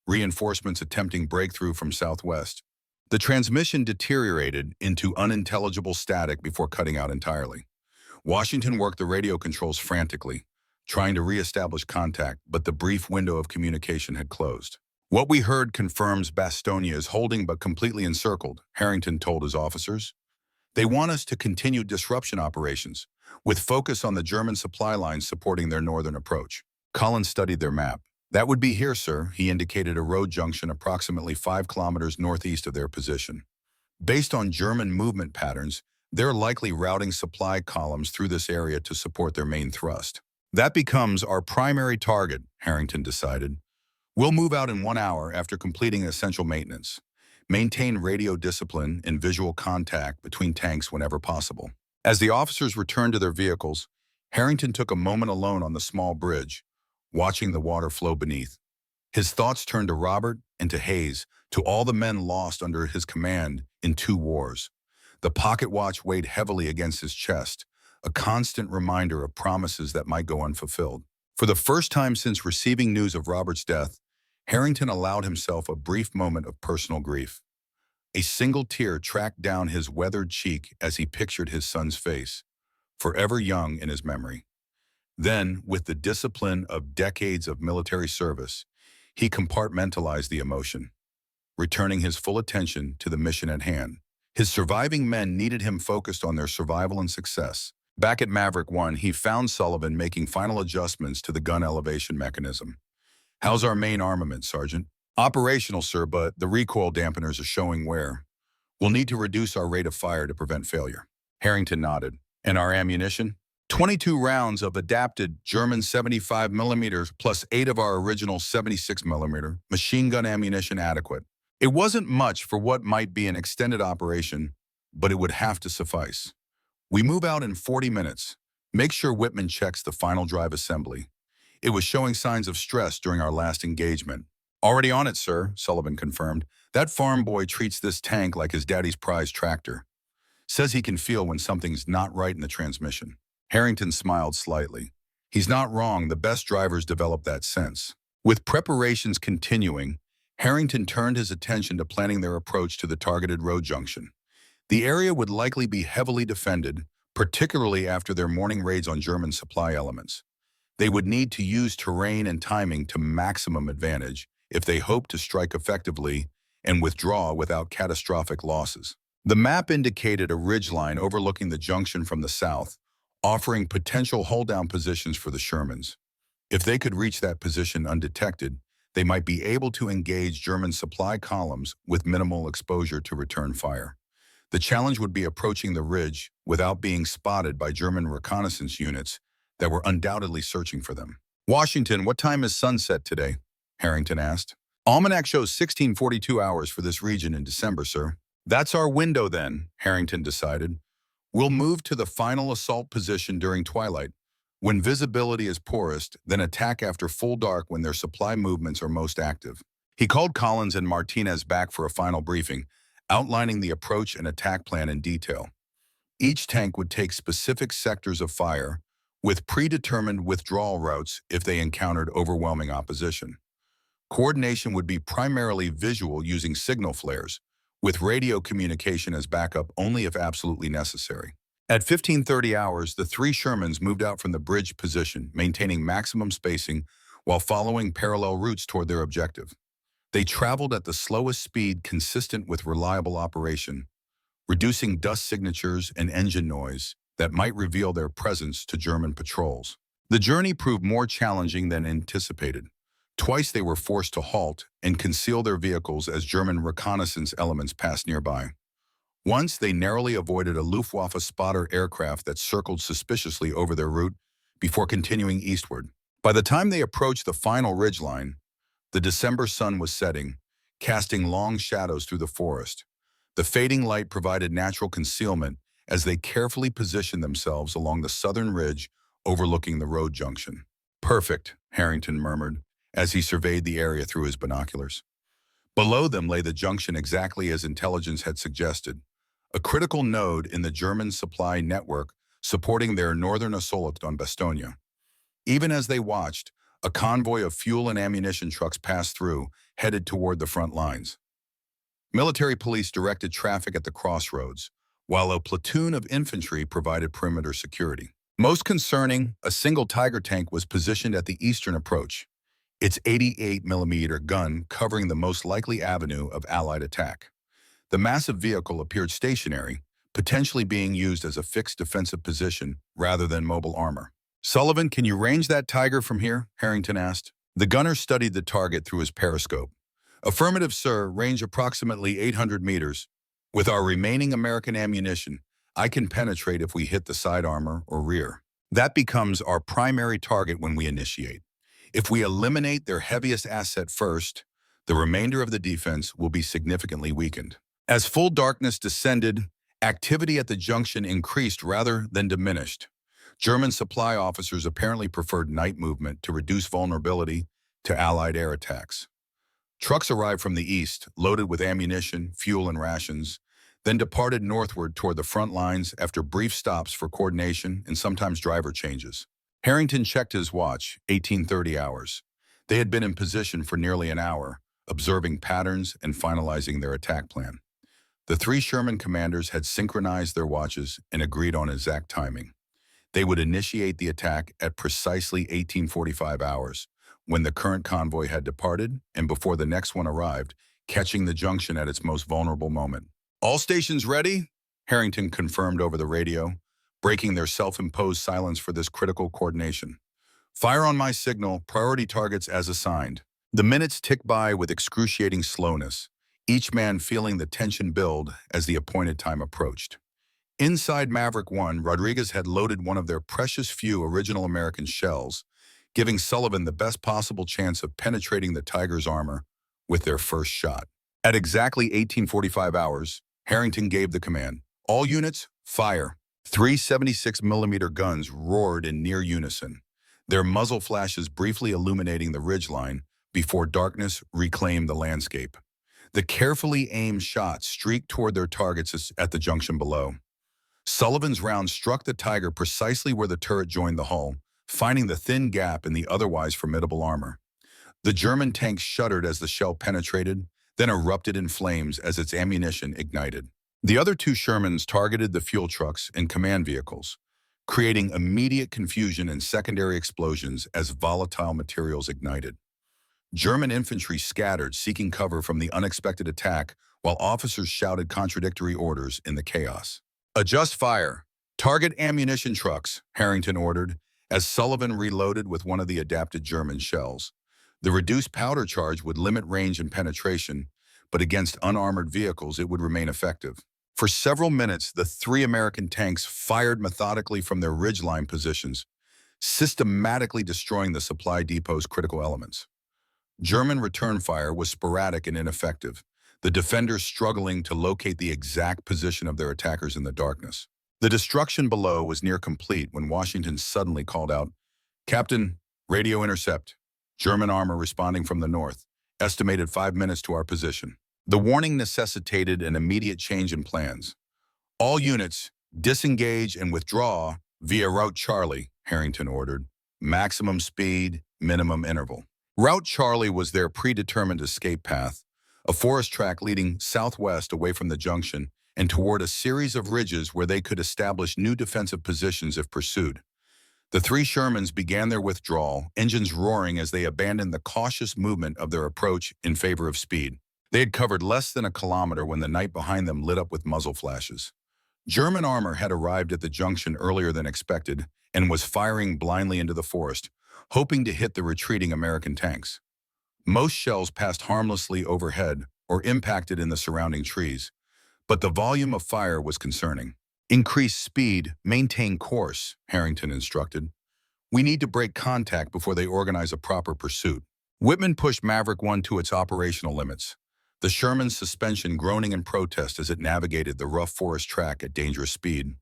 Reinforcements attempting breakthrough from southwest. The transmission deteriorated into unintelligible static before cutting out entirely. Washington worked the radio controls frantically, trying to re-establish contact, but the brief window of communication had closed. What we heard confirms Bastogne is holding but completely encircled, Harrington told his officers. They want us to continue disruption operations, with focus on the German supply lines supporting their northern approach. Collins studied their map. That would be here, sir. He indicated a road junction approximately 5 kilometers northeast of their position. Based on German movement patterns, they're likely routing supply columns through this area to support their main thrust. That becomes our primary target, Harrington decided. We'll move out in 1 hour after completing essential maintenance. Maintain radio discipline and visual contact between tanks whenever possible. As the officers returned to their vehicles, Harrington took a moment alone on the small bridge, watching the water flow beneath. His thoughts turned to Robert and to Hayes, to all the men lost under his command in 2 wars. The pocket watch weighed heavily against his chest, a constant reminder of promises that might go unfulfilled. For the first time since receiving news of Robert's death, Harrington allowed himself a brief moment of personal grief. A single tear tracked down his weathered cheek as he pictured his son's face, forever young in his memory. Then, with the discipline of decades of military service, he compartmentalized the emotion, returning his full attention to the mission at hand. His surviving men needed him focused on their survival and success. Back at Maverick 1, he found Sullivan making final adjustments to the gun elevation mechanism. "How's our main armament, Sergeant?" "Operational, sir, but the recoil dampeners are showing wear. We'll need to reduce our rate of fire to prevent failure." Harrington nodded. "And our ammunition?" 22 rounds of adapted German 75mm plus 8 of our original 76mm machine gun ammunition adequate. It wasn't much for what might be an extended operation, but it would have to suffice. "We move out in 40 minutes. Make sure Whitman checks the final drive assembly. It was showing signs of stress during our last engagement." "Already on it, sir," Sullivan confirmed. "That farm boy treats this tank like his daddy's prized tractor. Says he can feel when something's not right in the transmission." Harrington smiled slightly. He's not wrong, the best drivers develop that sense. With preparations continuing, Harrington turned his attention to planning their approach to the targeted road junction. The area would likely be heavily defended, particularly after their morning raids on German supply elements. They would need to use terrain and timing to maximum advantage if they hoped to strike effectively and withdraw without catastrophic losses. The map indicated a ridgeline overlooking the junction from the south, offering potential hold-down positions for the Shermans. If they could reach that position undetected, they might be able to engage German supply columns with minimal exposure to return fire. The challenge would be approaching the ridge without being spotted by German reconnaissance units that were undoubtedly searching for them. "Washington, what time is sunset today?" Harrington asked. "Almanac shows 1642 hours for this region in December, sir." "That's our window then," Harrington decided. "We'll move to the final assault position during twilight, when visibility is poorest, then attack after full dark when their supply movements are most active." He called Collins and Martinez back for a final briefing, outlining the approach and attack plan in detail. Each tank would take specific sectors of fire, with predetermined withdrawal routes if they encountered overwhelming opposition. Coordination would be primarily visual using signal flares, with radio communication as backup only if absolutely necessary. At 1530 hours, the 3 Shermans moved out from the bridge position, maintaining maximum spacing while following parallel routes toward their objective. They traveled at the slowest speed consistent with reliable operation, reducing dust signatures and engine noise that might reveal their presence to German patrols. The journey proved more challenging than anticipated. Twice they were forced to halt and conceal their vehicles as German reconnaissance elements passed nearby. Once they narrowly avoided a Luftwaffe spotter aircraft that circled suspiciously over their route before continuing eastward. By the time they approached the final ridgeline, the December sun was setting, casting long shadows through the forest. The fading light provided natural concealment as they carefully positioned themselves along the southern ridge overlooking the road junction. "Perfect," Harrington murmured, as he surveyed the area through his binoculars. Below them lay the junction exactly as intelligence had suggested, a critical node in the German supply network supporting their northern assault on Bastogne. Even as they watched, a convoy of fuel and ammunition trucks passed through, headed toward the front lines. Military police directed traffic at the crossroads, while a platoon of infantry provided perimeter security. Most concerning, a single Tiger tank was positioned at the eastern approach, its 88-millimeter gun covering the most likely avenue of Allied attack. The massive vehicle appeared stationary, potentially being used as a fixed defensive position rather than mobile armor. "Sullivan, can you range that Tiger from here?" Harrington asked. The gunner studied the target through his periscope. "Affirmative, sir, range approximately 800 meters. With our remaining American ammunition, I can penetrate if we hit the side armor or rear. That becomes our primary target when we initiate. If we eliminate their heaviest asset first, the remainder of the defense will be significantly weakened." As full darkness descended, activity at the junction increased rather than diminished. German supply officers apparently preferred night movement to reduce vulnerability to Allied air attacks. Trucks arrived from the east, loaded with ammunition, fuel, and rations, then departed northward toward the front lines after brief stops for coordination and sometimes driver changes. Harrington checked his watch, 1830 hours. They had been in position for nearly an hour, observing patterns and finalizing their attack plan. The three Sherman commanders had synchronized their watches and agreed on exact timing. They would initiate the attack at precisely 1845 hours, when the current convoy had departed and before the next one arrived, catching the junction at its most vulnerable moment. "All stations ready?" Harrington confirmed over the radio, breaking their self-imposed silence for this critical coordination. "Fire on my signal, priority targets as assigned." The minutes ticked by with excruciating slowness, each man feeling the tension build as the appointed time approached. Inside Maverick 1, Rodriguez had loaded one of their precious few original American shells, giving Sullivan the best possible chance of penetrating the Tiger's armor with their first shot. At exactly 1845 hours, Harrington gave the command. "All units, fire." Three 76-millimeter guns roared in near unison, their muzzle flashes briefly illuminating the ridgeline before darkness reclaimed the landscape. The carefully aimed shots streaked toward their targets at the junction below. Sullivan's round struck the Tiger precisely where the turret joined the hull, finding the thin gap in the otherwise formidable armor. The German tank shuddered as the shell penetrated, then erupted in flames as its ammunition ignited. The other two Shermans targeted the fuel trucks and command vehicles, creating immediate confusion and secondary explosions as volatile materials ignited. German infantry scattered, seeking cover from the unexpected attack, while officers shouted contradictory orders in the chaos. "Adjust fire. Target ammunition trucks," Harrington ordered, as Sullivan reloaded with one of the adapted German shells. The reduced powder charge would limit range and penetration, but against unarmored vehicles it would remain effective. For several minutes, the three American tanks fired methodically from their ridgeline positions, systematically destroying the supply depot's critical elements. German return fire was sporadic and ineffective, the defenders struggling to locate the exact position of their attackers in the darkness. The destruction below was near complete when Washington suddenly called out, "Captain, radio intercept." German armor responding from the north, estimated 5 minutes to our position. The warning necessitated an immediate change in plans. "All units, disengage and withdraw via Route Charlie," Harrington ordered. "Maximum speed, minimum interval." Route Charlie was their predetermined escape path, a forest track leading southwest away from the junction and toward a series of ridges where they could establish new defensive positions if pursued. The three Shermans began their withdrawal, engines roaring as they abandoned the cautious movement of their approach in favor of speed. They had covered less than a kilometer when the night behind them lit up with muzzle flashes. German armor had arrived at the junction earlier than expected and was firing blindly into the forest, hoping to hit the retreating American tanks. Most shells passed harmlessly overhead or impacted in the surrounding trees, but the volume of fire was concerning. "Increase speed, maintain course," Harrington instructed. "We need to break contact before they organize a proper pursuit." Whitman pushed Maverick 1 to its operational limits, the Sherman's suspension groaning in protest as it navigated the rough forest track at dangerous speed.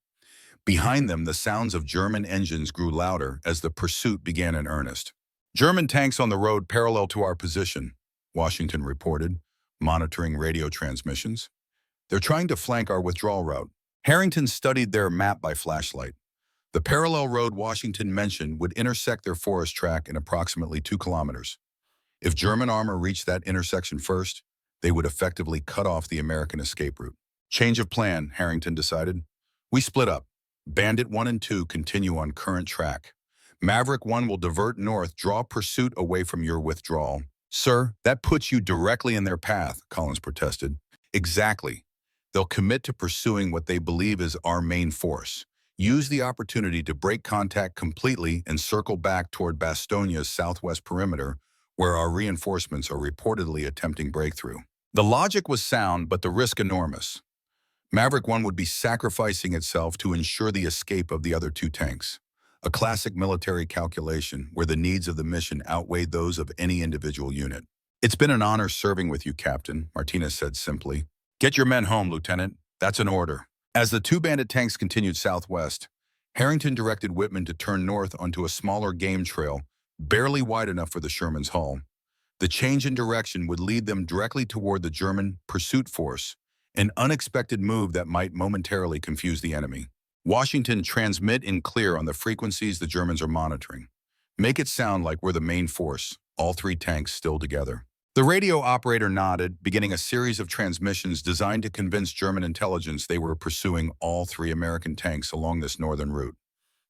Behind them, the sounds of German engines grew louder as the pursuit began in earnest. "German tanks on the road parallel to our position," Washington reported, monitoring radio transmissions. They're trying to flank our withdrawal route. Harrington studied their map by flashlight. The parallel road Washington mentioned would intersect their forest track in approximately 2 kilometers. If German armor reached that intersection first, they would effectively cut off the American escape route. Change of plan, Harrington decided. We split up. Bandit 1 and 2 continue on current track. Maverick 1 will divert north, draw pursuit away from your withdrawal. Sir, that puts you directly in their path, Collins protested. Exactly. They'll commit to pursuing what they believe is our main force. Use the opportunity to break contact completely and circle back toward Bastogne's southwest perimeter, where our reinforcements are reportedly attempting breakthrough. The logic was sound, but the risk enormous. Maverick 1 would be sacrificing itself to ensure the escape of the other 2 tanks. A classic military calculation where the needs of the mission outweighed those of any individual unit. It's been an honor serving with you, Captain, Martinez said simply. Get your men home, Lieutenant. That's an order. As the 2 bandit tanks continued southwest, Harrington directed Whitman to turn north onto a smaller game trail, barely wide enough for the Sherman's hull. The change in direction would lead them directly toward the German pursuit force, an unexpected move that might momentarily confuse the enemy. Washington, transmit in clear on the frequencies the Germans are monitoring. Make it sound like we're the main force, all 3 tanks still together. The radio operator nodded, beginning a series of transmissions designed to convince German intelligence they were pursuing all 3 American tanks along this northern route.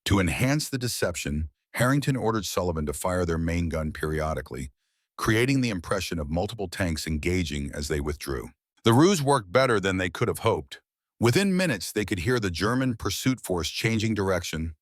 To enhance the deception, Harrington ordered Sullivan to fire their main gun periodically, creating the impression of multiple tanks engaging as they withdrew. The ruse worked better than they could have hoped. Within minutes, they could hear the German pursuit force changing direction,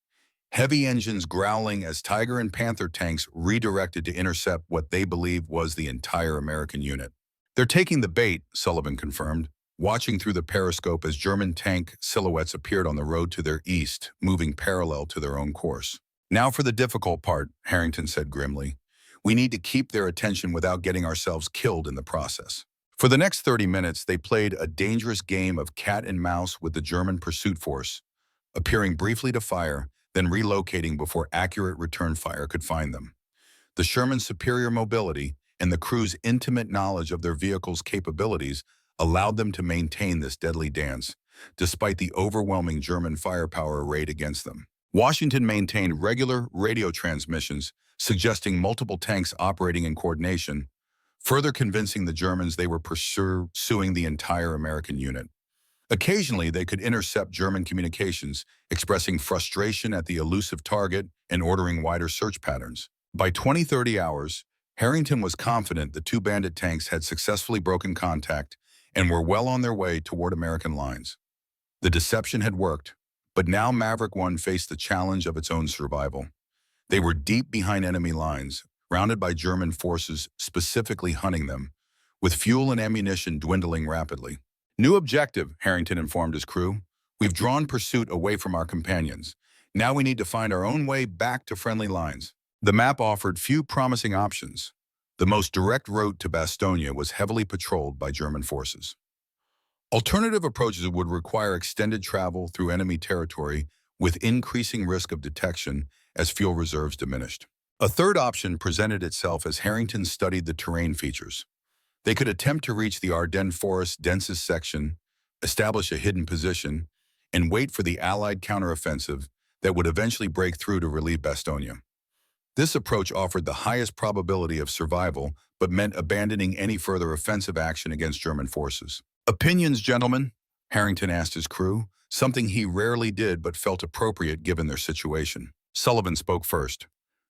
heavy engines growling as Tiger and Panther tanks redirected to intercept what they believed was the entire American unit. They're taking the bait, Sullivan confirmed, watching through the periscope as German tank silhouettes appeared on the road to their east, moving parallel to their own course. Now for the difficult part, Harrington said grimly. We need to keep their attention without getting ourselves killed in the process. For the next 30 minutes, they played a dangerous game of cat and mouse with the German pursuit force, appearing briefly to fire, then relocating before accurate return fire could find them. The Sherman's superior mobility and the crew's intimate knowledge of their vehicle's capabilities allowed them to maintain this deadly dance, despite the overwhelming German firepower arrayed against them. Washington maintained regular radio transmissions, suggesting multiple tanks operating in coordination, further convincing the Germans they were pursuing the entire American unit. Occasionally, they could intercept German communications, expressing frustration at the elusive target and ordering wider search patterns. By 20-30 hours, Harrington was confident the 2 bandit tanks had successfully broken contact and were well on their way toward American lines. The deception had worked, but now Maverick 1 faced the challenge of its own survival. They were deep behind enemy lines, surrounded by German forces specifically hunting them, with fuel and ammunition dwindling rapidly. New objective, Harrington informed his crew. We've drawn pursuit away from our companions. Now we need to find our own way back to friendly lines. The map offered few promising options. The most direct route to Bastogne was heavily patrolled by German forces. Alternative approaches would require extended travel through enemy territory with increasing risk of detection as fuel reserves diminished. A third option presented itself as Harrington studied the terrain features. They could attempt to reach the Ardennes forest's densest section, establish a hidden position, and wait for the Allied counteroffensive that would eventually break through to relieve Bastogne. This approach offered the highest probability of survival, but meant abandoning any further offensive action against German forces. Opinions, gentlemen? Harrington asked his crew, something he rarely did but felt appropriate given their situation. Sullivan spoke first.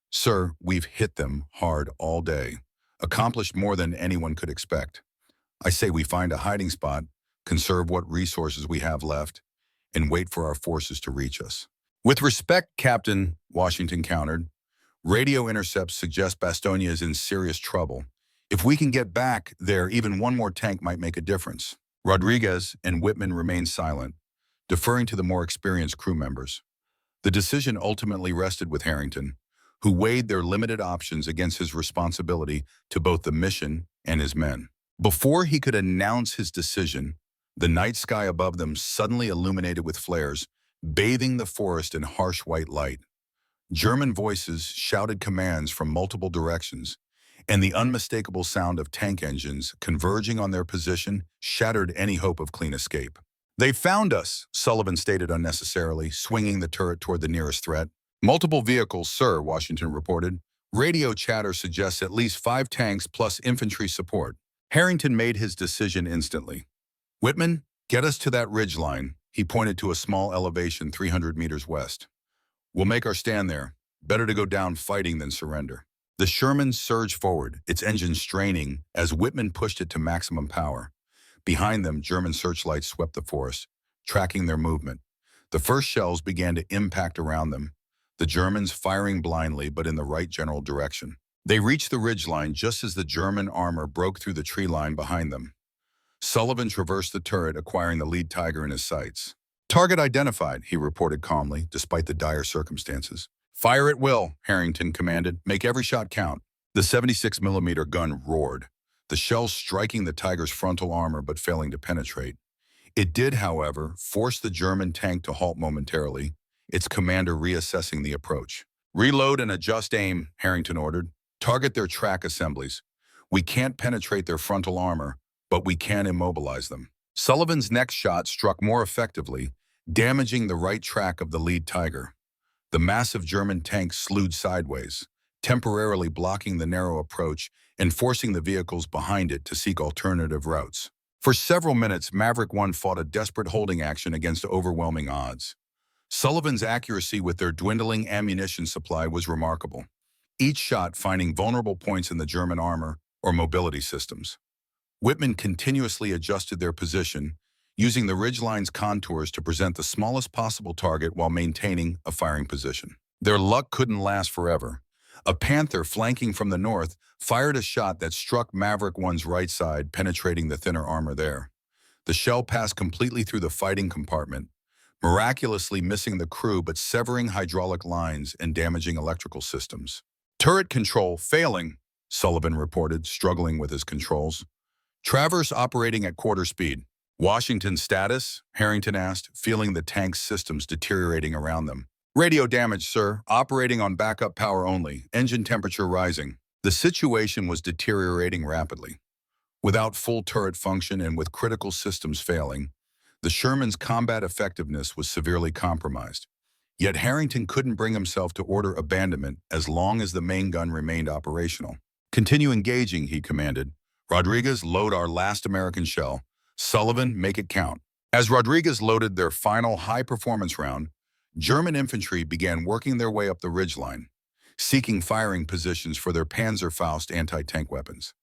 Sir, we've hit them hard all day. Accomplished more than anyone could expect. I say we find a hiding spot, conserve what resources we have left, and wait for our forces to reach us. With respect, Captain, Washington countered, radio intercepts suggest Bastogne is in serious trouble. If we can get back there, even one more tank might make a difference. Rodriguez and Whitman remained silent, deferring to the more experienced crew members. The decision ultimately rested with Harrington, who weighed their limited options against his responsibility to both the mission and his men. Before he could announce his decision, the night sky above them suddenly illuminated with flares, bathing the forest in harsh white light. German voices shouted commands from multiple directions, and the unmistakable sound of tank engines converging on their position shattered any hope of clean escape. "They found us," Sullivan stated unnecessarily, swinging the turret toward the nearest threat. "Multiple vehicles, sir," Washington reported. "Radio chatter suggests at least 5 tanks plus infantry support." Harrington made his decision instantly. "Whitman, get us to that ridge line." He pointed to a small elevation 300 meters west. "We'll make our stand there. Better to go down fighting than surrender." The Sherman surged forward, its engine straining as Whitman pushed it to maximum power. Behind them, German searchlights swept the forest, tracking their movement. The first shells began to impact around them, the Germans firing blindly but in the right general direction. They reached the ridgeline just as the German armor broke through the tree line behind them. Sullivan traversed the turret, acquiring the lead Tiger in his sights. "Target identified," he reported calmly, despite the dire circumstances. "Fire at will," Harrington commanded. "Make every shot count." The 76mm gun roared, the shells striking the Tiger's frontal armor but failing to penetrate. It did, however, force the German tank to halt momentarily, its commander reassessing the approach. "Reload and adjust aim," Harrington ordered. "Target their track assemblies. We can't penetrate their frontal armor, but we can immobilize them." Sullivan's next shot struck more effectively, damaging the right track of the lead Tiger. The massive German tank slewed sideways, temporarily blocking the narrow approach and forcing the vehicles behind it to seek alternative routes. For several minutes, Maverick 1 fought a desperate holding action against overwhelming odds. Sullivan's accuracy with their dwindling ammunition supply was remarkable, each shot finding vulnerable points in the German armor or mobility systems. Whitman continuously adjusted their position, using the ridgeline's contours to present the smallest possible target while maintaining a firing position. Their luck couldn't last forever. A Panther flanking from the north fired a shot that struck Maverick 1's right side, penetrating the thinner armor there. The shell passed completely through the fighting compartment, miraculously missing the crew but severing hydraulic lines and damaging electrical systems. "Turret control failing," Sullivan reported, struggling with his controls. "Traverse operating at quarter speed." "Washington status?" Harrington asked, feeling the tank's systems deteriorating around them. "Radio damage, sir. Operating on backup power only. Engine temperature rising." The situation was deteriorating rapidly. Without full turret function and with critical systems failing, the Sherman's combat effectiveness was severely compromised. Yet Harrington couldn't bring himself to order abandonment as long as the main gun remained operational. "Continue engaging," he commanded. "Rodriguez, load our last American shell. Sullivan, make it count." As Rodriguez loaded their final high-performance round, German infantry began working their way up the ridgeline, seeking firing positions for their Panzer anti-tank weapons.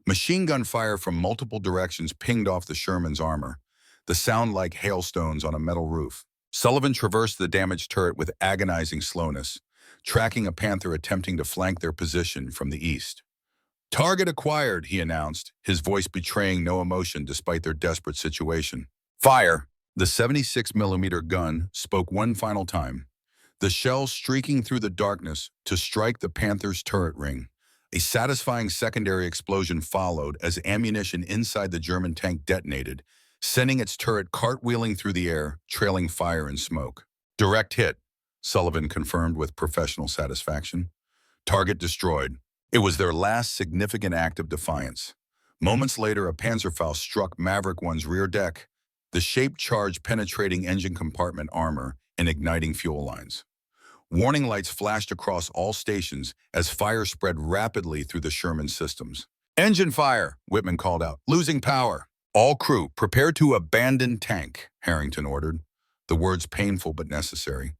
Machine gun fire from multiple directions pinged off the Sherman's armor, the sound like hailstones on a metal roof. Sullivan traversed the damaged turret with agonizing slowness, tracking a Panther attempting to flank their position from the east. "Target acquired," he announced, his voice betraying no emotion despite their desperate situation. "Fire!" The 76mm gun spoke one final time, the shell streaking through the darkness to strike the Panther's turret ring. A satisfying secondary explosion followed as ammunition inside the German tank detonated, sending its turret cartwheeling through the air, trailing fire and smoke. "Direct hit," Sullivan confirmed with professional satisfaction. "Target destroyed." It was their last significant act of defiance. Moments later, a Panzerfaust struck Maverick 1's rear deck, the shaped charge penetrating engine compartment armor and igniting fuel lines. Warning lights flashed across all stations as fire spread rapidly through the Sherman systems. "Engine fire," Whitman called out. "Losing power." "All crew, prepare to abandon tank," Harrington ordered, the words painful but necessary.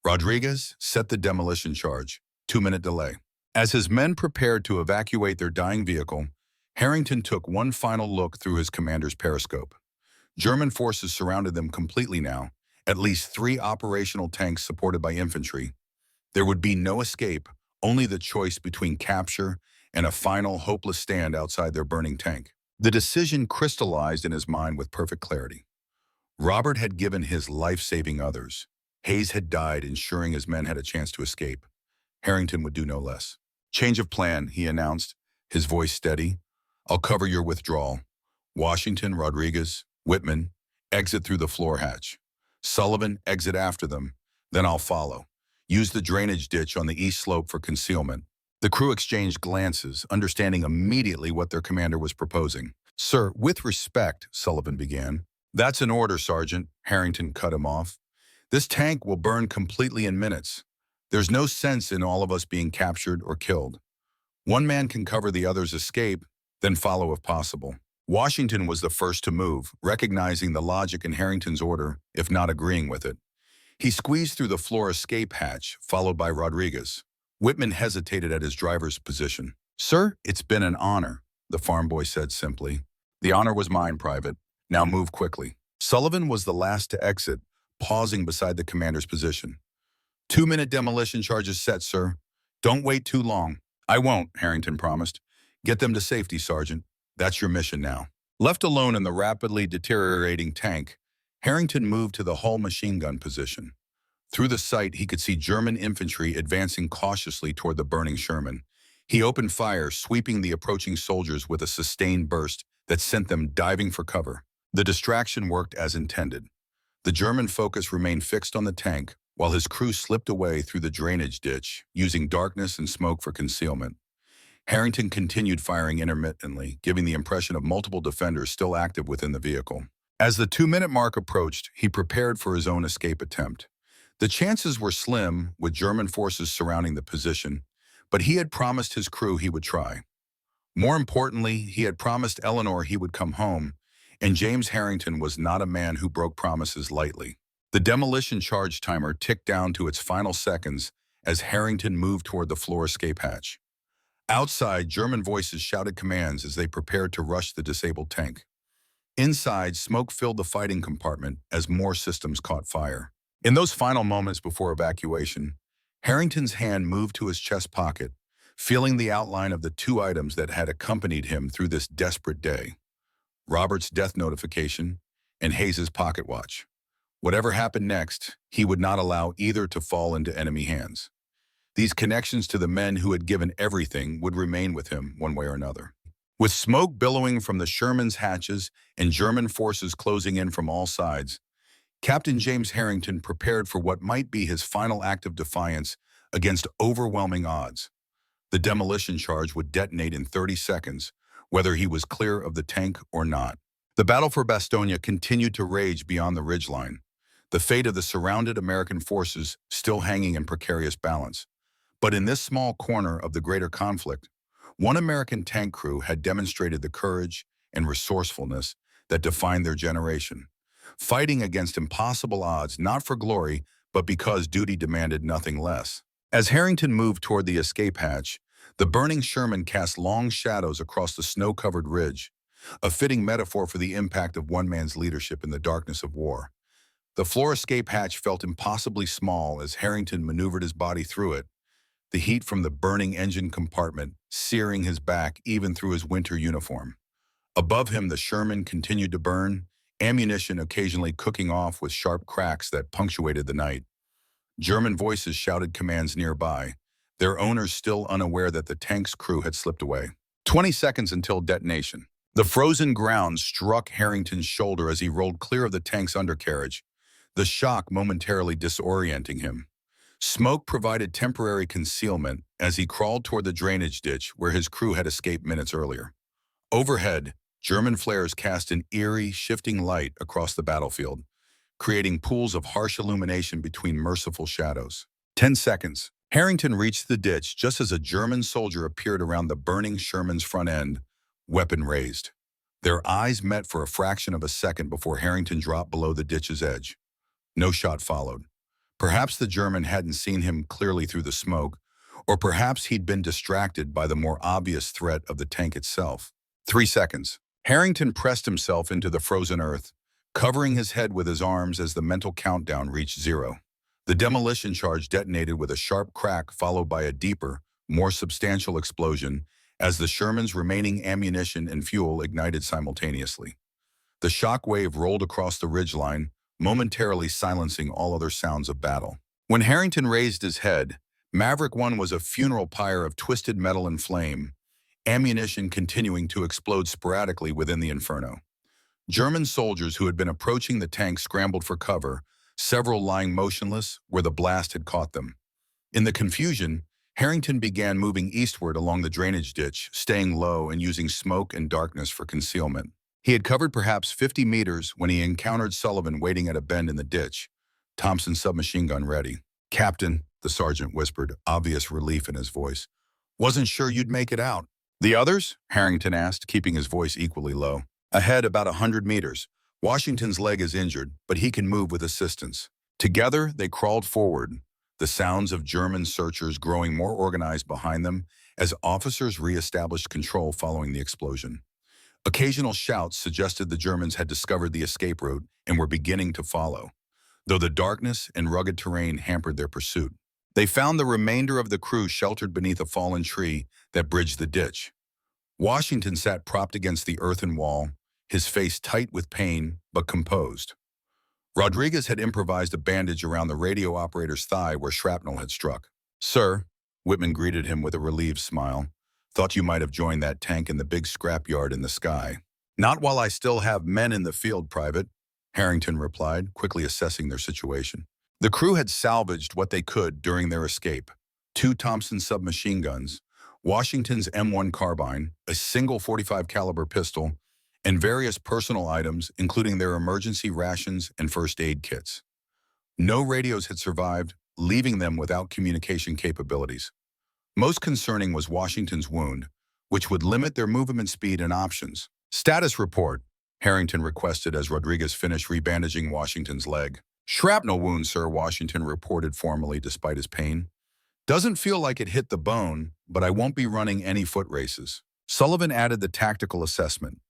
"Rodriguez, set the demolition charge. 2-minute delay." As his men prepared to evacuate their dying vehicle, Harrington took one final look through his commander's periscope. German forces surrounded them completely now, at least 3 operational tanks supported by infantry. There would be no escape, only the choice between capture and a final hopeless stand outside their burning tank. The decision crystallized in his mind with perfect clarity. Robert had given his life saving others. Hayes had died, ensuring his men had a chance to escape. Harrington would do no less. "Change of plan," he announced, his voice steady. "I'll cover your withdrawal. Washington, Rodriguez, Whitman, exit through the floor hatch. Sullivan, exit after them. Then I'll follow. Use the drainage ditch on the east slope for concealment. The crew exchanged glances, understanding immediately what their commander was proposing. "Sir, with respect," Sullivan began. "That's an order, Sergeant," Harrington cut him off. "This tank will burn completely in minutes. There's no sense in all of us being captured or killed. One man can cover the other's escape, then follow if possible." Washington was the first to move, recognizing the logic in Harrington's order, if not agreeing with it. He squeezed through the floor escape hatch, followed by Rodriguez. Whitman hesitated at his driver's position. "Sir, it's been an honor," the farm boy said simply. "The honor was mine, Private. Now move quickly." Sullivan was the last to exit, pausing beside the commander's position. "2-minute demolition charges set, sir. Don't wait too long." "I won't," Harrington promised. "Get them to safety, Sergeant. That's your mission now." Left alone in the rapidly deteriorating tank, Harrington moved to the hull machine gun position. Through the sight, he could see German infantry advancing cautiously toward the burning Sherman. He opened fire, sweeping the approaching soldiers with a sustained burst that sent them diving for cover. The distraction worked as intended. The German focus remained fixed on the tank, while his crew slipped away through the drainage ditch, using darkness and smoke for concealment. Harrington continued firing intermittently, giving the impression of multiple defenders still active within the vehicle. As the 2-minute mark approached, he prepared for his own escape attempt. The chances were slim, with German forces surrounding the position, but he had promised his crew he would try. More importantly, he had promised Eleanor he would come home, and James Harrington was not a man who broke promises lightly. The demolition charge timer ticked down to its final seconds as Harrington moved toward the floor escape hatch. Outside, German voices shouted commands as they prepared to rush the disabled tank. Inside, smoke filled the fighting compartment as more systems caught fire. In those final moments before evacuation, Harrington's hand moved to his chest pocket, feeling the outline of the 2 items that had accompanied him through this desperate day: Robert's death notification and Hayes's pocket watch. Whatever happened next, he would not allow either to fall into enemy hands. These connections to the men who had given everything would remain with him one way or another. With smoke billowing from the Sherman's hatches and German forces closing in from all sides, Captain James Harrington prepared for what might be his final act of defiance against overwhelming odds. The demolition charge would detonate in 30 seconds, whether he was clear of the tank or not. The battle for Bastogne continued to rage beyond the ridgeline, the fate of the surrounded American forces still hanging in precarious balance. But in this small corner of the greater conflict, one American tank crew had demonstrated the courage and resourcefulness that defined their generation, fighting against impossible odds not for glory, but because duty demanded nothing less. As Harrington moved toward the escape hatch, the burning Sherman cast long shadows across the snow-covered ridge, a fitting metaphor for the impact of one man's leadership in the darkness of war. The floor escape hatch felt impossibly small as Harrington maneuvered his body through it, the heat from the burning engine compartment searing his back even through his winter uniform. Above him, the Sherman continued to burn, ammunition occasionally cooking off with sharp cracks that punctuated the night. German voices shouted commands nearby, their owners still unaware that the tank's crew had slipped away. 20 seconds until detonation. The frozen ground struck Harrington's shoulder as he rolled clear of the tank's undercarriage, the shock momentarily disorienting him. Smoke provided temporary concealment as he crawled toward the drainage ditch where his crew had escaped minutes earlier. Overhead, German flares cast an eerie, shifting light across the battlefield, creating pools of harsh illumination between merciful shadows. 10 seconds. Harrington reached the ditch just as a German soldier appeared around the burning Sherman's front end, weapon raised. Their eyes met for a fraction of a second before Harrington dropped below the ditch's edge. No shot followed. Perhaps the German hadn't seen him clearly through the smoke, or perhaps he'd been distracted by the more obvious threat of the tank itself. 3 seconds. Harrington pressed himself into the frozen earth, covering his head with his arms as the mental countdown reached 0. The demolition charge detonated with a sharp crack followed by a deeper, more substantial explosion as the Sherman's remaining ammunition and fuel ignited simultaneously. The shock wave rolled across the ridgeline, momentarily silencing all other sounds of battle. When Harrington raised his head, Maverick 1 was a funeral pyre of twisted metal and flame, ammunition continuing to explode sporadically within the inferno. German soldiers who had been approaching the tank scrambled for cover, several lying motionless where the blast had caught them. In the confusion, Harrington began moving eastward along the drainage ditch, staying low and using smoke and darkness for concealment. He had covered perhaps 50 meters when he encountered Sullivan waiting at a bend in the ditch, Thompson's submachine gun ready. "Captain," the sergeant whispered, obvious relief in his voice. "Wasn't sure you'd make it out." "The others?" Harrington asked, keeping his voice equally low. "Ahead about 100 meters. Washington's leg is injured, but he can move with assistance." Together, they crawled forward, the sounds of German searchers growing more organized behind them as officers re-established control following the explosion. Occasional shouts suggested the Germans had discovered the escape route and were beginning to follow, though the darkness and rugged terrain hampered their pursuit. They found the remainder of the crew sheltered beneath a fallen tree that bridged the ditch. Washington sat propped against the earthen wall, his face tight with pain, but composed. Rodriguez had improvised a bandage around the radio operator's thigh where shrapnel had struck. "Sir," Whitman greeted him with a relieved smile, "thought you might have joined that tank in the big scrapyard in the sky." "Not while I still have men in the field, Private," Harrington replied, quickly assessing their situation. The crew had salvaged what they could during their escape: 2 Thompson submachine guns, Washington's M1 carbine, a single .45 caliber pistol, and various personal items, including their emergency rations and first aid kits. No radios had survived, leaving them without communication capabilities. Most concerning was Washington's wound, which would limit their movement speed and options. "Status report," Harrington requested as Rodriguez finished rebandaging Washington's leg. "Shrapnel wound, sir," Washington reported formally despite his pain. "Doesn't feel like it hit the bone, but I won't be running any foot races." Sullivan added the tactical assessment.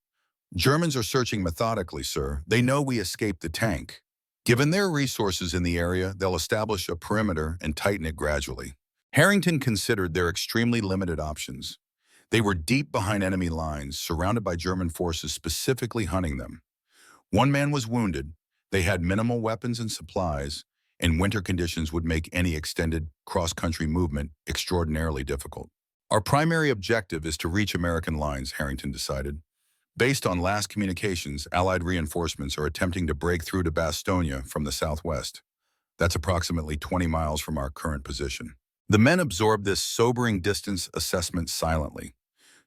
"Germans are searching methodically, sir. They know we escaped the tank. Given their resources in the area, they'll establish a perimeter and tighten it gradually." Harrington considered their extremely limited options. They were deep behind enemy lines, surrounded by German forces specifically hunting them. One man was wounded, they had minimal weapons and supplies, and winter conditions would make any extended cross-country movement extraordinarily difficult. "Our primary objective is to reach American lines," Harrington decided. "Based on last communications, Allied reinforcements are attempting to break through to Bastogne from the southwest. That's approximately 20 miles from our current position." The men absorbed this sobering distance assessment silently.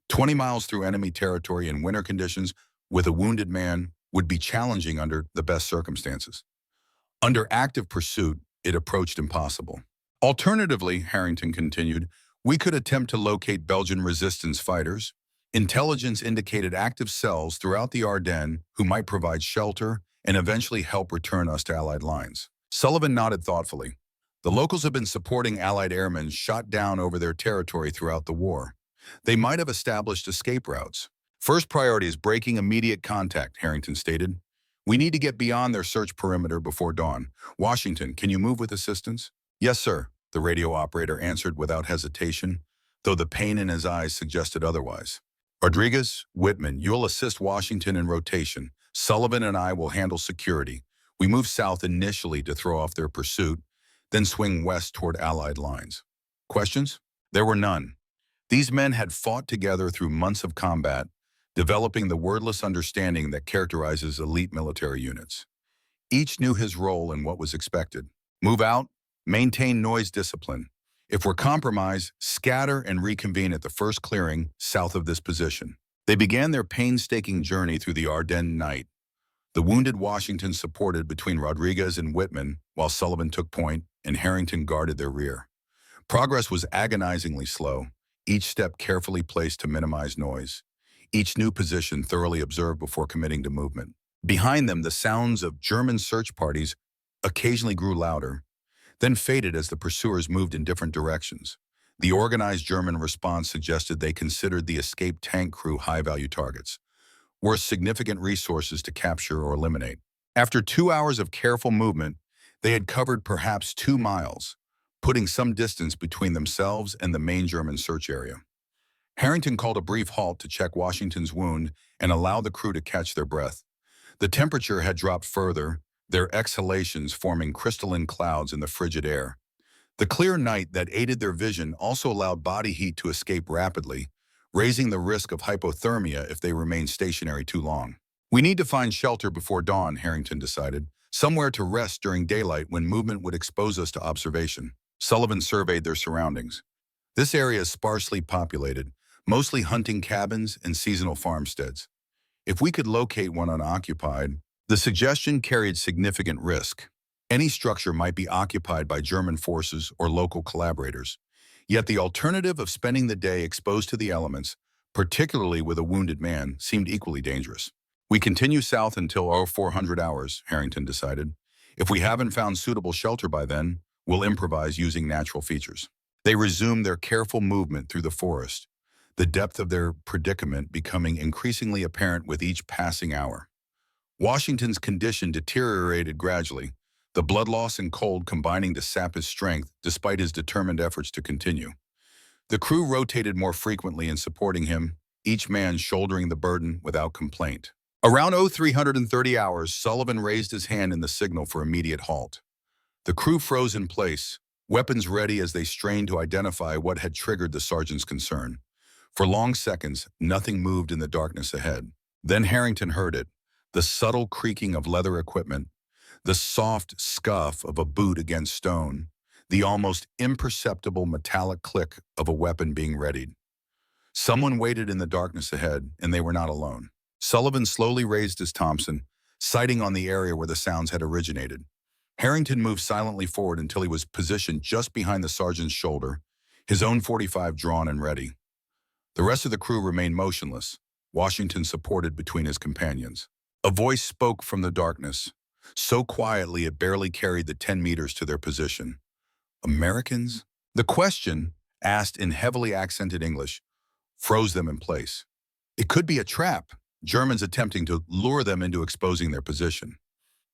20 miles through enemy territory in winter conditions with a wounded man would be challenging under the best circumstances. Under active pursuit, it approached impossible. "Alternatively," Harrington continued, "we could attempt to locate Belgian resistance fighters. Intelligence indicated active cells throughout the Ardennes who might provide shelter and eventually help return us to Allied lines." Sullivan nodded thoughtfully. "The locals have been supporting Allied airmen shot down over their territory throughout the war. They might have established escape routes. First priority is breaking immediate contact," Harrington stated. "We need to get beyond their search perimeter before dawn. Washington, can you move with assistance?" "Yes, sir," the radio operator answered without hesitation, though the pain in his eyes suggested otherwise. "Rodriguez, Whitman, you'll assist Washington in rotation. Sullivan and I will handle security. We move south initially to throw off their pursuit, then swing west toward Allied lines." Questions? There were none. These men had fought together through months of combat, developing the wordless understanding that characterizes elite military units. Each knew his role and what was expected. Move out, maintain noise discipline. If we're compromised, scatter and reconvene at the first clearing south of this position. They began their painstaking journey through the Ardennes night. The wounded Washington supported between Rodriguez and Whitman, while Sullivan took point and Harrington guarded their rear. Progress was agonizingly slow, each step carefully placed to minimize noise, each new position thoroughly observed before committing to movement. Behind them, the sounds of German search parties occasionally grew louder, then faded as the pursuers moved in different directions. The organized German response suggested they considered the escaped tank crew high-value targets, worth significant resources to capture or eliminate. After 2 hours of careful movement, they had covered perhaps 2 miles, putting some distance between themselves and the main German search area. Harrington called a brief halt to check Washington's wound and allow the crew to catch their breath. The temperature had dropped further, their exhalations forming crystalline clouds in the frigid air. The clear night that aided their vision also allowed body heat to escape rapidly, raising the risk of hypothermia if they remained stationary too long. "We need to find shelter before dawn," Harrington decided, "somewhere to rest during daylight when movement would expose us to observation." Sullivan surveyed their surroundings. This area is sparsely populated, mostly hunting cabins and seasonal farmsteads. If we could locate one unoccupied, the suggestion carried significant risk. Any structure might be occupied by German forces or local collaborators. Yet the alternative of spending the day exposed to the elements, particularly with a wounded man, seemed equally dangerous. We continue south until 0400 hours, Harrington decided. If we haven't found suitable shelter by then, we'll improvise using natural features. They resumed their careful movement through the forest, the depth of their predicament becoming increasingly apparent with each passing hour. Washington's condition deteriorated gradually, the blood loss and cold combining to sap his strength despite his determined efforts to continue. The crew rotated more frequently in supporting him, each man shouldering the burden without complaint. Around 0330 hours, Sullivan raised his hand in the signal for immediate halt. The crew froze in place, weapons ready as they strained to identify what had triggered the sergeant's concern. For long seconds, nothing moved in the darkness ahead. Then Harrington heard it, the subtle creaking of leather equipment, the soft scuff of a boot against stone, the almost imperceptible metallic click of a weapon being readied. Someone waited in the darkness ahead, and they were not alone. Sullivan slowly raised his Thompson, sighting on the area where the sounds had originated. Harrington moved silently forward until he was positioned just behind the sergeant's shoulder, his own .45 drawn and ready. The rest of the crew remained motionless, Washington supported between his companions. A voice spoke from the darkness, so quietly it barely carried the 10 meters to their position. Americans? The question, asked in heavily accented English, froze them in place. It could be a trap, Germans attempting to lure them into exposing their position.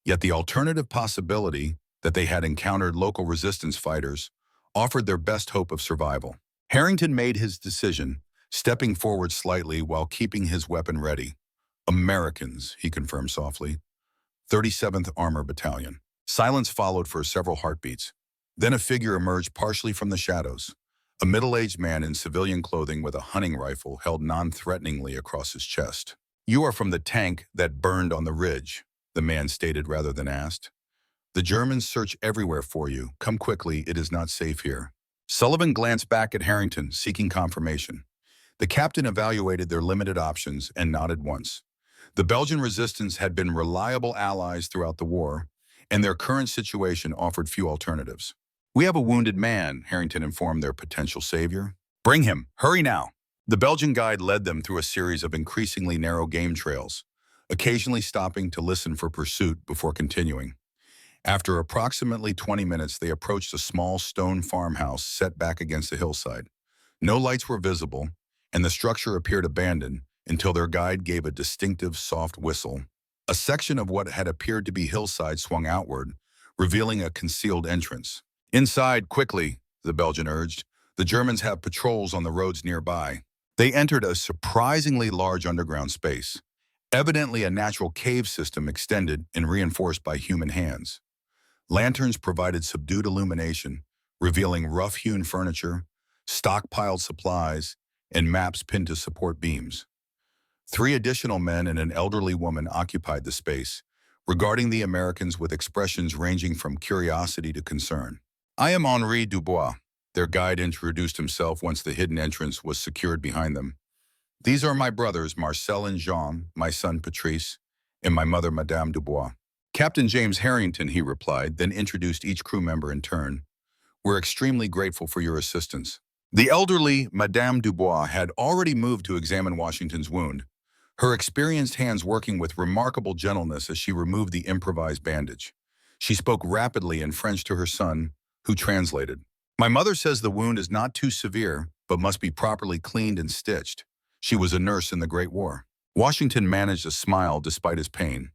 Yet the alternative possibility that they had encountered local resistance fighters offered their best hope of survival. Harrington made his decision, stepping forward slightly while keeping his weapon ready. Americans, he confirmed softly. 37th Armor Battalion. Silence followed for several heartbeats. Then a figure emerged partially from the shadows. A middle-aged man in civilian clothing with a hunting rifle held non-threateningly across his chest. "You are from the tank that burned on the ridge," the man stated rather than asked. "The Germans search everywhere for you. Come quickly, it is not safe here." Sullivan glanced back at Harrington, seeking confirmation. The captain evaluated their limited options and nodded once. The Belgian resistance had been reliable allies throughout the war, and their current situation offered few alternatives. "We have a wounded man," Harrington informed their potential savior. "Bring him. Hurry now." The Belgian guide led them through a series of increasingly narrow game trails, occasionally stopping to listen for pursuit before continuing. After approximately 20 minutes, they approached a small stone farmhouse set back against the hillside. No lights were visible, and the structure appeared abandoned until their guide gave a distinctive soft whistle. A section of what had appeared to be hillside swung outward, revealing a concealed entrance. "Inside, quickly," the Belgian urged. "The Germans have patrols on the roads nearby." They entered a surprisingly large underground space, evidently a natural cave system extended and reinforced by human hands. Lanterns provided subdued illumination, revealing rough-hewn furniture, stockpiled supplies, and maps pinned to support beams. 3 additional men and an elderly woman occupied the space, regarding the Americans with expressions ranging from curiosity to concern. "I am Henri Dubois," their guide introduced himself once the hidden entrance was secured behind them. "These are my brothers, Marcel and Jean, my son Patrice, and my mother, Madame Dubois." "Captain James Harrington," he replied, then introduced each crew member in turn. "We're extremely grateful for your assistance." The elderly Madame Dubois had already moved to examine Washington's wound, her experienced hands working with remarkable gentleness as she removed the improvised bandage. She spoke rapidly in French to her son, who translated. "My mother says the wound is not too severe, but must be properly cleaned and stitched. She was a nurse in the Great War." Washington managed a smile despite his pain.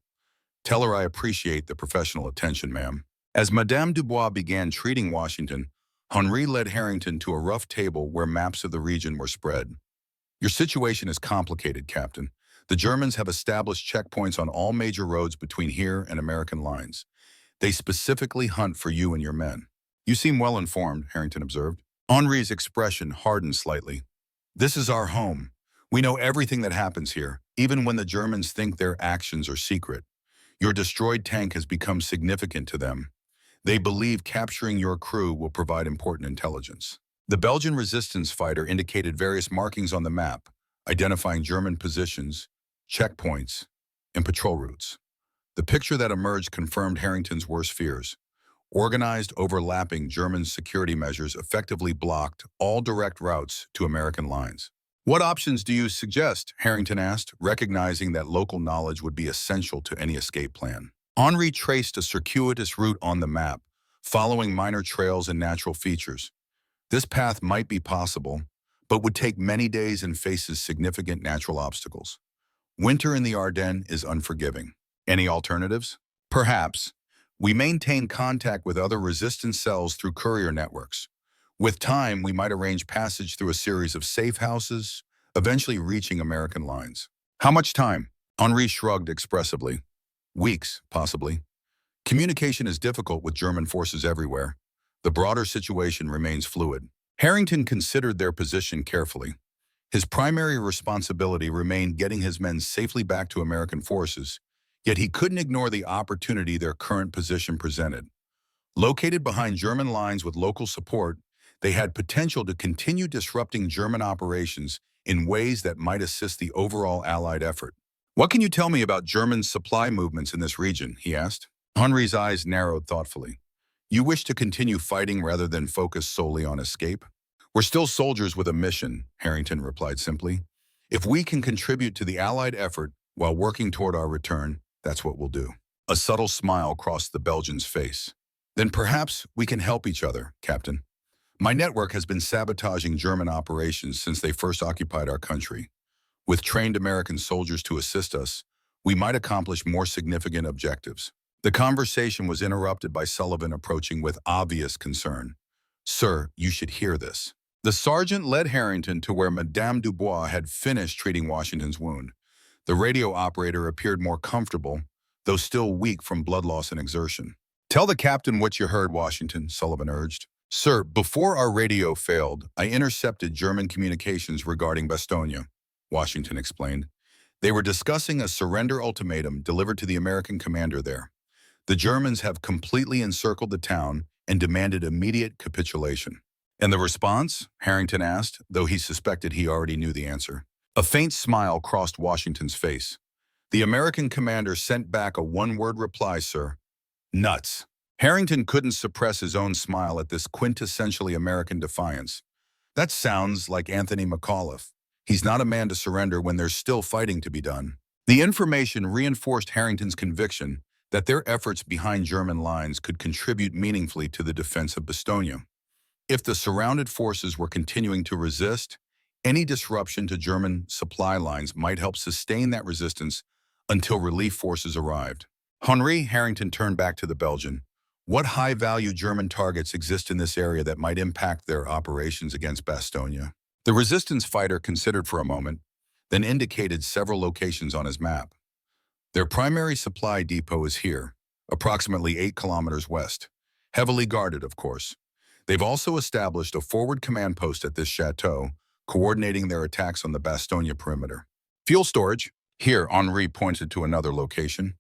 "Tell her I appreciate the professional attention, ma'am." As Madame Dubois began treating Washington, Henri led Harrington to a rough table where maps of the region were spread. "Your situation is complicated, Captain. The Germans have established checkpoints on all major roads between here and American lines. They specifically hunt for you and your men." "You seem well informed," Harrington observed. Henri's expression hardened slightly. "This is our home. We know everything that happens here, even when the Germans think their actions are secret. Your destroyed tank has become significant to them. They believe capturing your crew will provide important intelligence." The Belgian resistance fighter indicated various markings on the map, identifying German positions, checkpoints, and patrol routes. The picture that emerged confirmed Harrington's worst fears. Organized, overlapping German security measures effectively blocked all direct routes to American lines. "What options do you suggest?" Harrington asked, recognizing that local knowledge would be essential to any escape plan. Henri traced a circuitous route on the map, following minor trails and natural features. This path might be possible, but would take many days and faces significant natural obstacles. Winter in the Ardennes is unforgiving. Any alternatives? Perhaps. We maintain contact with other resistance cells through courier networks. With time, we might arrange passage through a series of safe houses, eventually reaching American lines. How much time? Henri shrugged expressively. Weeks, possibly. Communication is difficult with German forces everywhere. The broader situation remains fluid. Harrington considered their position carefully. His primary responsibility remained getting his men safely back to American forces, yet he couldn't ignore the opportunity their current position presented. Located behind German lines with local support, they had potential to continue disrupting German operations in ways that might assist the overall Allied effort. "What can you tell me about German supply movements in this region?" he asked. Henri's eyes narrowed thoughtfully. "You wish to continue fighting rather than focus solely on escape?" "We're still soldiers with a mission," Harrington replied simply. "If we can contribute to the Allied effort while working toward our return, that's what we'll do." A subtle smile crossed the Belgian's face. "Then perhaps we can help each other, Captain. My network has been sabotaging German operations since they first occupied our country. With trained American soldiers to assist us, we might accomplish more significant objectives." The conversation was interrupted by Sullivan approaching with obvious concern. "Sir, you should hear this." The sergeant led Harrington to where Madame Dubois had finished treating Washington's wound. The radio operator appeared more comfortable, though still weak from blood loss and exertion. "Tell the captain what you heard, Washington," Sullivan urged. "Sir, before our radio failed, I intercepted German communications regarding Bastogne," Washington explained. "They were discussing a surrender ultimatum delivered to the American commander there. The Germans have completely encircled the town and demanded immediate capitulation." "And the response?" Harrington asked, though he suspected he already knew the answer. A faint smile crossed Washington's face. "The American commander sent back a one-word reply, sir. Nuts." Harrington couldn't suppress his own smile at this quintessentially American defiance. "That sounds like Anthony McAuliffe. He's not a man to surrender when there's still fighting to be done." The information reinforced Harrington's conviction that their efforts behind German lines could contribute meaningfully to the defense of Bastogne. If the surrounded forces were continuing to resist, any disruption to German supply lines might help sustain that resistance until relief forces arrived. Henri, Harrington turned back to the Belgian. "What high-value German targets exist in this area that might impact their operations against Bastogne?" The resistance fighter considered for a moment, then indicated several locations on his map. "Their primary supply depot is here, approximately 8 kilometers west. Heavily guarded, of course. They've also established a forward command post at this chateau, coordinating their attacks on the Bastogne perimeter. Fuel storage." Here, Henri pointed to another location.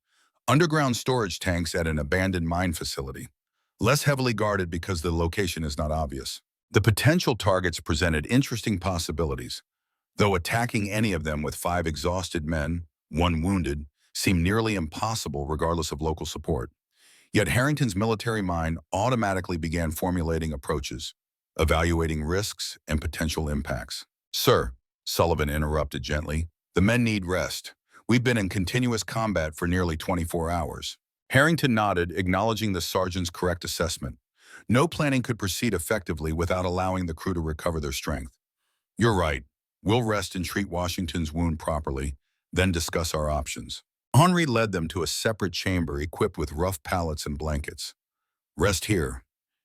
"Underground storage tanks at an abandoned mine facility. Less heavily guarded because the location is not obvious." The potential targets presented interesting possibilities, though attacking any of them with 5 exhausted men, 1 wounded, seemed nearly impossible regardless of local support. Yet Harrington's military mind automatically began formulating approaches, evaluating risks and potential impacts. "Sir," Sullivan interrupted gently, "the men need rest. We've been in continuous combat for nearly 24 hours. Harrington nodded, acknowledging the sergeant's correct assessment. No planning could proceed effectively without allowing the crew to recover their strength. "You're right. We'll rest and treat Washington's wound properly, then discuss our options." Henri led them to a separate chamber equipped with rough pallets and blankets. "Rest here.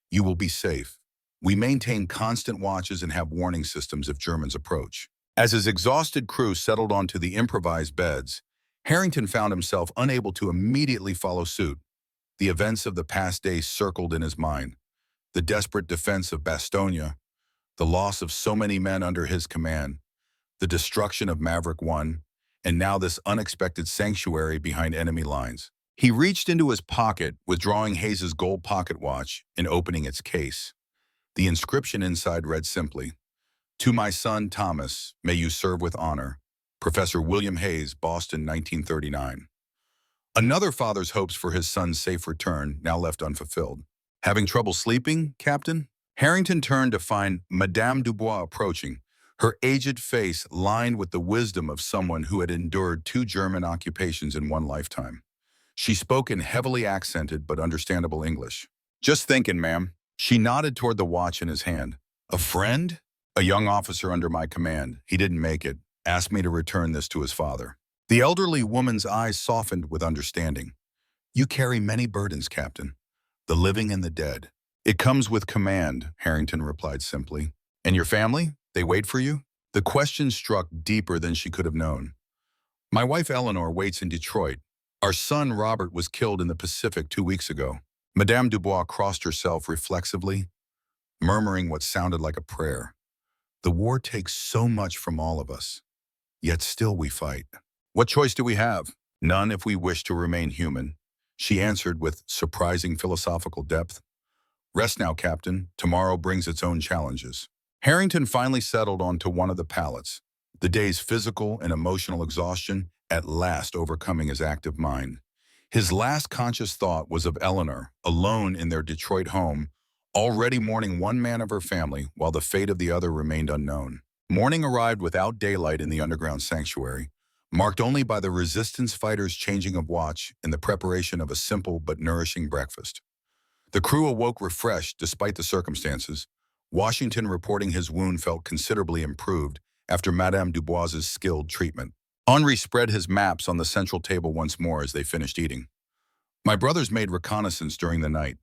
You will be safe. We maintain constant watches and have warning systems if Germans approach." As his exhausted crew settled onto the improvised beds, Harrington found himself unable to immediately follow suit. The events of the past days circled in his mind. The desperate defense of Bastogne, the loss of so many men under his command, the destruction of Maverick 1, and now this unexpected sanctuary behind enemy lines. He reached into his pocket, withdrawing Hayes's gold pocket watch and opening its case. The inscription inside read simply, "To my son Thomas, may you serve with honor. Professor William Hayes, Boston, 1939. Another father's hopes for his son's safe return now left unfulfilled. Having trouble sleeping, Captain? Harrington turned to find Madame Dubois approaching, her aged face lined with the wisdom of someone who had endured 2 German occupations in one lifetime. She spoke in heavily accented but understandable English. "Just thinking, ma'am." She nodded toward the watch in his hand. "A friend?" "A young officer under my command. He didn't make it. Asked me to return this to his father." The elderly woman's eyes softened with understanding. "You carry many burdens, Captain. The living and the dead." "It comes with command," Harrington replied simply. "And your family? They wait for you?" The question struck deeper than she could have known. "My wife Eleanor waits in Detroit. Our son Robert was killed in the Pacific 2 weeks ago." Madame Dubois crossed herself reflexively, murmuring what sounded like a prayer. "The war takes so much from all of us, yet still we fight. What choice do we have? None if we wish to remain human," she answered with surprising philosophical depth. "Rest now, Captain. Tomorrow brings its own challenges." Harrington finally settled onto one of the pallets, the day's physical and emotional exhaustion at last overcoming his active mind. His last conscious thought was of Eleanor, alone in their Detroit home, already mourning one man of her family while the fate of the other remained unknown. Morning arrived without daylight in the underground sanctuary, marked only by the resistance fighters' changing of watch and the preparation of a simple but nourishing breakfast. The crew awoke refreshed despite the circumstances. Washington reporting his wound felt considerably improved after Madame Dubois's skilled treatment. Henri spread his maps on the central table once more as they finished eating. "My brothers made reconnaissance during the night.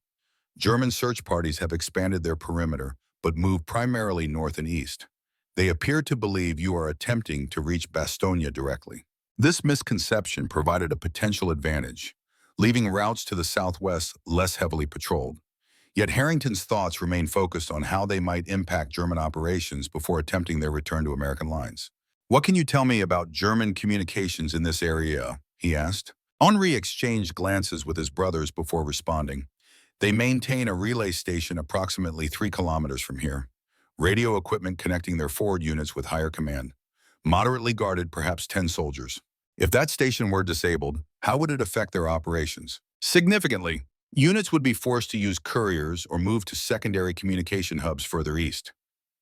German search parties have expanded their perimeter, but moved primarily north and east. They appear to believe you are attempting to reach Bastogne directly." This misconception provided a potential advantage, leaving routes to the southwest less heavily patrolled. Yet Harrington's thoughts remained focused on how they might impact German operations before attempting their return to American lines. "What can you tell me about German communications in this area?" he asked. Henri exchanged glances with his brothers before responding. "They maintain a relay station approximately 3 kilometers from here. Radio equipment connecting their forward units with higher command. Moderately guarded, perhaps 10 soldiers. If that station were disabled, how would it affect their operations?" "Significantly. Units would be forced to use couriers or move to secondary communication hubs further east.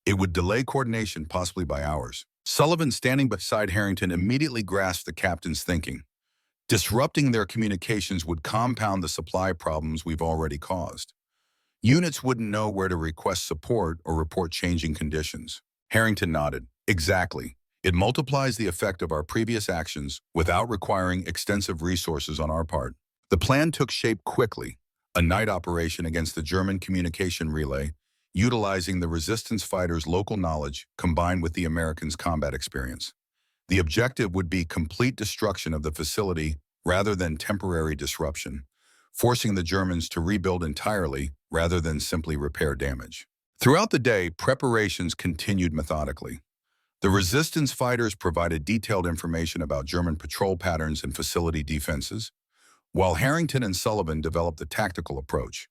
It would delay coordination possibly by hours." Sullivan, standing beside Harrington, immediately grasped the captain's thinking. "Disrupting their communications would compound the supply problems we've already caused. Units wouldn't know where to request support or report changing conditions." Harrington nodded. "Exactly. It multiplies the effect of our previous actions without requiring extensive resources on our part." The plan took shape quickly, a night operation against the German communication relay, utilizing the resistance fighters' local knowledge combined with the Americans' combat experience. The objective would be complete destruction of the facility rather than temporary disruption, forcing the Germans to rebuild entirely rather than simply repair damage. Throughout the day, preparations continued methodically. The resistance fighters provided detailed information about German patrol patterns and facility defenses, while Harrington and Sullivan developed the tactical approach.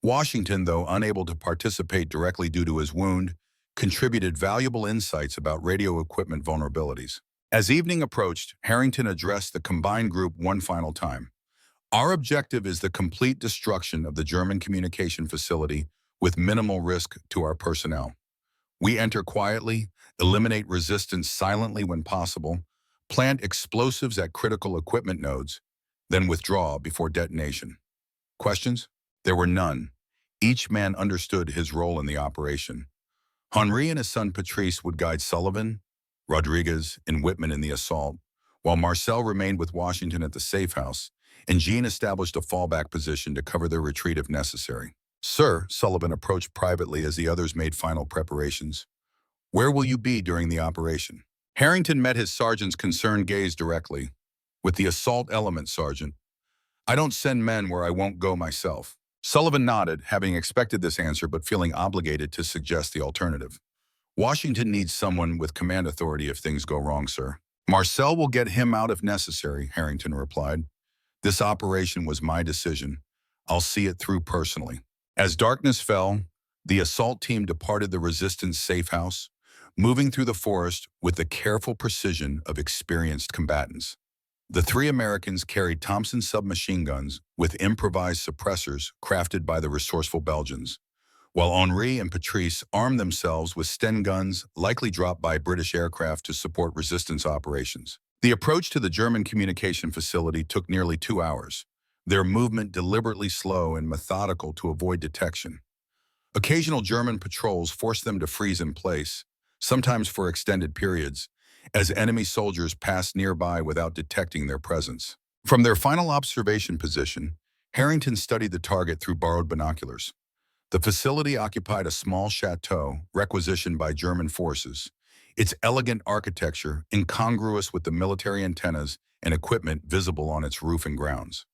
Washington, though unable to participate directly due to his wound, contributed valuable insights about radio equipment vulnerabilities. As evening approached, Harrington addressed the combined group one final time. "Our objective is the complete destruction of the German communication facility with minimal risk to our personnel. We enter quietly, eliminate resistance silently when possible, plant explosives at critical equipment nodes, then withdraw before detonation." Questions? There were none. Each man understood his role in the operation. Henri and his son Patrice would guide Sullivan, Rodriguez, and Whitman in the assault, while Marcel remained with Washington at the safe house, and Jean established a fallback position to cover their retreat if necessary. "Sir," Sullivan approached privately as the others made final preparations, "where will you be during the operation?" Harrington met his sergeant's concerned gaze directly. "With the assault element, Sergeant. I don't send men where I won't go myself." Sullivan nodded, having expected this answer but feeling obligated to suggest the alternative. "Washington needs someone with command authority if things go wrong, sir." "Marcel will get him out if necessary," Harrington replied. "This operation was my decision. I'll see it through personally." As darkness fell, The assault team departed the resistance safe house, moving through the forest with the careful precision of experienced combatants. The three Americans carried Thompson submachine guns with improvised suppressors crafted by the resourceful Belgians, while Henri and Patrice armed themselves with Sten guns likely dropped by British aircraft to support resistance operations. The approach to the German communication facility took nearly 2 hours, their movement deliberately slow and methodical to avoid detection. Occasional German patrols forced them to freeze in place, sometimes for extended periods, as enemy soldiers passed nearby without detecting their presence. From their final observation position, Harrington studied the target through borrowed binoculars. The facility occupied a small chateau requisitioned by German forces, its elegant architecture incongruous with the military antennas and equipment visible on its roof and grounds.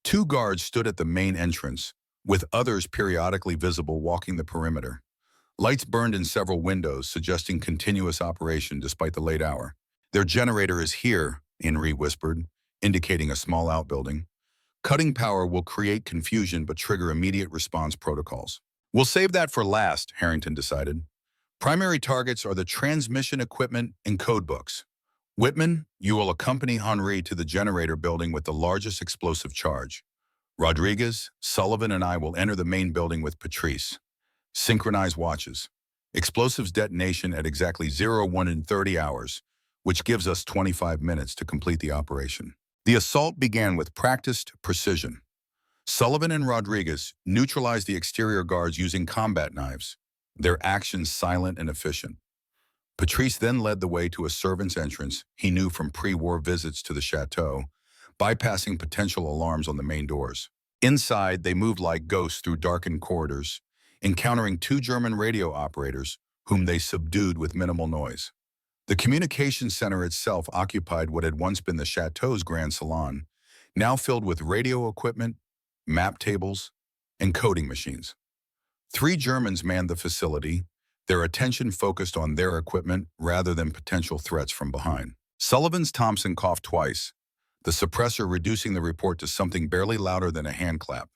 2 guards stood at the main entrance, with others periodically visible walking the perimeter. Lights burned in several windows, suggesting continuous operation despite the late hour. "Their generator is here," Henri whispered, indicating a small outbuilding. "Cutting power will create confusion but trigger immediate response protocols." "We'll save that for last," Harrington decided. "Primary targets are the transmission equipment and code books. Whitman, you will accompany Henri to the generator building with the largest explosive charge. Rodriguez, Sullivan, and I will enter the main building with Patrice. Synchronize watches. Explosives detonation at exactly 01 in 30 hours, which gives us 25 minutes to complete the operation." The assault began with practiced precision. Sullivan and Rodriguez neutralized the exterior guards using combat knives, their actions silent and efficient. Patrice then led the way to a servant's entrance he knew from pre-war visits to the chateau, bypassing potential alarms on the main doors. Inside, they moved like ghosts through darkened corridors, encountering 2 German radio operators whom they subdued with minimal noise. The communication center itself occupied what had once been the chateau's grand salon, now filled with radio equipment, map tables, and coding machines. 3 Germans manned the facility, their attention focused on their equipment rather than potential threats from behind. Sullivan's Thompson coughed twice, the suppressor reducing the report to something barely louder than a hand clap.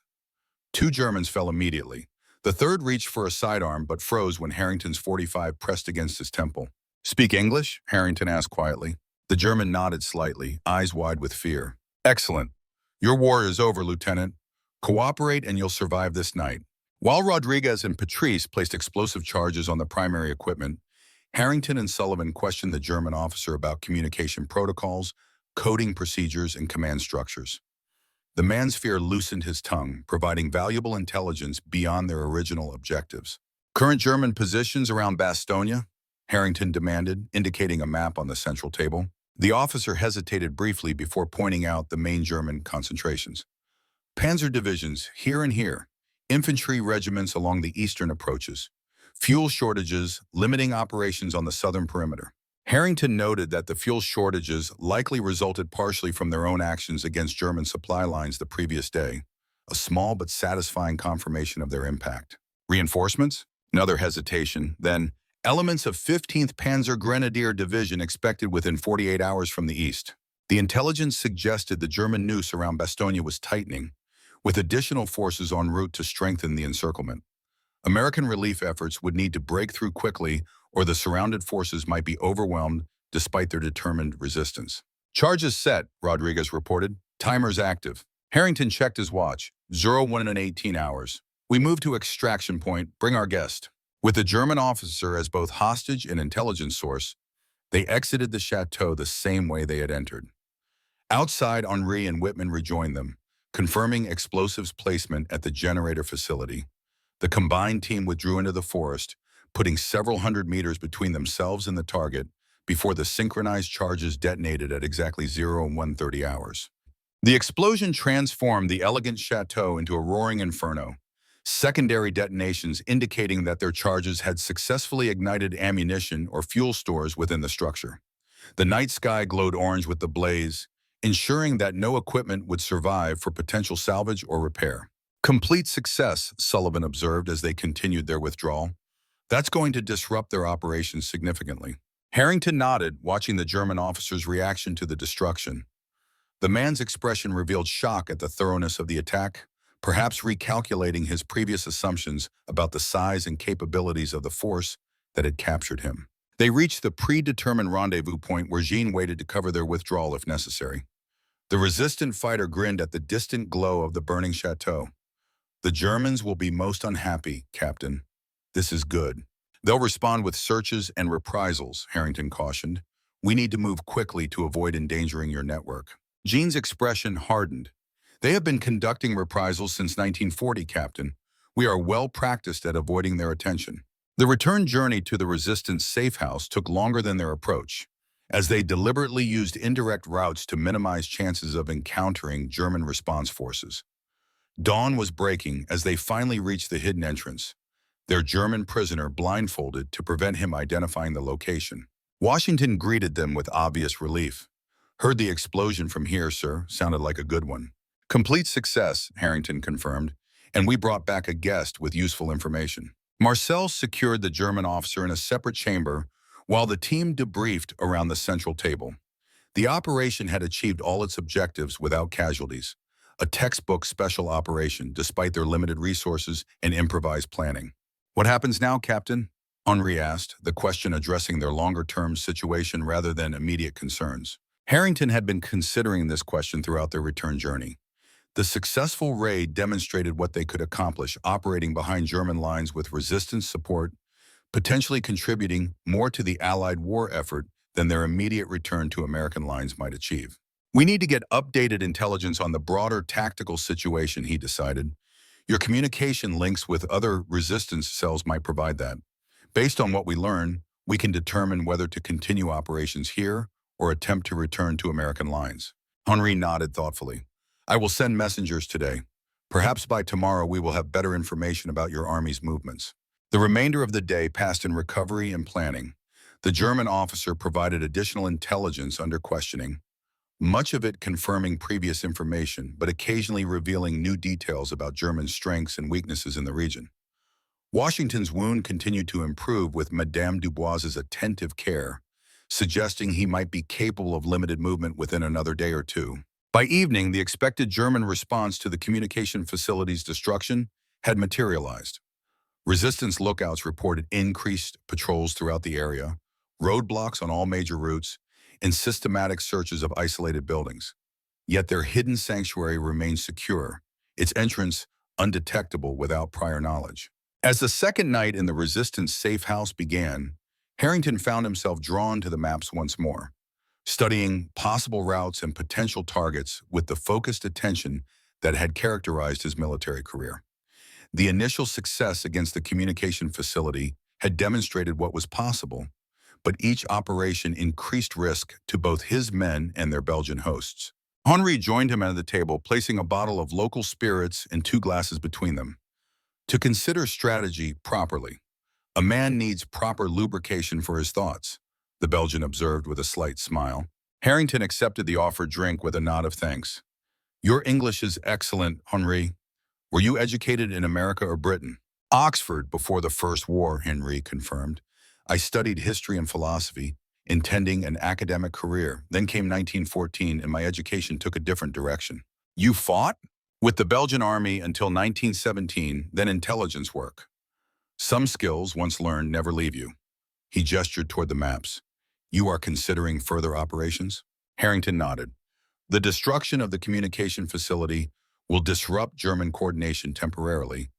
2 Germans fell immediately. The third reached for a sidearm but froze when Harrington's .45 pressed against his temple. "Speak English?" Harrington asked quietly. The German nodded slightly, eyes wide with fear. "Excellent. Your war is over, Lieutenant. Cooperate and you'll survive this night." While Rodriguez and Patrice placed explosive charges on the primary equipment, Harrington and Sullivan questioned the German officer about communication protocols, coding procedures, and command structures. The man's fear loosened his tongue, providing valuable intelligence beyond their original objectives. "Current German positions around Bastogne?" Harrington demanded, indicating a map on the central table. The officer hesitated briefly before pointing out the main German concentrations. "Panzer divisions here and here, infantry regiments along the eastern approaches, fuel shortages limiting operations on the southern perimeter." Harrington noted that the fuel shortages likely resulted partially from their own actions against German supply lines the previous day, a small but satisfying confirmation of their impact. "Reinforcements?" Another hesitation. Then, "Elements of 15th Panzer Grenadier Division expected within 48 hours from the east." The intelligence suggested the German noose around Bastogne was tightening, with additional forces en route to strengthen the encirclement. American relief efforts would need to break through quickly, or the surrounded forces might be overwhelmed despite their determined resistance. "Charges set," Rodriguez reported. "Timers active." Harrington checked his watch. 01 in 18 hours. "We move to extraction point. Bring our guest." With the German officer as both hostage and intelligence source, they exited the chateau the same way they had entered. Outside, Henri and Whitman rejoined them, confirming explosives placement at the generator facility. The combined team withdrew into the forest, putting several hundred meters between themselves and the target before the synchronized charges detonated at exactly 01:30 hours. The explosion transformed the elegant chateau into a roaring inferno, secondary detonations indicating that their charges had successfully ignited ammunition or fuel stores within the structure. The night sky glowed orange with the blaze, ensuring that no equipment would survive for potential salvage or repair. "Complete success," Sullivan observed as they continued their withdrawal. "That's going to disrupt their operations significantly." Harrington nodded, watching the German officer's reaction to the destruction. The man's expression revealed shock at the thoroughness of the attack, perhaps recalculating his previous assumptions about the size and capabilities of the force that had captured him. They reached the predetermined rendezvous point where Jean waited to cover their withdrawal if necessary. The resistant fighter grinned at the distant glow of the burning chateau. "The Germans will be most unhappy, Captain. This is good. They'll respond with searches and reprisals," Harrington cautioned. "We need to move quickly to avoid endangering your network." Jean's expression hardened. "They have been conducting reprisals since 1940, Captain. We are well practiced at avoiding their attention." The return journey to the resistance safe house took longer than their approach, as they deliberately used indirect routes to minimize chances of encountering German response forces. Dawn was breaking as they finally reached the hidden entrance, their German prisoner blindfolded to prevent him identifying the location. Washington greeted them with obvious relief. "Heard the explosion from here, sir. Sounded like a good one." "Complete success," Harrington confirmed, "and we brought back a guest with useful information." Marcel secured the German officer in a separate chamber while the team debriefed around the central table. The operation had achieved all its objectives without casualties, a textbook special operation despite their limited resources and improvised planning. "What happens now, Captain?" Henri asked, the question addressing their longer-term situation rather than immediate concerns. Harrington had been considering this question throughout their return journey. The successful raid demonstrated what they could accomplish operating behind German lines with resistance support, potentially contributing more to the Allied war effort than their immediate return to American lines might achieve. "We need to get updated intelligence on the broader tactical situation," he decided. "Your communication links with other resistance cells might provide that. Based on what we learn, we can determine whether to continue operations here or attempt to return to American lines." Henri nodded thoughtfully. "I will send messengers today. Perhaps by tomorrow we will have better information about your army's movements." The remainder of the day passed in recovery and planning. The German officer provided additional intelligence under questioning, much of it confirming previous information, but occasionally revealing new details about German strengths and weaknesses in the region. Washington's wound continued to improve with Madame Dubois's attentive care, suggesting he might be capable of limited movement within another day or two. By evening, the expected German response to the communication facility's destruction had materialized. Resistance lookouts reported increased patrols throughout the area, roadblocks on all major routes, and systematic searches of isolated buildings. Yet their hidden sanctuary remained secure, its entrance undetectable without prior knowledge. As the second night in the resistance safe house began, Harrington found himself drawn to the maps once more, studying possible routes and potential targets with the focused attention that had characterized his military career. The initial success against the communication facility had demonstrated what was possible, but each operation increased risk to both his men and their Belgian hosts. Henri joined him at the table, placing a bottle of local spirits and 2 glasses between them. To consider strategy properly, a man needs proper lubrication for his thoughts, the Belgian observed with a slight smile. Harrington accepted the offered drink with a nod of thanks. "Your English is excellent, Henri. Were you educated in America or Britain?" "Oxford before the First War," Henri confirmed. "I studied history and philosophy, intending an academic career. Then came 1914 and my education took a different direction." "You fought?" "With the Belgian army until 1917, then intelligence work. Some skills, once learned, never leave you." He gestured toward the maps. "You are considering further operations?" Harrington nodded. "The destruction of the communication facility will disrupt German coordination temporarily,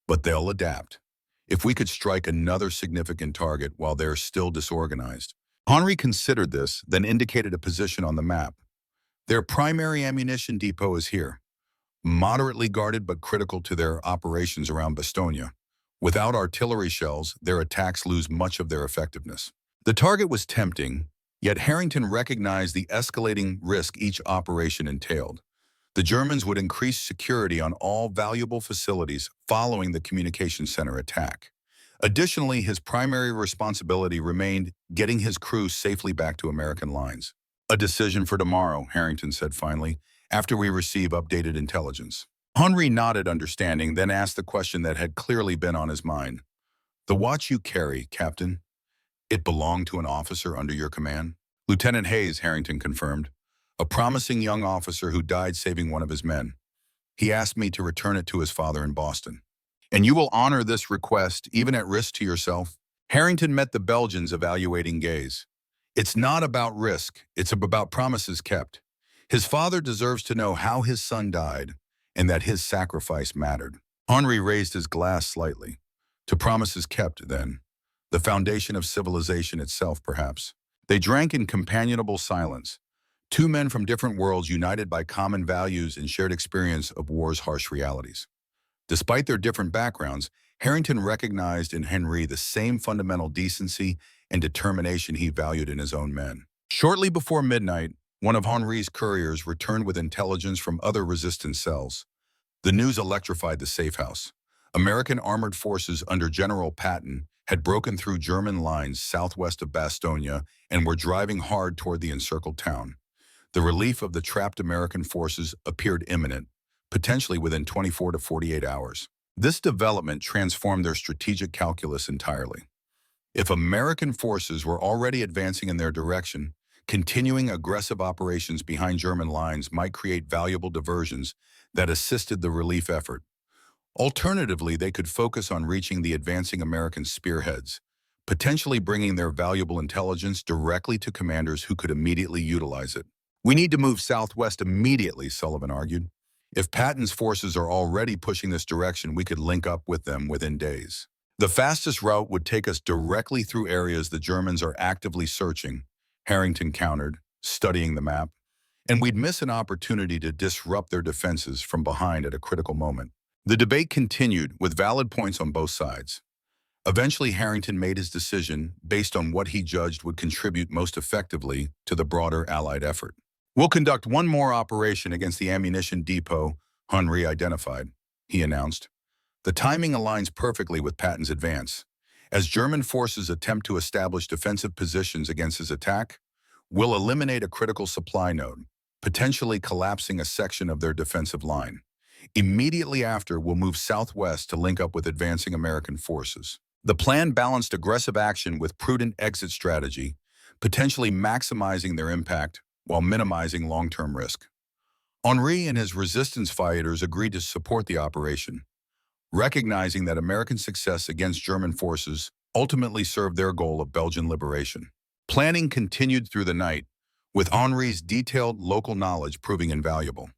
but they'll adapt. If we could strike another significant target while they're still disorganized." Henri considered this, then indicated a position on the map. "Their primary ammunition depot is here, moderately guarded but critical to their operations around Bastogne. Without artillery shells, their attacks lose much of their effectiveness." The target was tempting, yet Harrington recognized the escalating risk each operation entailed. The Germans would increase security on all valuable facilities following the communication center attack. Additionally, his primary responsibility remained getting his crew safely back to American lines. "A decision for tomorrow," Harrington said finally, "after we receive updated intelligence." Henri nodded understanding, then asked the question that had clearly been on his mind. "The watch you carry, Captain, it belonged to an officer under your command?" "Lieutenant Hayes," Harrington confirmed, "a promising young officer who died saving one of his men. He asked me to return it to his father in Boston. And you will honor this request, even at risk to yourself? Harrington met the Belgians' evaluating gaze. It's not about risk, it's about promises kept. His father deserves to know how his son died and that his sacrifice mattered. Henri raised his glass slightly. To promises kept, then. The foundation of civilization itself, perhaps. They drank in companionable silence. Two men from different worlds united by common values and shared experience of war's harsh realities. Despite their different backgrounds, Harrington recognized in Henri the same fundamental decency and determination he valued in his own men. Shortly before midnight, one of Henri's couriers returned with intelligence from other resistance cells. The news electrified the safe house. American armored forces under General Patton had broken through German lines southwest of Bastogne and were driving hard toward the encircled town. The relief of the trapped American forces appeared imminent, potentially within 24 to 48 hours. This development transformed their strategic calculus entirely. If American forces were already advancing in their direction, continuing aggressive operations behind German lines might create valuable diversions that assisted the relief effort. Alternatively, they could focus on reaching the advancing American spearheads, potentially bringing their valuable intelligence directly to commanders who could immediately utilize it. We need to move southwest immediately, Sullivan argued. If Patton's forces are already pushing this direction, we could link up with them within days. The fastest route would take us directly through areas the Germans are actively searching, Harrington countered, studying the map, and we'd miss an opportunity to disrupt their defenses from behind at a critical moment. The debate continued, with valid points on both sides. Eventually, Harrington made his decision based on what he judged would contribute most effectively to the broader Allied effort. We'll conduct one more operation against the ammunition depot Henri identified, he announced. The timing aligns perfectly with Patton's advance. As German forces attempt to establish defensive positions against his attack, we'll eliminate a critical supply node, potentially collapsing a section of their defensive line. Immediately after, we'll move southwest to link up with advancing American forces. The plan balanced aggressive action with prudent exit strategy, potentially maximizing their impact while minimizing long-term risk. Henri and his resistance fighters agreed to support the operation, recognizing that American success against German forces ultimately served their goal of Belgian liberation. Planning continued through the night, with Henri's detailed local knowledge proving invaluable.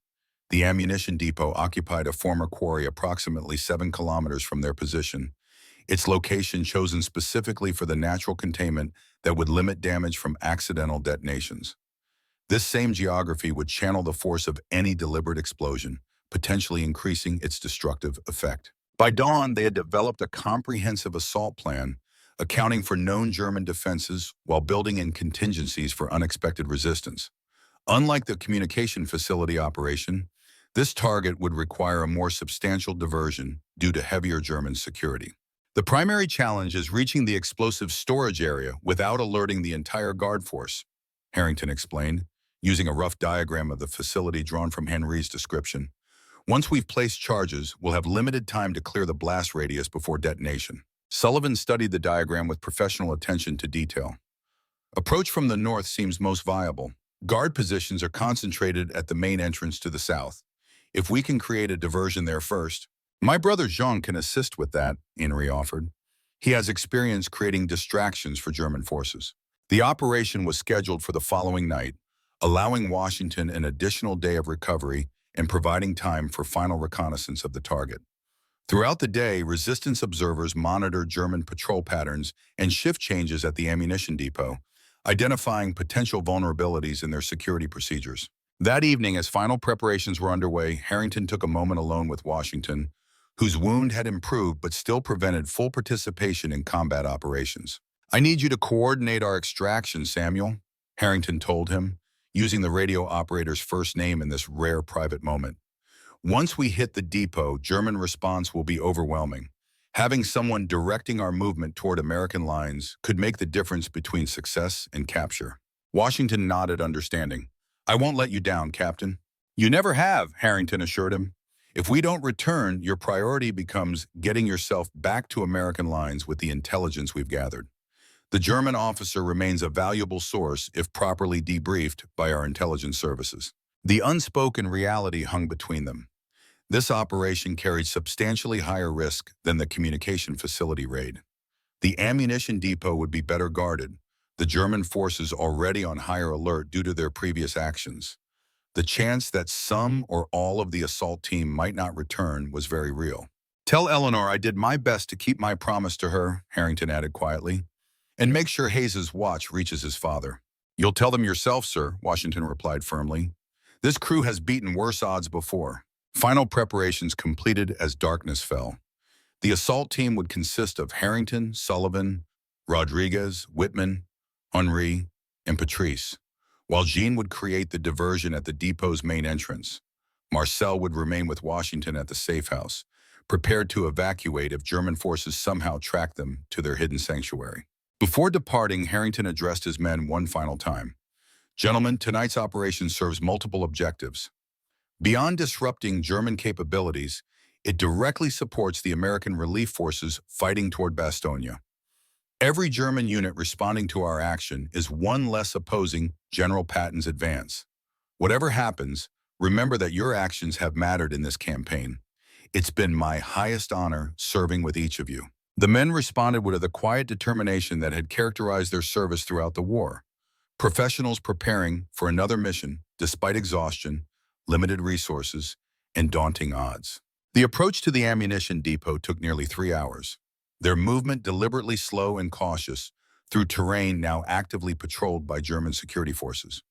The ammunition depot occupied a former quarry approximately 7 kilometers from their position, its location chosen specifically for the natural containment that would limit damage from accidental detonations. This same geography would channel the force of any deliberate explosion, potentially increasing its destructive effect. By dawn, they had developed a comprehensive assault plan, accounting for known German defenses while building in contingencies for unexpected resistance. Unlike the communication facility operation, this target would require a more substantial diversion due to heavier German security. The primary challenge is reaching the explosive storage area without alerting the entire guard force, Harrington explained, using a rough diagram of the facility drawn from Henri's description. Once we've placed charges, we'll have limited time to clear the blast radius before detonation. Sullivan studied the diagram with professional attention to detail. Approach from the north seems most viable. Guard positions are concentrated at the main entrance to the south. If we can create a diversion there first, my brother Jean can assist with that, Henri offered. He has experience creating distractions for German forces. The operation was scheduled for the following night, allowing Washington an additional day of recovery and providing time for final reconnaissance of the target. Throughout the day, resistance observers monitored German patrol patterns and shift changes at the ammunition depot, identifying potential vulnerabilities in their security procedures. That evening, as final preparations were underway, Harrington took a moment alone with Washington, whose wound had improved but still prevented full participation in combat operations. "I need you to coordinate our extraction, Samuel," Harrington told him, using the radio operator's first name in this rare private moment. "Once we hit the depot, German response will be overwhelming. Having someone directing our movement toward American lines could make the difference between success and capture." Washington nodded understanding. "I won't let you down, Captain." "You never have," Harrington assured him. "If we don't return, your priority becomes getting yourself back to American lines with the intelligence we've gathered. The German officer remains a valuable source if properly debriefed by our intelligence services." The unspoken reality hung between them. This operation carried substantially higher risk than the communication facility raid. The ammunition depot would be better guarded, the German forces already on higher alert due to their previous actions. The chance that some or all of the assault team might not return was very real. "Tell Eleanor I did my best to keep my promise to her," Harrington added quietly, "and make sure Hayes's watch reaches his father." "You'll tell them yourself, sir," Washington replied firmly. "This crew has beaten worse odds before." Final preparations completed as darkness fell. The assault team would consist of Harrington, Sullivan, Rodriguez, Whitman, Henri, and Patrice, while Jean would create the diversion at the depot's main entrance. Marcel would remain with Washington at the safe house, prepared to evacuate if German forces somehow tracked them to their hidden sanctuary. Before departing, Harrington addressed his men one final time. "Gentlemen, tonight's operation serves multiple objectives. Beyond disrupting German capabilities, it directly supports the American relief forces fighting toward Bastogne. Every German unit responding to our action is one less opposing General Patton's advance. Whatever happens, remember that your actions have mattered in this campaign. It's been my highest honor serving with each of you." The men responded with the quiet determination that had characterized their service throughout the war. Professionals preparing for another mission despite exhaustion, limited resources, and daunting odds. The approach to the ammunition depot took nearly 3 hours. Their movement deliberately slow and cautious through terrain now actively patrolled by German security forces.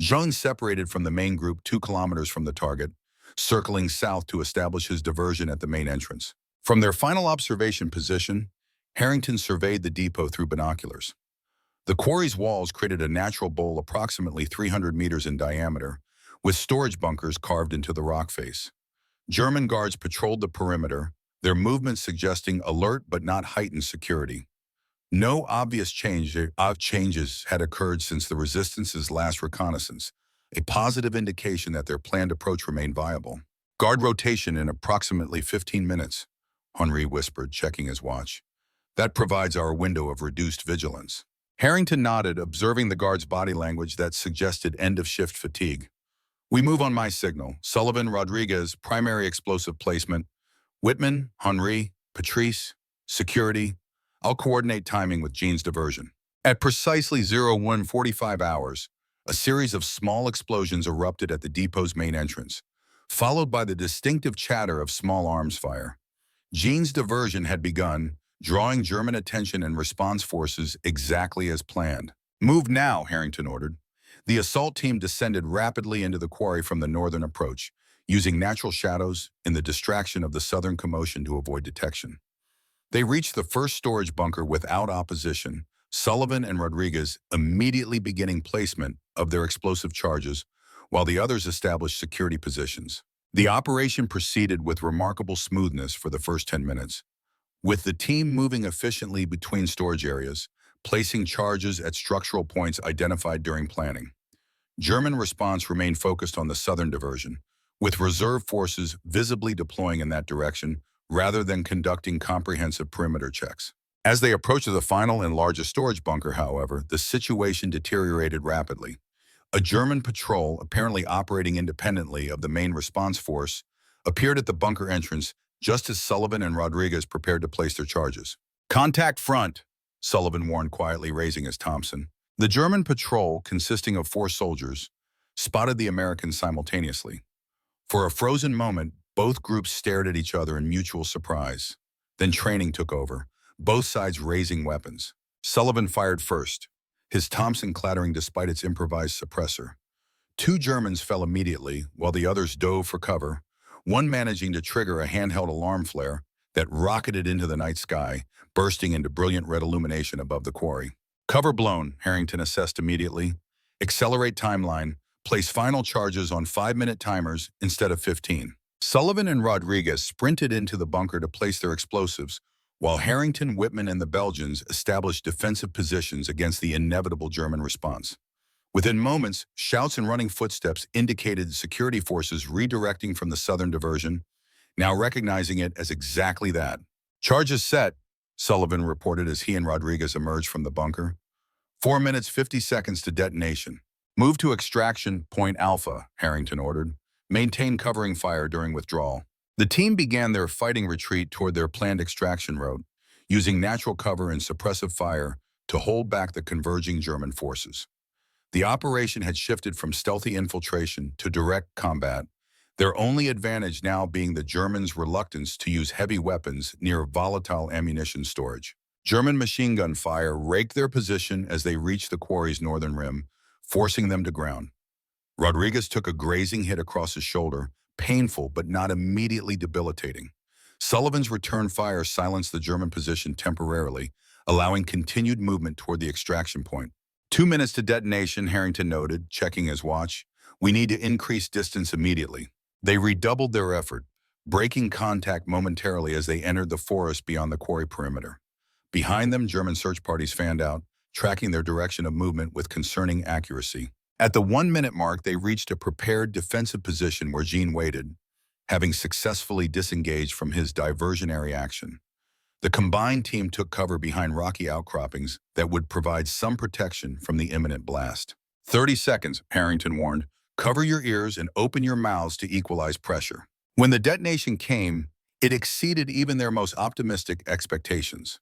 Jean separated from the main group 2 kilometers from the target, circling south to establish his diversion at the main entrance. From their final observation position, Harrington surveyed the depot through binoculars. The quarry's walls created a natural bowl approximately 300 meters in diameter, with storage bunkers carved into the rock face. German guards patrolled the perimeter, their movements suggesting alert but not heightened security. No obvious changes had occurred since the resistance's last reconnaissance, a positive indication that their planned approach remained viable. "Guard rotation in approximately 15 minutes, Henri whispered, checking his watch. "That provides our window of reduced vigilance." Harrington nodded, observing the guard's body language that suggested end-of-shift fatigue. "We move on my signal. Sullivan, Rodriguez, primary explosive placement. Whitman, Henri, Patrice, security. I'll coordinate timing with Jean's diversion." At precisely 01:45 hours, a series of small explosions erupted at the depot's main entrance, followed by the distinctive chatter of small arms fire. Jean's diversion had begun, drawing German attention and response forces exactly as planned. "Move now," Harrington ordered. The assault team descended rapidly into the quarry from the northern approach, using natural shadows in the distraction of the southern commotion to avoid detection. They reached the first storage bunker without opposition, Sullivan and Rodriguez immediately beginning placement of their explosive charges, while the others established security positions. The operation proceeded with remarkable smoothness for the first 10 minutes, with the team moving efficiently between storage areas, placing charges at structural points identified during planning. German response remained focused on the southern diversion, with reserve forces visibly deploying in that direction rather than conducting comprehensive perimeter checks. As they approached the final and largest storage bunker, however, the situation deteriorated rapidly. A German patrol, apparently operating independently of the main response force, appeared at the bunker entrance just as Sullivan and Rodriguez prepared to place their charges. "Contact front," Sullivan warned quietly, raising his Thompson. The German patrol, consisting of 4 soldiers, spotted the Americans simultaneously. For a frozen moment, both groups stared at each other in mutual surprise. Then training took over, both sides raising weapons. Sullivan fired first, his Thompson clattering despite its improvised suppressor. 2 Germans fell immediately, while the others dove for cover, one managing to trigger a handheld alarm flare that rocketed into the night sky, bursting into brilliant red illumination above the quarry. "Cover blown," Harrington assessed immediately. "Accelerate timeline. Place final charges on 5-minute timers instead of 15. Sullivan and Rodriguez sprinted into the bunker to place their explosives, while Harrington, Whitman, and the Belgians established defensive positions against the inevitable German response. Within moments, shouts and running footsteps indicated security forces redirecting from the southern diversion, now recognizing it as exactly that. "Charges set," Sullivan reported as he and Rodriguez emerged from the bunker. 4 minutes 50 seconds to detonation. "Move to extraction point Alpha," Harrington ordered. "Maintain covering fire during withdrawal." The team began their fighting retreat toward their planned extraction route, using natural cover and suppressive fire to hold back the converging German forces. The operation had shifted from stealthy infiltration to direct combat, their only advantage now being the Germans' reluctance to use heavy weapons near volatile ammunition storage. German machine gun fire raked their position as they reached the quarry's northern rim, forcing them to ground. Rodriguez took a grazing hit across his shoulder, painful but not immediately debilitating. Sullivan's return fire silenced the German position temporarily, allowing continued movement toward the extraction point. 2 minutes to detonation, Harrington noted, checking his watch. We need to increase distance immediately. They redoubled their effort, breaking contact momentarily as they entered the forest beyond the quarry perimeter. Behind them, German search parties fanned out, tracking their direction of movement with concerning accuracy. At the 1-minute mark, they reached a prepared defensive position where Jean waited, having successfully disengaged from his diversionary action. The combined team took cover behind rocky outcroppings that would provide some protection from the imminent blast. 30 seconds, Harrington warned. Cover your ears and open your mouths to equalize pressure. When the detonation came, it exceeded even their most optimistic expectations.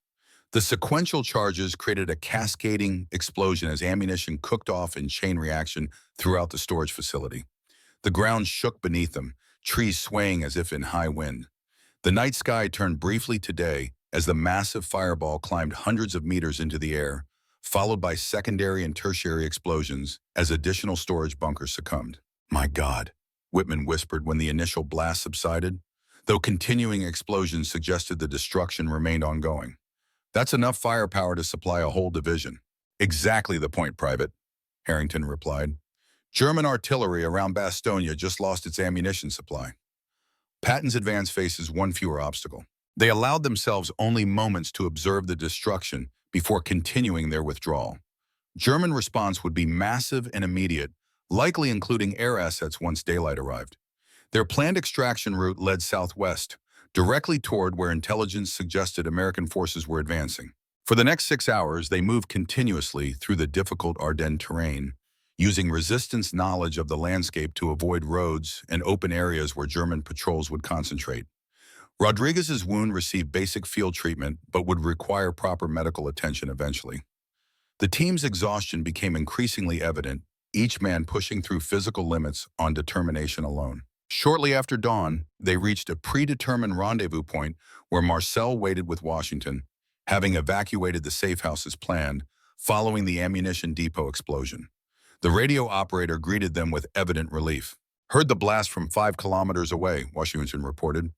The sequential charges created a cascading explosion as ammunition cooked off in chain reaction throughout the storage facility. The ground shook beneath them, trees swaying as if in high wind. The night sky turned briefly to day as the massive fireball climbed hundreds of meters into the air, followed by secondary and tertiary explosions as additional storage bunkers succumbed. "My God," Whitman whispered when the initial blast subsided, though continuing explosions suggested the destruction remained ongoing. "That's enough firepower to supply a whole division." "Exactly the point, Private," Harrington replied. "German artillery around Bastogne just lost its ammunition supply." Patton's advance faces one fewer obstacle. They allowed themselves only moments to observe the destruction before continuing their withdrawal. German response would be massive and immediate, likely including air assets once daylight arrived. Their planned extraction route led southwest, directly toward where intelligence suggested American forces were advancing. For the next 6 hours, they moved continuously through the difficult Ardennes terrain, using resistance knowledge of the landscape to avoid roads and open areas where German patrols would concentrate. Rodriguez's wound received basic field treatment but would require proper medical attention eventually. The team's exhaustion became increasingly evident, each man pushing through physical limits on determination alone. Shortly after dawn, they reached a predetermined rendezvous point where Marcel waited with Washington, having evacuated the safe house as planned, following the ammunition depot explosion. The radio operator greeted them with evident relief. "Heard the blast from 5 kilometers away," Washington reported.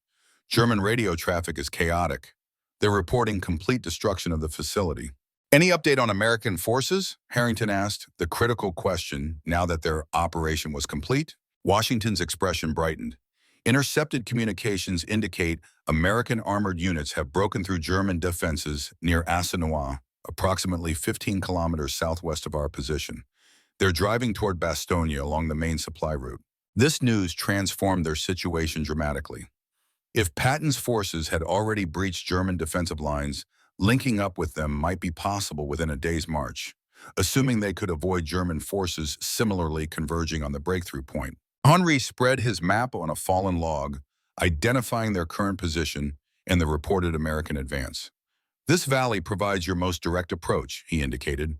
"German radio traffic is chaotic. They're reporting complete destruction of the facility." "Any update on American forces?" Harrington asked, the critical question now that their operation was complete. Washington's expression brightened. "Intercepted communications indicate American armored units have broken through German defenses near Ardennes, approximately 15 kilometers southwest of our position. They're driving toward Bastogne along the main supply route." This news transformed their situation dramatically. If Patton's forces had already breached German defensive lines, linking up with them might be possible within a day's march, assuming they could avoid German forces similarly converging on the breakthrough point. Henry spread his map on a fallen log, identifying their current position and the reported American advance. "This valley provides your most direct approach," he indicated.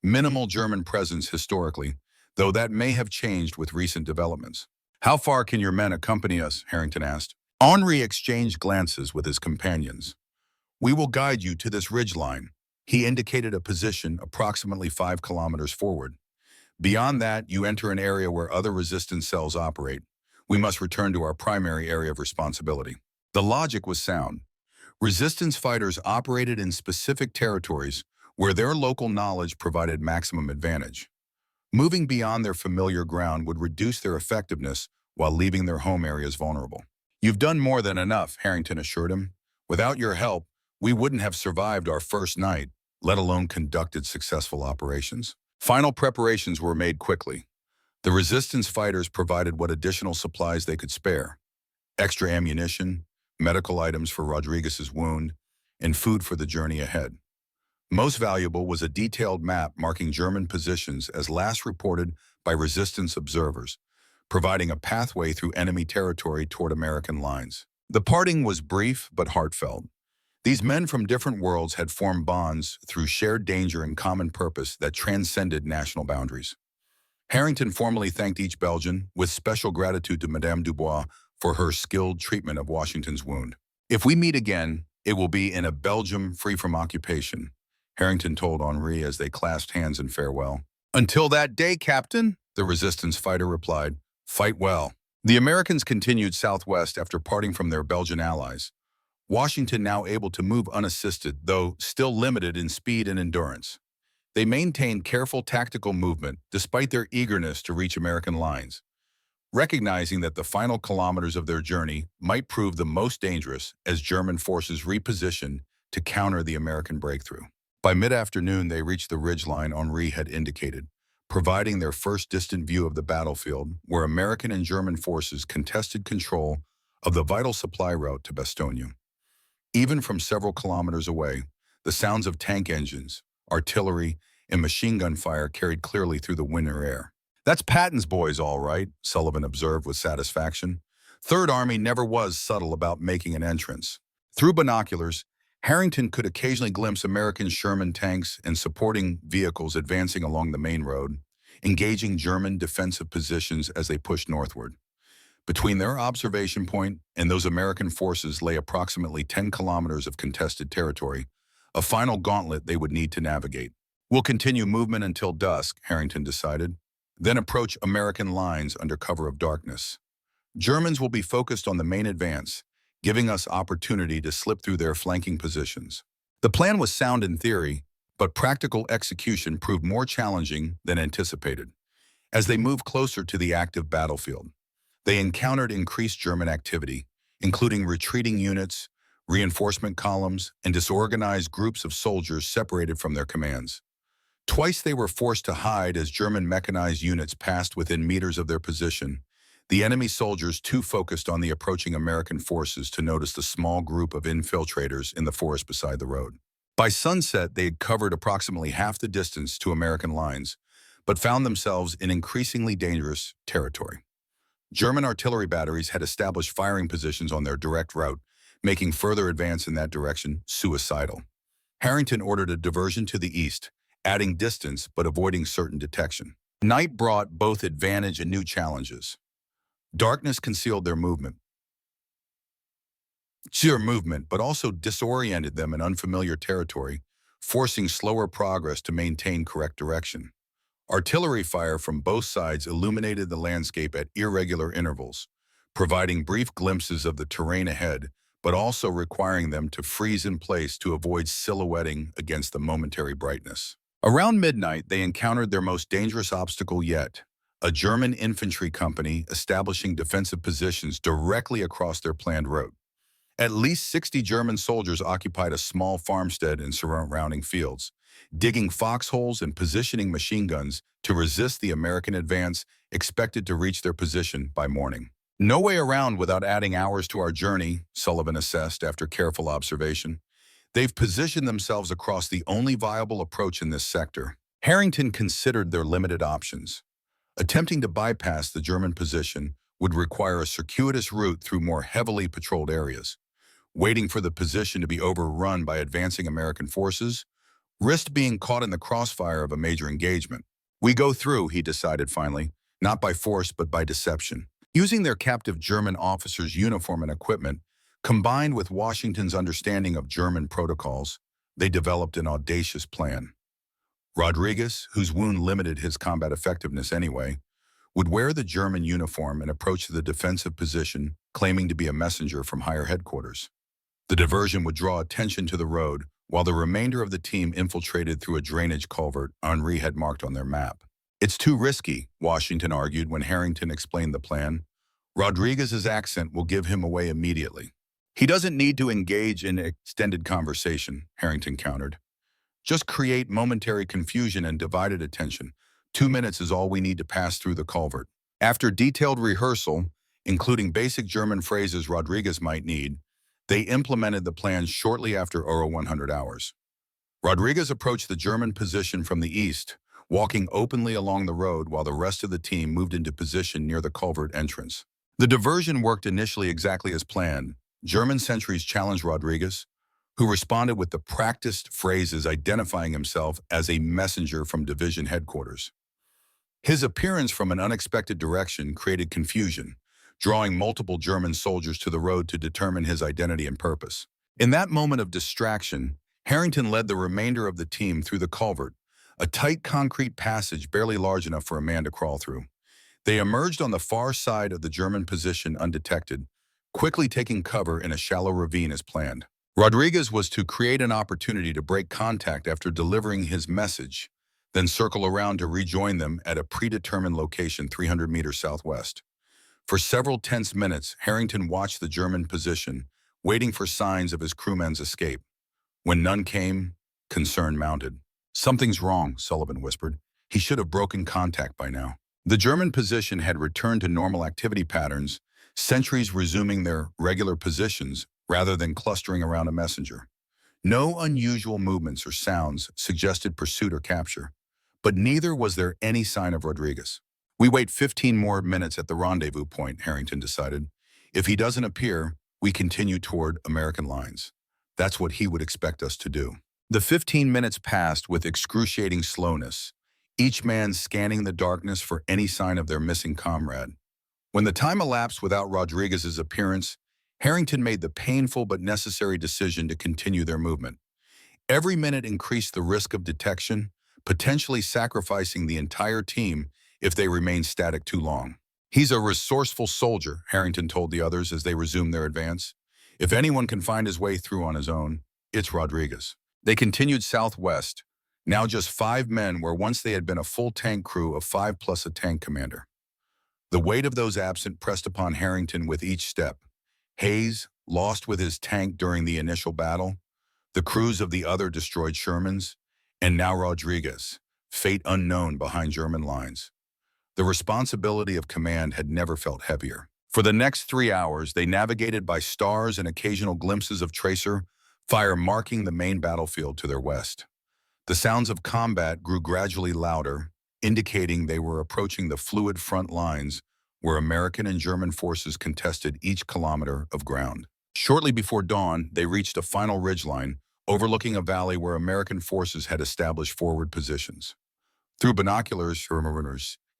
"Minimal German presence historically, though that may have changed with recent developments." "How far can your men accompany us?" Harrington asked. Henry exchanged glances with his companions. "We will guide you to this ridgeline." He indicated a position approximately 5 kilometers forward. "Beyond that, you enter an area where other resistance cells operate. We must return to our primary area of responsibility." The logic was sound. Resistance fighters operated in specific territories where their local knowledge provided maximum advantage. Moving beyond their familiar ground would reduce their effectiveness while leaving their home areas vulnerable. "You've done more than enough," Harrington assured him. "Without your help, we wouldn't have survived our first night, let alone conducted successful operations." Final preparations were made quickly. The resistance fighters provided what additional supplies they could spare: extra ammunition, medical items for Rodriguez's wound, and food for the journey ahead. Most valuable was a detailed map marking German positions as last reported by resistance observers, providing a pathway through enemy territory toward American lines. The parting was brief but heartfelt. These men from different worlds had formed bonds through shared danger and common purpose that transcended national boundaries. Harrington formally thanked each Belgian, with special gratitude to Madame Dubois for her skilled treatment of Washington's wound. "If we meet again, it will be in a Belgium free from occupation," Harrington told Henri as they clasped hands in farewell. "Until that day, Captain," the resistance fighter replied. "Fight well." The Americans continued southwest after parting from their Belgian allies. Washington now able to move unassisted, though still limited in speed and endurance. They maintained careful tactical movement despite their eagerness to reach American lines, recognizing that the final kilometers of their journey might prove the most dangerous as German forces repositioned to counter the American breakthrough. By mid-afternoon, they reached the ridgeline Henri had indicated, providing their first distant view of the battlefield where American and German forces contested control of the vital supply route to Bastogne. Even from several kilometers away, the sounds of tank engines, artillery, and machine gun fire carried clearly through the winter air. "That's Patton's boys, all right," Sullivan observed with satisfaction. Third Army never was subtle about making an entrance. Through binoculars, Harrington could occasionally glimpse American Sherman tanks and supporting vehicles advancing along the main road, engaging German defensive positions as they pushed northward. Between their observation point and those American forces lay approximately 10 kilometers of contested territory, a final gauntlet they would need to navigate. "We'll continue movement until dusk," Harrington decided, "then approach American lines under cover of darkness. Germans will be focused on the main advance, giving us opportunity to slip through their flanking positions." The plan was sound in theory, but practical execution proved more challenging than anticipated. As they moved closer to the active battlefield, they encountered increased German activity, including retreating units, reinforcement columns, and disorganized groups of soldiers separated from their commands. Twice they were forced to hide as German mechanized units passed within meters of their position, the enemy soldiers too focused on the approaching American forces to notice the small group of infiltrators in the forest beside the road. By sunset, they had covered approximately half the distance to American lines, but found themselves in increasingly dangerous territory. German artillery batteries had established firing positions on their direct route, making further advance in that direction suicidal. Harrington ordered a diversion to the east, adding distance but avoiding certain detection. Night brought both advantage and new challenges. Darkness concealed their movement, but also disoriented them in unfamiliar territory, forcing slower progress to maintain correct direction. Artillery fire from both sides illuminated the landscape at irregular intervals, providing brief glimpses of the terrain ahead, but also requiring them to freeze in place to avoid silhouetting against the momentary brightness. Around midnight, they encountered their most dangerous obstacle yet, a German infantry company establishing defensive positions directly across their planned route. At least 60 German soldiers occupied a small farmstead and surrounding fields, digging foxholes and positioning machine guns to resist the American advance expected to reach their position by morning. "No way around without adding hours to our journey," Sullivan assessed after careful observation. "They've positioned themselves across the only viable approach in this sector." Harrington considered their limited options. Attempting to bypass the German position would require a circuitous route through more heavily patrolled areas. Waiting for the position to be overrun by advancing American forces risked being caught in the crossfire of a major engagement. "We go through," he decided finally, "not by force but by deception." Using their captive German officers' uniform and equipment, combined with Washington's understanding of German protocols, they developed an audacious plan. Rodriguez, whose wound limited his combat effectiveness anyway, would wear the German uniform and approach the defensive position, claiming to be a messenger from higher headquarters. The diversion would draw attention to the road, while the remainder of the team infiltrated through a drainage culvert Henri had marked on their map. "It's too risky," Washington argued when Harrington explained the plan. "Rodriguez's accent will give him away immediately." "He doesn't need to engage in extended conversation," Harrington countered. "Just create momentary confusion and divided attention. 2 minutes is all we need to pass through the culvert." After detailed rehearsal, including basic German phrases Rodriguez might need, they implemented the plan shortly after 100 hours. Rodriguez approached the German position from the east, walking openly along the road while the rest of the team moved into position near the culvert entrance. The diversion worked initially exactly as planned, German sentries challenged Rodriguez, who responded with the practiced phrases identifying himself as a messenger from division headquarters. His appearance from an unexpected direction created confusion, drawing multiple German soldiers to the road to determine his identity and purpose. In that moment of distraction, Harrington led the remainder of the team through the culvert, a tight concrete passage barely large enough for a man to crawl through. They emerged on the far side of the German position undetected, quickly taking cover in a shallow ravine as planned. Rodriguez was to create an opportunity to break contact after delivering his message, then circle around to rejoin them at a predetermined location 300 meters southwest. For several tense minutes, Harrington watched the German position, waiting for signs of his crewmen's escape. When none came, concern mounted. "Something's wrong," Sullivan whispered. "He should have broken contact by now." The German position had returned to normal activity patterns, sentries resuming their regular positions rather than clustering around a messenger. No unusual movements or sounds suggested pursuit or capture, but neither was there any sign of Rodriguez. "We wait 15 more minutes at the rendezvous point," Harrington decided. "If he doesn't appear, we continue toward American lines. That's what he would expect us to do." The 15 minutes passed with excruciating slowness, each man scanning the darkness for any sign of their missing comrade. When the time elapsed without Rodriguez's appearance, Harrington made the painful but necessary decision to continue their movement. Every minute increased the risk of detection, potentially sacrificing the entire team if they remained static too long. "He's a resourceful soldier," Harrington told the others as they resumed their advance. "If anyone can find his way through on his own, it's Rodriguez." They continued southwest, now just 5 men where once they had been a full tank crew of 5 plus a tank commander. The weight of those absent pressed upon Harrington with each step. Hayes, lost with his tank during the initial battle, the crews of the other destroyed Shermans, and now Rodriguez, fate unknown behind German lines. The responsibility of command had never felt heavier. For the next 3 hours, they navigated by stars and occasional glimpses of tracer fire marking the main battlefield to their west. The sounds of combat grew gradually louder, indicating they were approaching the fluid front lines where American and German forces contested each kilometer of ground. Shortly before dawn, they reached a final ridgeline overlooking a valley where American forces had established forward positions. Through binoculars,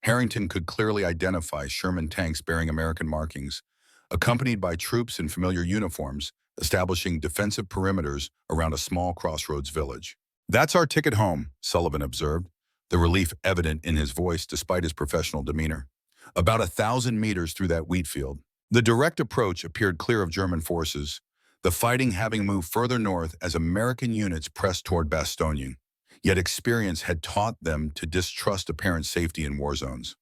Harrington could clearly identify Sherman tanks bearing American markings, accompanied by troops in familiar uniforms, establishing defensive perimeters around a small crossroads village. "That's our ticket home," Sullivan observed, the relief evident in his voice despite his professional demeanor. About 1,000 meters through that wheat field. The direct approach appeared clear of German forces, the fighting having moved further north as American units pressed toward Bastogne. Yet experience had taught them to distrust apparent safety in war zones.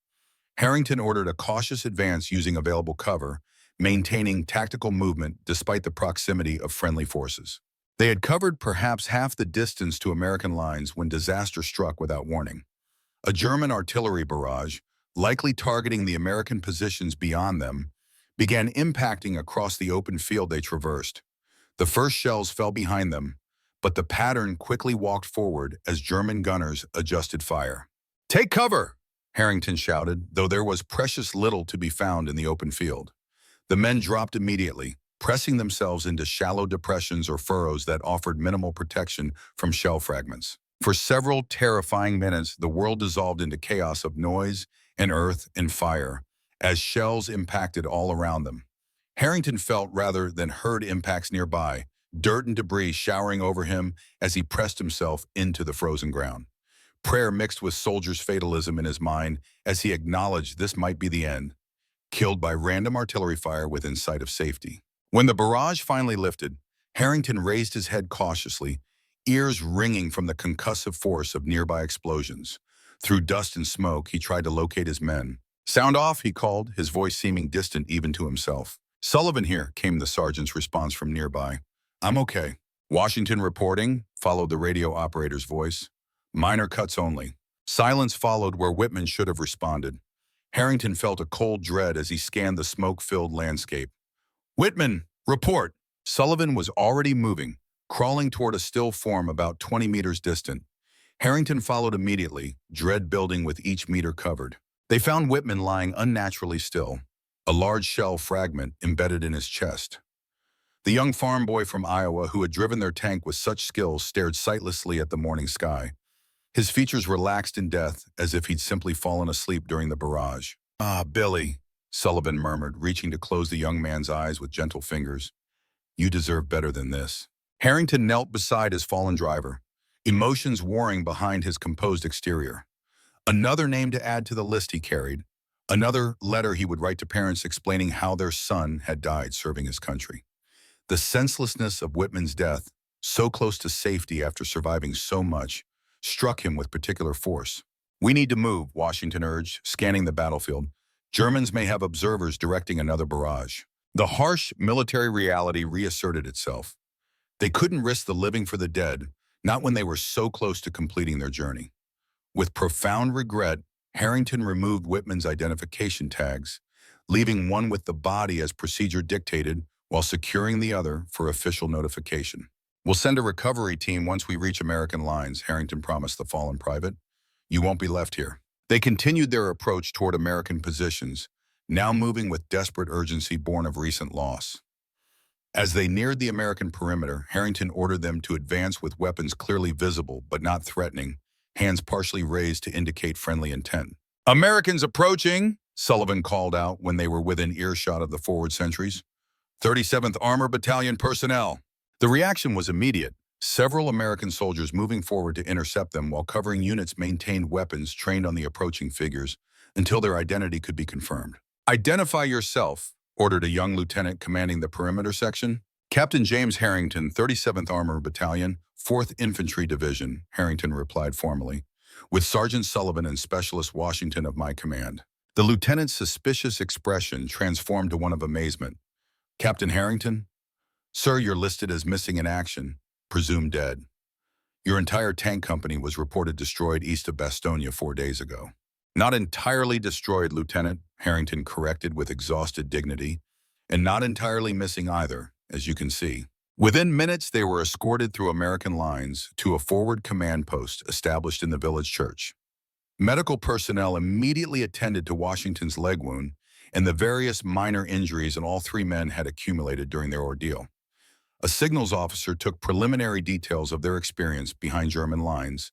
Harrington ordered a cautious advance using available cover, maintaining tactical movement despite the proximity of friendly forces. They had covered perhaps half the distance to American lines when disaster struck without warning. A German artillery barrage, likely targeting the American positions beyond them, began impacting across the open field they traversed. The first shells fell behind them, but the pattern quickly walked forward as German gunners adjusted fire. "Take cover!" Harrington shouted, though there was precious little to be found in the open field. The men dropped immediately, pressing themselves into shallow depressions or furrows that offered minimal protection from shell fragments. For several terrifying minutes, the world dissolved into chaos of noise and earth and fire as shells impacted all around them. Harrington felt rather than heard impacts nearby, dirt and debris showering over him as he pressed himself into the frozen ground. Prayer mixed with soldier's fatalism in his mind as he acknowledged this might be the end, killed by random artillery fire within sight of safety. When the barrage finally lifted, Harrington raised his head cautiously, ears ringing from the concussive force of nearby explosions. Through dust and smoke, he tried to locate his men. "Sound off," he called, his voice seeming distant even to himself. "Sullivan here," came the sergeant's response from nearby. "I'm okay." "Washington reporting," followed the radio operator's voice. "Minor cuts only." Silence followed where Whitman should have responded. Harrington felt a cold dread as he scanned the smoke-filled landscape. "Whitman, report!" Sullivan was already moving, crawling toward a still form about 20 meters distant. Harrington followed immediately, dread building with each meter covered. They found Whitman lying unnaturally still, a large shell fragment embedded in his chest. The young farm boy from Iowa who had driven their tank with such skill stared sightlessly at the morning sky. His features relaxed in death as if he'd simply fallen asleep during the barrage. "Ah, Billy," Sullivan murmured, reaching to close the young man's eyes with gentle fingers. "You deserve better than this." Harrington knelt beside his fallen driver, emotions warring behind his composed exterior. Another name to add to the list he carried, another letter he would write to parents explaining how their son had died serving his country. The senselessness of Whitman's death, so close to safety after surviving so much, struck him with particular force. "We need to move," Washington urged, scanning the battlefield. "Germans may have observers directing another barrage." The harsh military reality reasserted itself. They couldn't risk the living for the dead, not when they were so close to completing their journey. With profound regret, Harrington removed Whitman's identification tags, leaving one with the body as procedure dictated while securing the other for official notification. "We'll send a recovery team once we reach American lines," Harrington promised the fallen private. "You won't be left here." They continued their approach toward American positions, now moving with desperate urgency born of recent loss. As they neared the American perimeter, Harrington ordered them to advance with weapons clearly visible but not threatening, hands partially raised to indicate friendly intent. "Americans approaching," Sullivan called out when they were within earshot of the forward sentries. 37th Armor Battalion personnel. The reaction was immediate, several American soldiers moving forward to intercept them while covering units maintained weapons trained on the approaching figures until their identity could be confirmed. "Identify yourself," ordered a young lieutenant commanding the perimeter section. "Captain James Harrington, 37th Armor Battalion, 4th Infantry Division," Harrington replied formally, "with Sergeant Sullivan and Specialist Washington of my command." The lieutenant's suspicious expression transformed to one of amazement. "Captain Harrington? Sir, you're listed as missing in action, presumed dead. Your entire tank company was reported destroyed east of Bastogne 4 days ago." "Not entirely destroyed, Lieutenant," Harrington corrected with exhausted dignity, "and not entirely missing either, as you can see." Within minutes, they were escorted through American lines to a forward command post established in the village church. Medical personnel immediately attended to Washington's leg wound and the various minor injuries that all three men had accumulated during their ordeal. A signals officer took preliminary details of their experience behind German lines,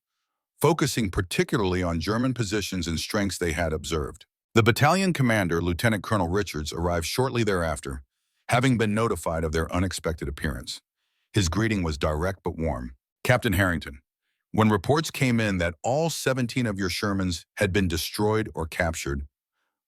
focusing particularly on German positions and strengths they had observed. The battalion commander, Lieutenant Colonel Richards, arrived shortly thereafter, having been notified of their unexpected appearance. His greeting was direct but warm. "Captain Harrington, when reports came in that all 17 of your Shermans had been destroyed or captured,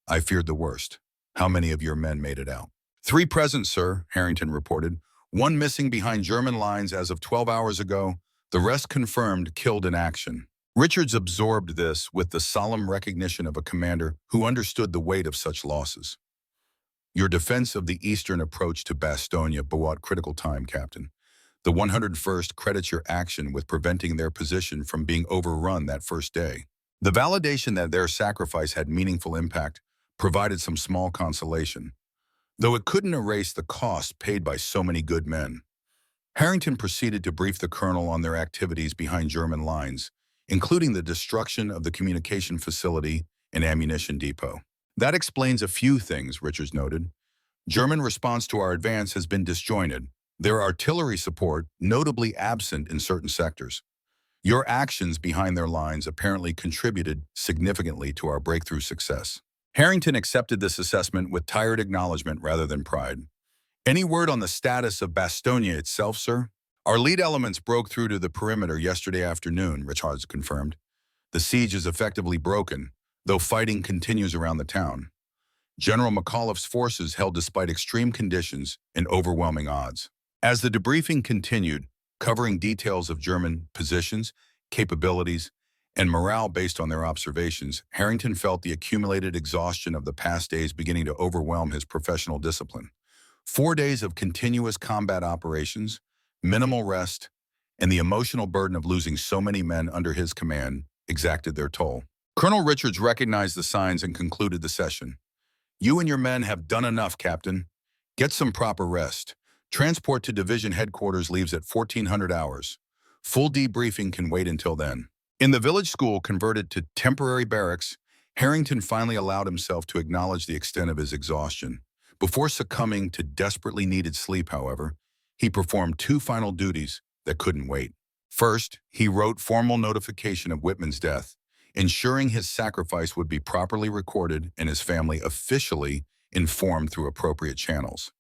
I feared the worst. How many of your men made it out?" "3 present, sir," Harrington reported. "1 missing behind German lines as of 12 hours ago. The rest confirmed killed in action." Richards absorbed this with the solemn recognition of a commander who understood the weight of such losses. "Your defense of the eastern approach to Bastogne bought critical time, Captain. The 101st credits your action with preventing their position from being overrun that first day. The validation that their sacrifice had meaningful impact provided some small consolation, though it couldn't erase the cost paid by so many good men." Harrington proceeded to brief the colonel on their activities behind German lines, including the destruction of the communication facility and ammunition depot. "That explains a few things," Richards noted. "German response to our advance has been disjointed, their artillery support notably absent in certain sectors. Your actions behind their lines apparently contributed significantly to our breakthrough success." Harrington accepted this assessment with tired acknowledgement rather than pride. "Any word on the status of Bastogne itself, sir?" "Our lead elements broke through to the perimeter yesterday afternoon," Richards confirmed. "The siege is effectively broken, though fighting continues around the town. General McAuliffe's forces held despite extreme conditions and overwhelming odds." As the debriefing continued, covering details of German positions, capabilities, and morale based on their observations, Harrington felt the accumulated exhaustion of the past days beginning to overwhelm his professional discipline. 4 days of continuous combat operations, minimal rest, and the emotional burden of losing so many men under his command exacted their toll. Colonel Richards recognized the signs and concluded the session. "You and your men have done enough, Captain. Get some proper rest. Transport to division headquarters leaves at 1400 hours. Full debriefing can wait until then." In the village school converted to temporary barracks, Harrington finally allowed himself to acknowledge the extent of his exhaustion. Before succumbing to desperately needed sleep, however, he performed two final duties that couldn't wait. First, he wrote formal notification of Whitman's death, ensuring his sacrifice would be properly recorded and his family officially informed through appropriate channels.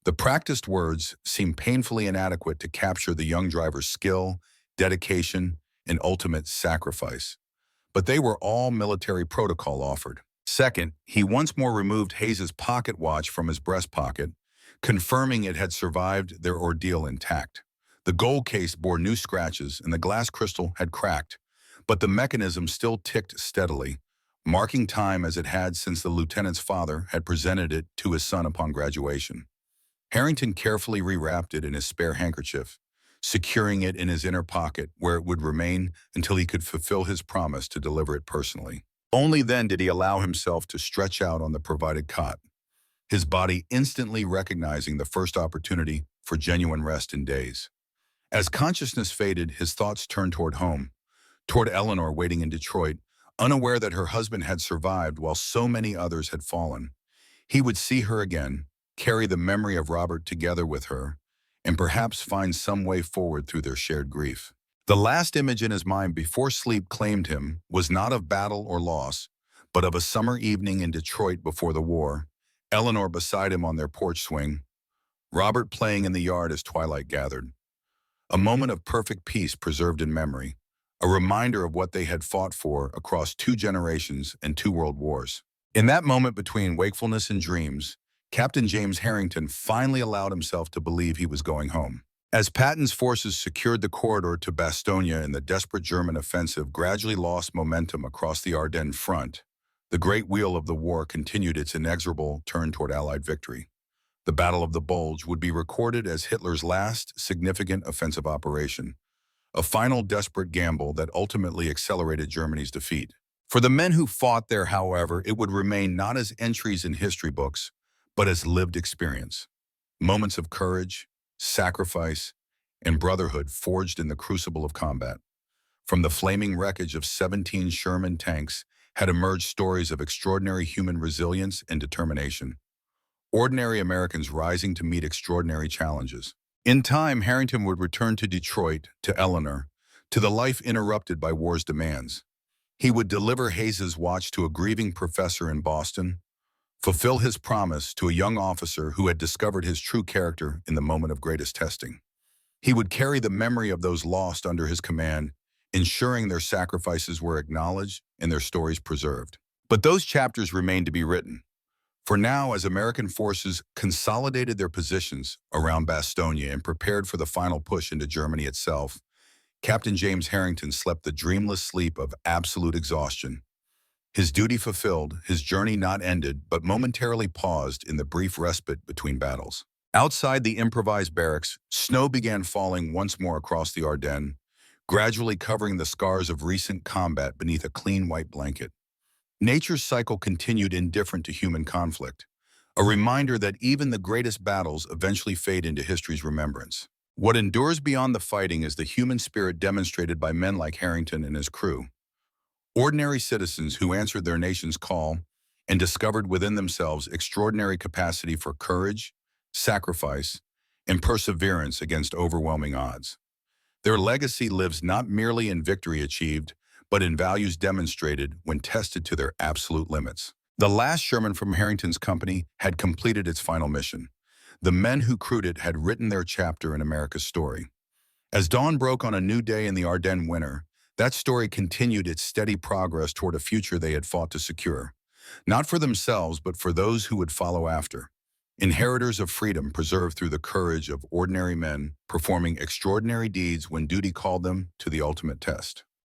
The practiced words seemed painfully inadequate to capture the young driver's skill, dedication, and ultimate sacrifice. But they were all military protocol offered. Second, he once more removed Hayes's pocket watch from his breast pocket, confirming it had survived their ordeal intact. The gold case bore new scratches and the glass crystal had cracked, but the mechanism still ticked steadily, marking time as it had since the lieutenant's father had presented it to his son upon graduation. Harrington carefully rewrapped it in his spare handkerchief, securing it in his inner pocket where it would remain until he could fulfill his promise to deliver it personally. Only then did he allow himself to stretch out on the provided cot, his body instantly recognizing the first opportunity for genuine rest in days. As consciousness faded, his thoughts turned toward home, toward Eleanor waiting in Detroit, unaware that her husband had survived while so many others had fallen. He would see her again, carry the memory of Robert together with her, and perhaps find some way forward through their shared grief. The last image in his mind before sleep claimed him was not of battle or loss, but of a summer evening in Detroit before the war, Eleanor beside him on their porch swing, Robert playing in the yard as twilight gathered. A moment of perfect peace preserved in memory, a reminder of what they had fought for across 2 generations and 2 world wars. In that moment between wakefulness and dreams, Captain James Harrington finally allowed himself to believe he was going home. As Patton's forces secured the corridor to Bastogne and the desperate German offensive gradually lost momentum across the Ardennes front, the great wheel of the war continued its inexorable turn toward Allied victory. The Battle of the Bulge would be recorded as Hitler's last significant offensive operation, a final desperate gamble that ultimately accelerated Germany's defeat. For the men who fought there, however, it would remain not as entries in history books, but as lived experience. Moments of courage, sacrifice, and brotherhood forged in the crucible of combat. From the flaming wreckage of 17 Sherman tanks had emerged stories of extraordinary human resilience and determination. Ordinary Americans rising to meet extraordinary challenges. In time, Harrington would return to Detroit, to Eleanor, to the life interrupted by war's demands. He would deliver Hayes's watch to a grieving professor in Boston, fulfill his promise to a young officer who had discovered his true character in the moment of greatest testing. He would carry the memory of those lost under his command, ensuring their sacrifices were acknowledged and their stories preserved. But those chapters remained to be written. For now, as American forces consolidated their positions around Bastogne and prepared for the final push into Germany itself, Captain James Harrington slept the dreamless sleep of absolute exhaustion. His duty fulfilled, his journey not ended, but momentarily paused in the brief respite between battles. Outside the improvised barracks, snow began falling once more across the Ardennes, gradually covering the scars of recent combat beneath a clean white blanket. Nature's cycle continued indifferent to human conflict, a reminder that even the greatest battles eventually fade into history's remembrance. What endures beyond the fighting is the human spirit demonstrated by men like Harrington and his crew. Ordinary citizens who answered their nation's call and discovered within themselves extraordinary capacity for courage, sacrifice, and perseverance against overwhelming odds. Their legacy lives not merely in victory achieved, but in values demonstrated when tested to their absolute limits. The last Sherman from Harrington's company had completed its final mission. The men who crewed it had written their chapter in America's story. As dawn broke on a new day in the Ardennes winter, that story continued its steady progress toward a future they had fought to secure. Not for themselves, but for those who would follow after. Inheritors of freedom preserved through the courage of ordinary men performing extraordinary deeds when duty called them to the ultimate test.